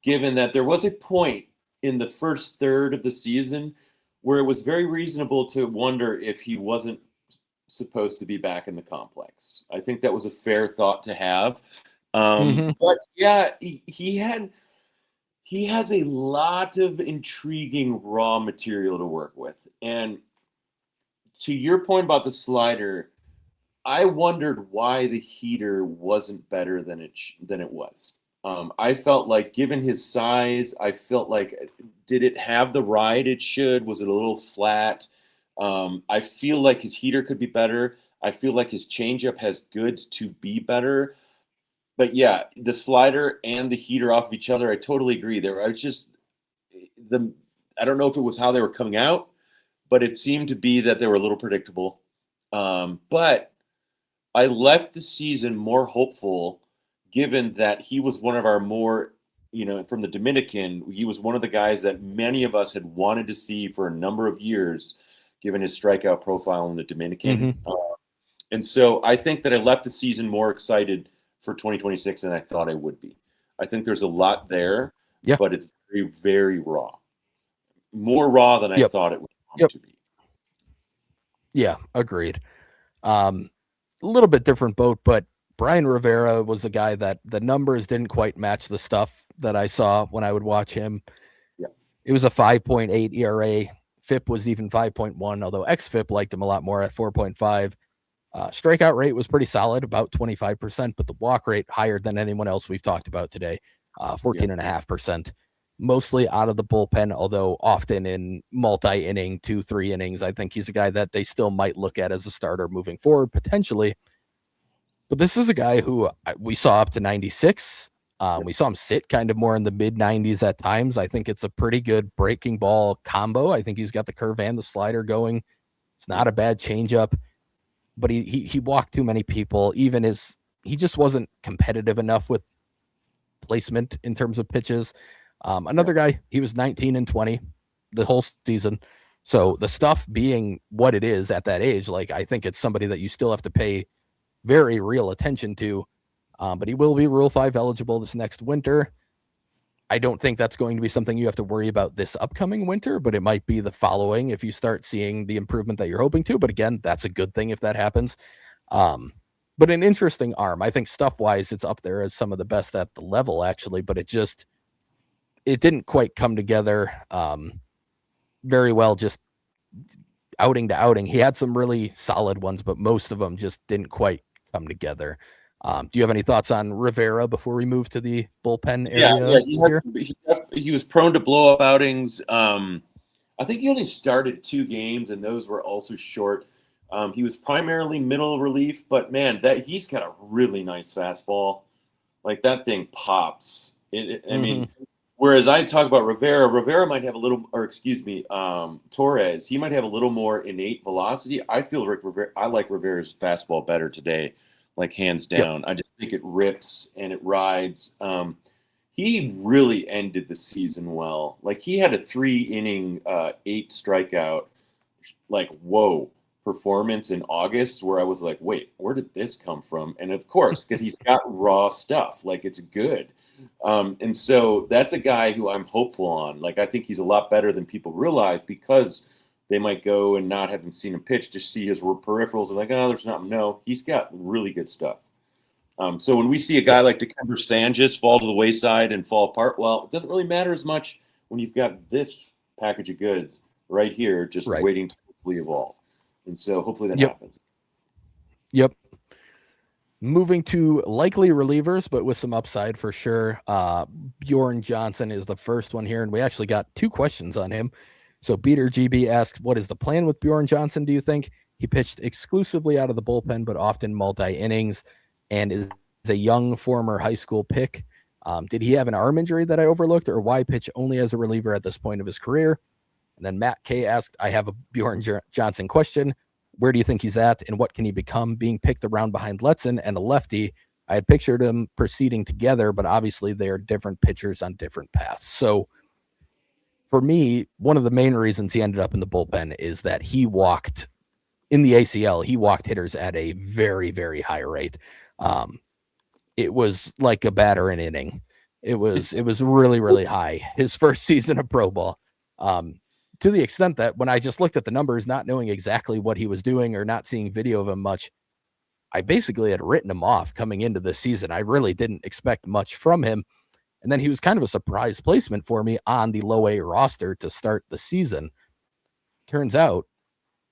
given that there was a point in the first third of the season where it was very reasonable to wonder if he wasn't supposed to be back in the complex. I think that was a fair thought to have. But yeah, he he has a lot of intriguing raw material to work with. And to your point about the slider, I wondered why the heater wasn't better than it was. I felt like, given his size, I felt like, did it have the ride it should? Was it a little flat? I feel like his heater could be better. I feel like his changeup has goods to be better. But yeah, the slider and the heater off of each other, I totally agree. There, I was just the. I don't know if it was how they were coming out, but it seemed to be that they were a little predictable. But I left the season more hopeful, given that he was one of our more, from the Dominican, he was one of the guys that many of us had wanted to see for a number of years, given his strikeout profile in the Dominican. Mm-hmm. And so I think that I left the season more excited for 2026 than I thought I would be. I think there's a lot there, but it's very, very raw. More raw than I thought it would to be. Yeah, agreed. A little bit different boat, but Brian Rivera was a guy that the numbers didn't quite match the stuff that I saw when I would watch him. Yeah. It was a 5.8 ERA. FIP was even 5.1, although XFIP liked him a lot more at 4.5. Strikeout rate was pretty solid, about 25%, but the walk rate higher than anyone else we've talked about today, 14.5%. Mostly out of the bullpen, although often in multi-inning, 2-3 innings. I think he's a guy that they still might look at as a starter moving forward, potentially. But this is a guy who we saw up to 96. We saw him sit kind of more in the mid-90s at times. I think it's a pretty good breaking ball combo. I think he's got the curve and the slider going. It's not a bad changeup, but he walked too many people. He just wasn't competitive enough with placement in terms of pitches. Another guy, he was 19-20 the whole season. So the stuff being what it is at that age, like, I think it's somebody that you still have to pay very real attention to. But he will be Rule 5 eligible this next winter. I don't think that's going to be something you have to worry about this upcoming winter, but it might be the following if you start seeing the improvement that you're hoping to. But again, that's a good thing if that happens. But an interesting arm. I think stuff-wise, it's up there as some of the best at the level, actually, but it didn't quite come together very well, just outing to outing. He had some really solid ones, but most of them just didn't quite come together. Do you have any thoughts on Rivera before we move to the bullpen area? He was prone to blow-up outings. I think he only started 2 games, and those were also short. He was primarily middle relief, but man, he's got a really nice fastball. Like, that thing pops. I mean, whereas I talk about Rivera might have a little, Torres, he might have a little more innate velocity. I feel like I like Rivera's fastball better today, like, hands down. I just think it rips and it rides. He really ended the season well. Like, he had a 3-inning, 8 strikeout, like, whoa, performance in August where I was like, wait, where did this come from? And of course, because he's got raw stuff, like, it's good. And so that's a guy who I'm hopeful on. Like, I think he's a lot better than people realize, because they might go and not having seen him pitch, just see his peripherals and like, oh, there's nothing. No, he's got really good stuff. So when we see a guy like Dikembe Sanchez fall to the wayside and fall apart, well, it doesn't really matter as much when you've got this package of goods right here, just waiting to hopefully evolve. And so hopefully that happens. Yep. Moving to likely relievers, but with some upside for sure. Bjorn Johnson is the first one here, and we actually got 2 questions on him. So Beater GB asked, what is the plan with Bjorn Johnson, do you think? He pitched exclusively out of the bullpen, but often multi-innings, and is a young former high school pick. Did he have an arm injury that I overlooked, or why pitch only as a reliever at this point of his career? And then Matt K asked, I have a Bjorn Johnson question. Where do you think he's at, and what can he become? Being picked around behind Letson and a lefty, I had pictured him proceeding together, but obviously they are different pitchers on different paths. So for me, one of the main reasons he ended up in the bullpen is that he walked in the ACL. He walked hitters at a very, very high rate. It was like a batter an inning. It was really, really high. His first season of pro ball. To the extent that when I just looked at the numbers, not knowing exactly what he was doing or not seeing video of him much, I basically had written him off coming into this season. I really didn't expect much from him. And And then he was kind of a surprise placement for me on the low A roster to start the season. Turns out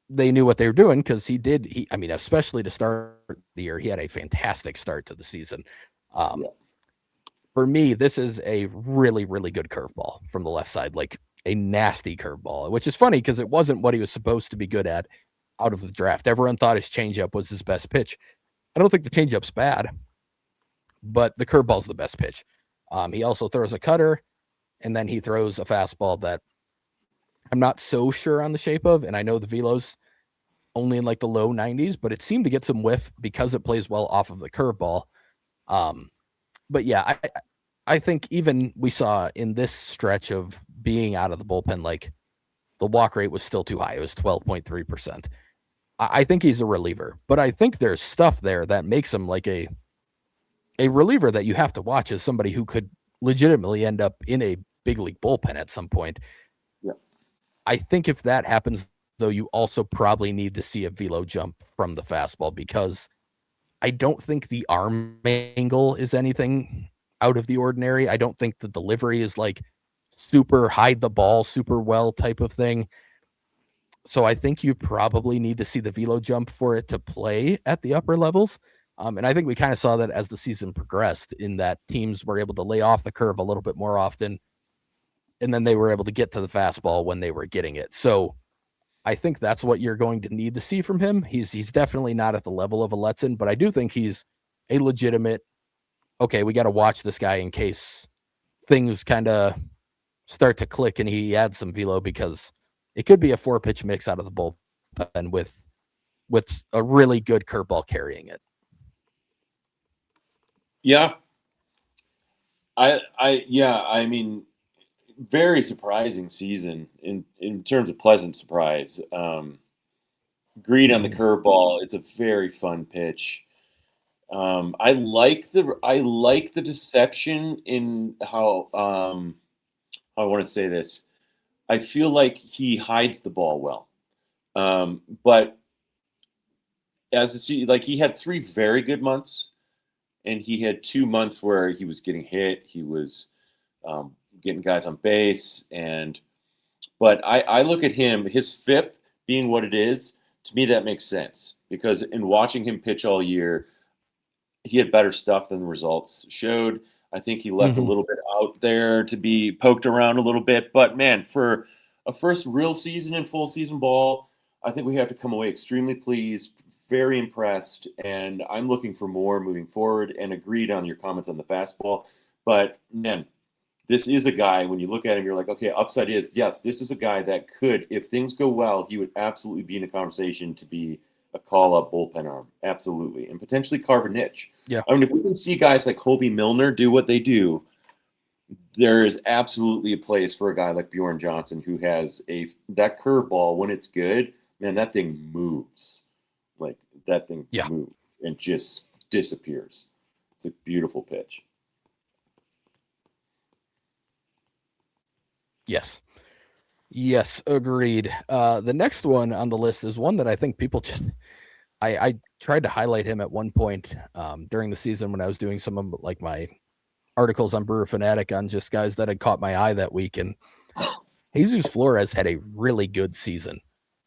they knew what they were doing because I mean, especially to start the year, he had a fantastic start to the season. Yeah. For me, this is a really, really good curveball from the left side, like a nasty curveball, which is funny because it wasn't what he was supposed to be good at out of the draft. Everyone thought his changeup was his best pitch. I don't think the changeup's bad, but the curveball's the best pitch. He also throws a cutter, and then he throws a fastball that I'm not so sure on the shape of, and I know the velo's only in like the low 90s, but it seemed to get some whiff because it plays well off of the curveball. But yeah, I think even we saw in this stretch of being out of the bullpen, like the walk rate was still too high. It was 12.3%. I think he's a reliever, but I think there's stuff there that makes him like a reliever that you have to watch as somebody who could legitimately end up in a big league bullpen at some point. Yeah. I think if that happens, though, you also probably need to see a velo jump from the fastball because I don't think the arm angle is anything out of the ordinary. I don't think the delivery is like super hide the ball super well type of thing. So I think you probably need to see the velo jump for it to play at the upper levels. And I think we kind of saw that as the season progressed in that teams were able to lay off the curve a little bit more often. And then they were able to get to the fastball when they were getting it. So I think that's what you're going to need to see from him. He's definitely not at the level of a Letson, but I do think he's a legitimate, okay, we got to watch this guy in case things kind of start to click and he adds some velo because it could be a 4-pitch mix out of the bullpen with a really good curveball carrying it. Yeah. I mean, very surprising season in terms of pleasant surprise. Agreed on the curveball. It's a very fun pitch. I like the deception in how I want to say this. I feel like he hides the ball well, but like he had 3 very good months, and he had 2 months where he was getting hit. He was getting guys on base, but I look at him, his FIP being what it is. To me, that makes sense because in watching him pitch all year, he had better stuff than the results showed. I think he left a little bit out there to be poked around a little bit. But, man, for a first real season in full season ball, I think we have to come away extremely pleased, very impressed, and I'm looking for more moving forward and agreed on your comments on the fastball. But, man, this is a guy, when you look at him, you're like, okay, upside is, yes, this is a guy that could, if things go well, he would absolutely be in a conversation to be a call-up bullpen arm. Absolutely. And potentially carve a niche. Yeah. I mean, if we can see guys like Hobie Milner do what they do, there is absolutely a place for a guy like Bjorn Johnson who has that curveball, when it's good, man, that thing moves. Like, that thing moves and just disappears. It's a beautiful pitch. Yes, agreed. The next one on the list is one that I think people just I tried to highlight him at one point during the season when I was doing some of like my articles on Brewer Fanatic on just guys that had caught my eye that week, and Jesus Flores had a really good season.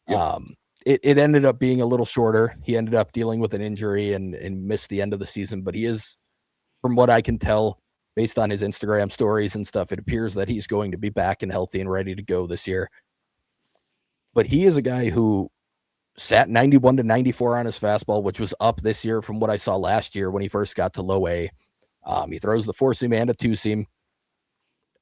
Yep. It ended up being a little shorter. He ended up dealing with an injury and missed the end of the season, but he is, from what I can tell, based on his Instagram stories and stuff, it appears that he's going to be back and healthy and ready to go this year. But he is a guy who sat 91 to 94 on his fastball, which was up this year from what I saw last year when he first got to low A. He throws the 4-seam and a 2-seam.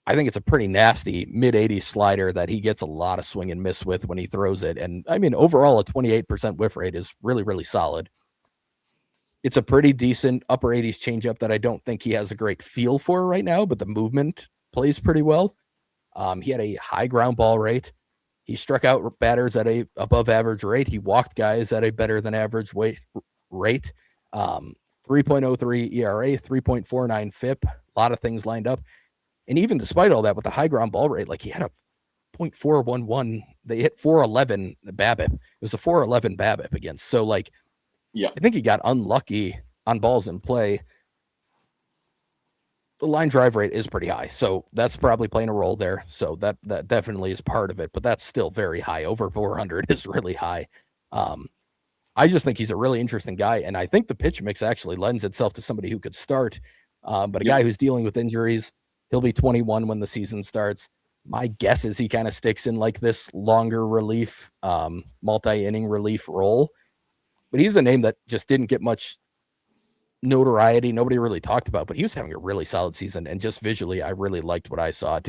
I think it's a pretty nasty mid-80s slider that he gets a lot of swing and miss with when he throws it. And I mean, overall, a 28% whiff rate is really, really solid. It's a pretty decent upper 80s changeup that I don't think he has a great feel for right now, but the movement plays pretty well. He had a high ground ball rate. He struck out batters at a above average rate. He walked guys at a better than average rate. 3.03 ERA, 3.49 FIP, a lot of things lined up. And even despite all that, with the high ground ball rate, like he had a 0.411, they hit 411 BABIP. It was a 411 BABIP against. So like, yeah, I think he got unlucky on balls in play. the line drive rate is pretty high, so that's probably playing a role there. So that definitely is part of it, but that's still very high. Over 400 is really high. Um, I just think he's a really interesting guy, and I think the pitch mix actually lends itself to somebody who could start. But a Yep. guy who's dealing with injuries, he'll be 21 when the season starts. My guess is he kind of sticks in like this longer relief, multi-inning relief role. But he's a name that just didn't get much notoriety. Nobody really talked about, but he was having a really solid season. And just visually, I really liked what I saw.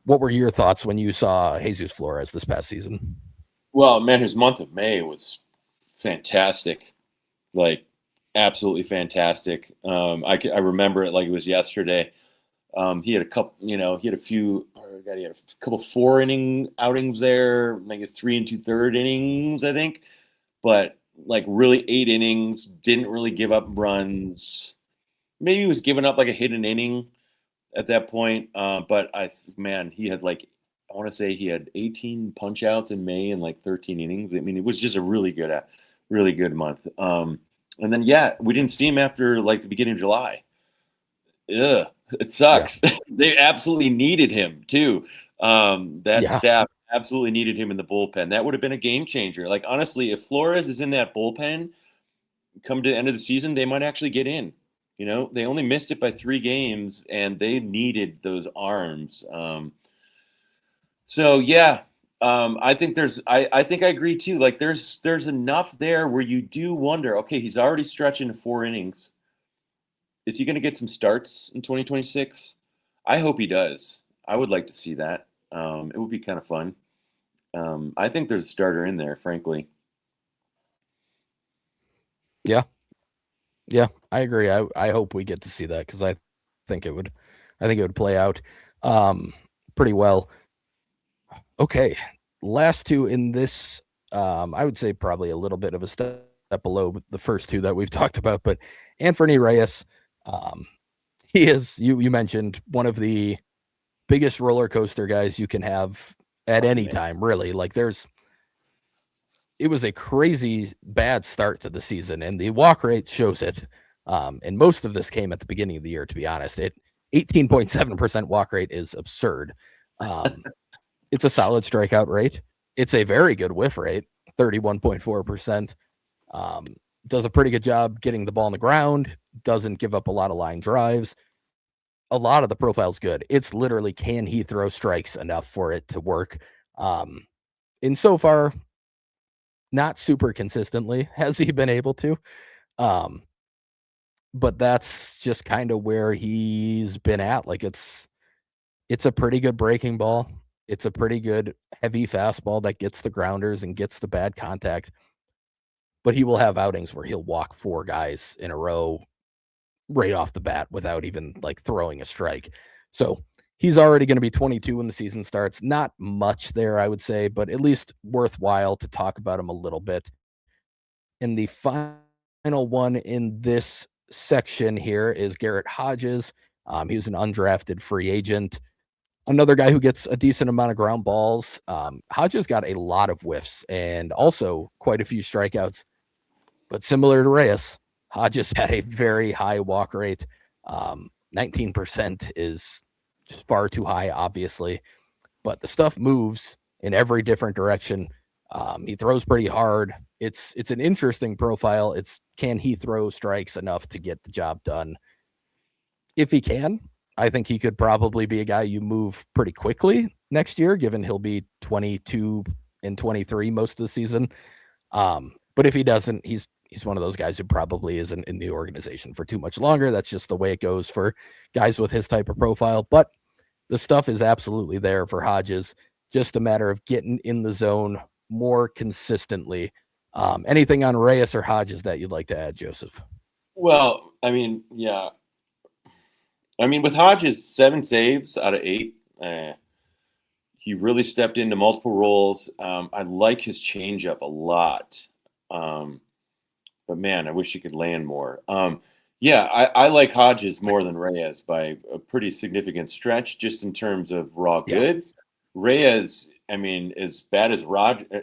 What were your thoughts when you saw Jesus Flores this past season? Well, man, his month of May was fantastic, like absolutely fantastic. I remember it like it was yesterday. He had a couple, he had a few. God, he had a couple 4 inning outings there, maybe 3 2/3 innings, I think. But like really 8 innings, didn't really give up runs. Maybe he was giving up like a hit an inning at that point. But he had like, I want to say he had 18 punch outs in May and like 13 innings. I mean, it was just a really good month. And then, yeah, we didn't see him after like the beginning of July. Ugh, it Yeah. sucks. They absolutely needed him too. That Yeah. staff absolutely needed him in the bullpen. That would have been a game changer. Like, honestly, if Flores is in that bullpen, come to the end of the season, they might actually get in. They only missed it by 3 games, and they needed those arms. So yeah, I think I think I agree too. Like there's enough there where you do wonder. Okay, he's already stretching to 4 innings. Is he going to get some starts in 2026? I hope he does. I would like to see that. It would be kind of fun. I think there's a starter in there, frankly. Yeah. Yeah. I agree. I hope we get to see that because think it would I think it would play out pretty well. Okay. Last two in this, I would say probably a little bit of a step below the first two that we've talked about, but Anthony Reyes, um, he is, you mentioned, one of the biggest roller coaster guys you can have at Oh any man. time, really. Like it was a crazy bad start to the season, and the walk rate shows it. And most of this came at the beginning of the year, to be honest. 18.7% walk rate is absurd. Um, it's a solid strikeout rate. It's a very good whiff rate, 31.4%. Does a pretty good job getting the ball on the ground, doesn't give up a lot of line drives. A lot of the profile's good. It's literally, can he throw strikes enough for it to work? And so far, not super consistently has he been able to. Um, but that's just kind of where he's been at. Like it's a pretty good breaking ball. It's a pretty good heavy fastball that gets the grounders and gets the bad contact. But he will have outings where he'll walk 4 guys in a row right off the bat without even like throwing a strike. So he's already going to be 22 when the season starts. Not much there, I would say, but at least worthwhile to talk about him a little bit. And the final one in this section here is Garrett Hodges. He was an undrafted free agent. Another guy who gets a decent amount of ground balls. Hodges got a lot of whiffs and also quite a few strikeouts. But similar to Reyes, Hodges had a very high walk rate. 19% is just far too high, obviously. But the stuff moves in every different direction. He throws pretty hard. It's an interesting profile. It's, can he throw strikes enough to get the job done? If he can, I think he could probably be a guy you move pretty quickly next year, given he'll be 22 and 23 most of the season. But if he doesn't, he's one of those guys who probably isn't in the organization for too much longer. That's just the way it goes for guys with his type of profile. But the stuff is absolutely there for Hodges. Just a matter of getting in the zone more consistently. Anything on Reyes or Hodges that you'd like to add, Joseph? Well, I mean, yeah. I mean, with Hodges, 7 saves out of 8. He really stepped into multiple roles. I like his changeup a lot. But man, I wish he could land more. Yeah, I like Hodges more than Reyes by a pretty significant stretch, just in terms of raw Yeah. goods. Reyes, I mean, as bad as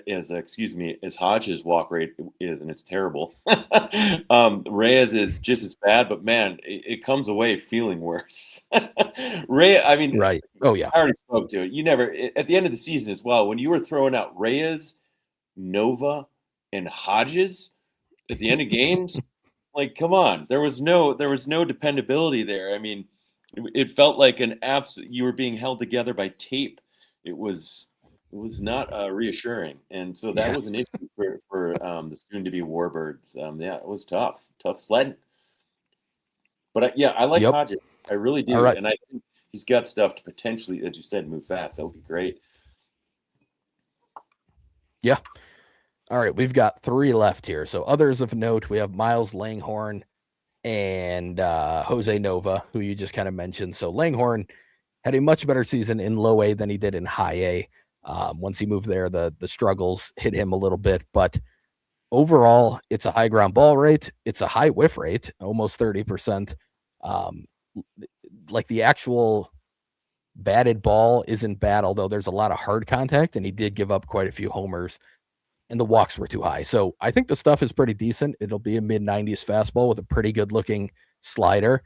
as Hodge's walk rate is, and it's terrible. Reyes is just as bad, but man, it comes away feeling worse. I mean, Right. Oh yeah. I already spoke to it. You never at the end of the season as well, when you were throwing out Reyes, Nova, and Hodges at the end of games, like come on, there was no dependability there. I mean, it felt like you were being held together by tape. It was not reassuring, and so that Yeah. was an issue for the soon-to-be Warbirds. Yeah, it was tough sledding. But I like Yep. Hodges. I really All do, right. and I think he's got stuff to potentially, as you said, move fast. That would be great. Yeah. All right. We've got 3 left here. So others of note, we have Miles Langhorne and Jose Nova, who you just kind of mentioned. So Langhorne had a much better season in low A than he did in high A. Once he moved there, the struggles hit him a little bit, but overall, it's a high ground ball rate. It's a high whiff rate, almost 30%. Like the actual batted ball isn't bad, although there's a lot of hard contact, and he did give up quite a few homers, and the walks were too high. So I think the stuff is pretty decent. It'll be a mid-90s fastball with a pretty good-looking slider.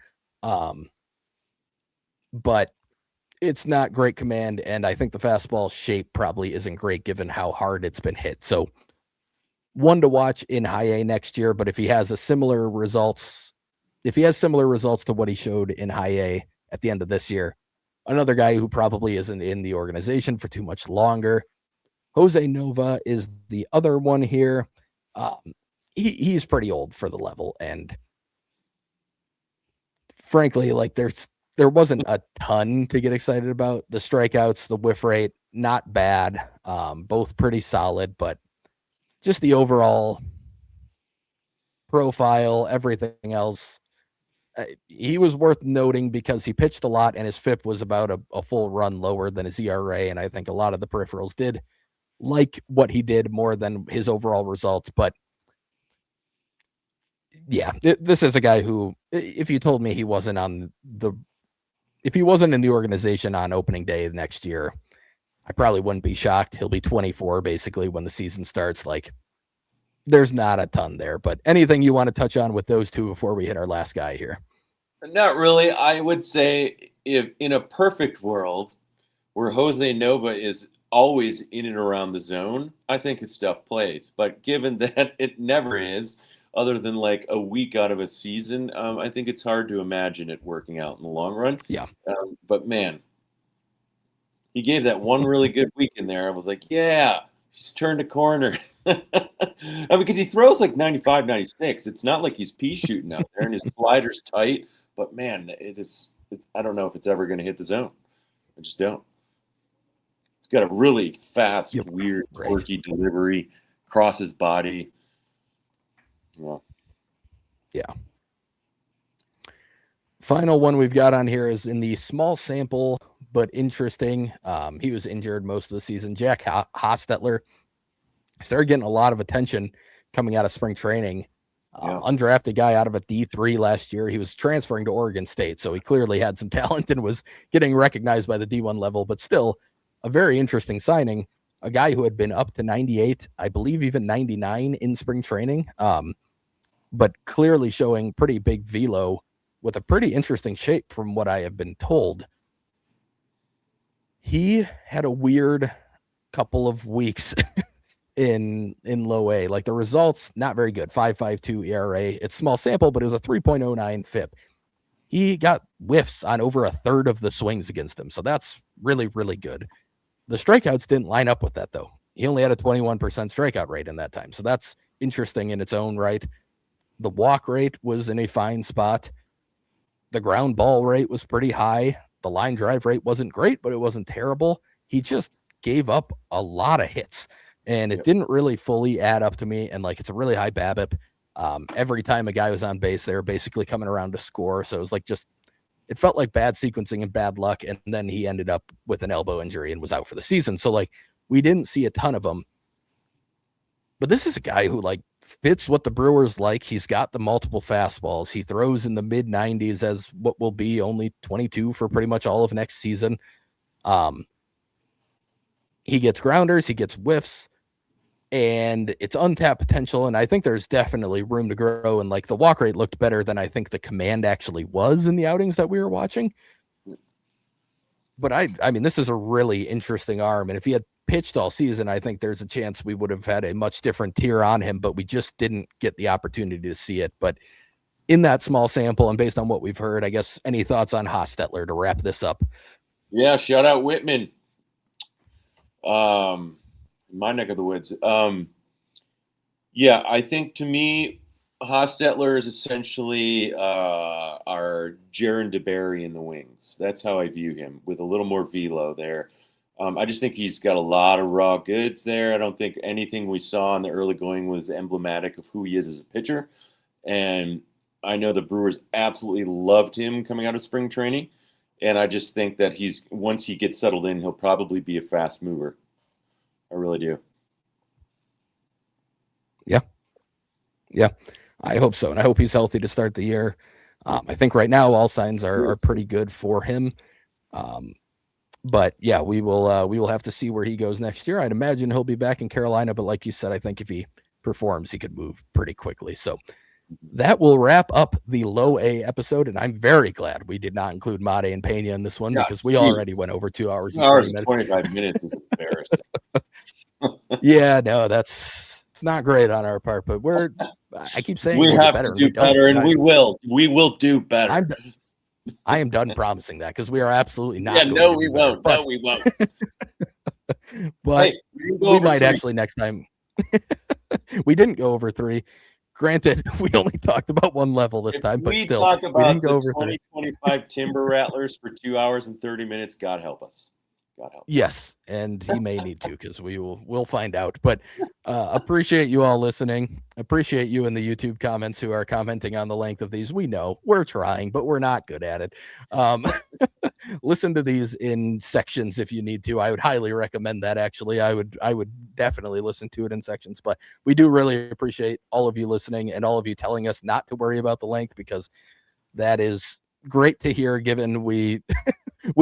But it's not great command, and I think the fastball shape probably isn't great given how hard it's been hit. So one to watch in high A next year, but if he has similar results to what he showed in high A at the end of this year, another guy who probably isn't in the organization for too much longer. Jose Nova is the other one here. He's pretty old for the level, and frankly, like there wasn't a ton to get excited about. The strikeouts, the whiff rate, not bad, both pretty solid, but just the overall profile, everything else. He was worth noting because he pitched a lot and his FIP was about a full run lower than his ERA. And I think a lot of the peripherals did like what he did more than his overall results. But yeah, this is a guy who, if you told me he wasn't in the organization on opening day next year, I probably wouldn't be shocked. He'll be 24 basically when the season starts. Like, there's not a ton there, but anything you want to touch on with those two before we hit our last guy here? Not really. I would say if in a perfect world where Jose Nova is always in and around the zone, I think his stuff plays. But given that it never is, other than like a week out of a season, I think it's hard to imagine it working out in the long run. Yeah. But man, he gave that one really good week in there. I was like, yeah, he's turned a corner. Because he throws like 95, 96. It's not like he's pea shooting out there and his slider's tight. But man, I don't know if it's ever going to hit the zone. I just don't. It's got a really fast, weird, quirky delivery, crosses body. Yeah. Final one we've got on here is in the small sample, but interesting. He was injured most of the season. Jack Hostetler started getting a lot of attention coming out of spring training. Undrafted guy out of a D3 last year. He was transferring to Oregon State, so he clearly had some talent and was getting recognized by the D1 level, but still a very interesting signing. A guy who had been up to 98, I believe even 99 in spring training, but clearly showing pretty big velo with a pretty interesting shape from what I have been told. He had a weird couple of weeks in low A. Like the results, not very good. 5.52 ERA. It's small sample, but it was a 3.09 FIP. He got whiffs on over a third of the swings against him. So that's really, really good. The strikeouts didn't line up with that, though. He only had a 21% strikeout rate in that time. So that's interesting in its own right. The walk rate was in a fine spot. The ground ball rate was pretty high. The line drive rate wasn't great, but it wasn't terrible. He just gave up a lot of hits. And it didn't really fully add up to me. And like, it's a really high BABIP. Every time a guy was on base, they were basically coming around to score. So it was like it felt like bad sequencing and bad luck. And then he ended up with an elbow injury and was out for the season. So like, we didn't see a ton of them. But this is a guy who like fits what the Brewers like. He's got the multiple fastballs. He throws in the mid 90s as what will be only 22 for pretty much all of next season. he gets grounders, he gets whiffs, and it's untapped potential. And I think there's definitely room to grow. And like the walk rate looked better than I think the command actually was in the outings that we were watching. But I mean, this is a really interesting arm. And if he had pitched all season, I think there's a chance we would have had a much different tier on him, but we just didn't get the opportunity to see it. But in that small sample and based on what we've heard, I guess any thoughts on Hostetler to wrap this up? Yeah, shout out Whitman. My neck of the woods. Yeah, I think to me, Hostetler is essentially our Jaron DeBerry in the wings. That's how I view him, with a little more velo there. I just think he's got a lot of raw goods there. I don't think anything we saw in the early going was emblematic of who he is as a pitcher. And I know the Brewers absolutely loved him coming out of spring training. And I just think that once he gets settled in, he'll probably be a fast mover. I really do. Yeah, I hope so. And I hope he's healthy to start the year. I think right now all signs are pretty good for him. But yeah, we will have to see where he goes next year. I'd imagine he'll be back in Carolina, but like you said, I think if he performs, he could move pretty quickly. So that will wrap up the low A episode. And I'm very glad we did not include Mate and Pena in this one because we already went over 2 hours and 20 minutes. 25 minutes is embarrassing. Yeah, no, it's not great on our part, but I keep saying we have better, to do better, and we will. We will do better. I am done promising that because we are absolutely not. Yeah, no, we won't. No, we won't. But hey, we might actually next time. We didn't go over 3. Granted, we only talked about one level this time, but still, talk about we didn't go the over 2025 Timber Rattlers for 2 hours and 30 minutes. God help us. God help. Yes, and he may need to because we'll find out. But appreciate you all listening. Appreciate you in the YouTube comments who are commenting on the length of these. We know we're trying, but we're not good at it. Listen to these in sections if you need to. I would highly recommend that. Actually, I would definitely listen to it in sections. But we do really appreciate all of you listening and all of you telling us not to worry about the length because that is great to hear. Given we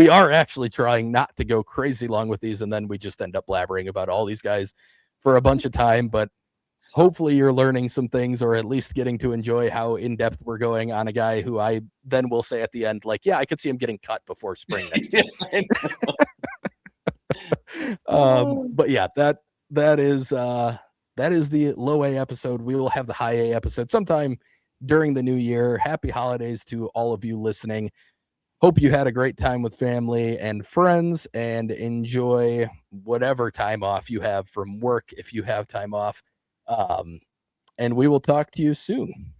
are actually trying not to go crazy long with these, and then we just end up blabbering about all these guys for a bunch of time. But hopefully you're learning some things, or at least getting to enjoy how in-depth we're going on a guy who I then will say at the end, like, yeah, I could see him getting cut before spring next year. But yeah, that is the low A episode. We will have the high A episode sometime during the new year. Happy holidays to all of you listening. Hope you had a great time with family and friends, and enjoy whatever time off you have from work if you have time off. And we will talk to you soon.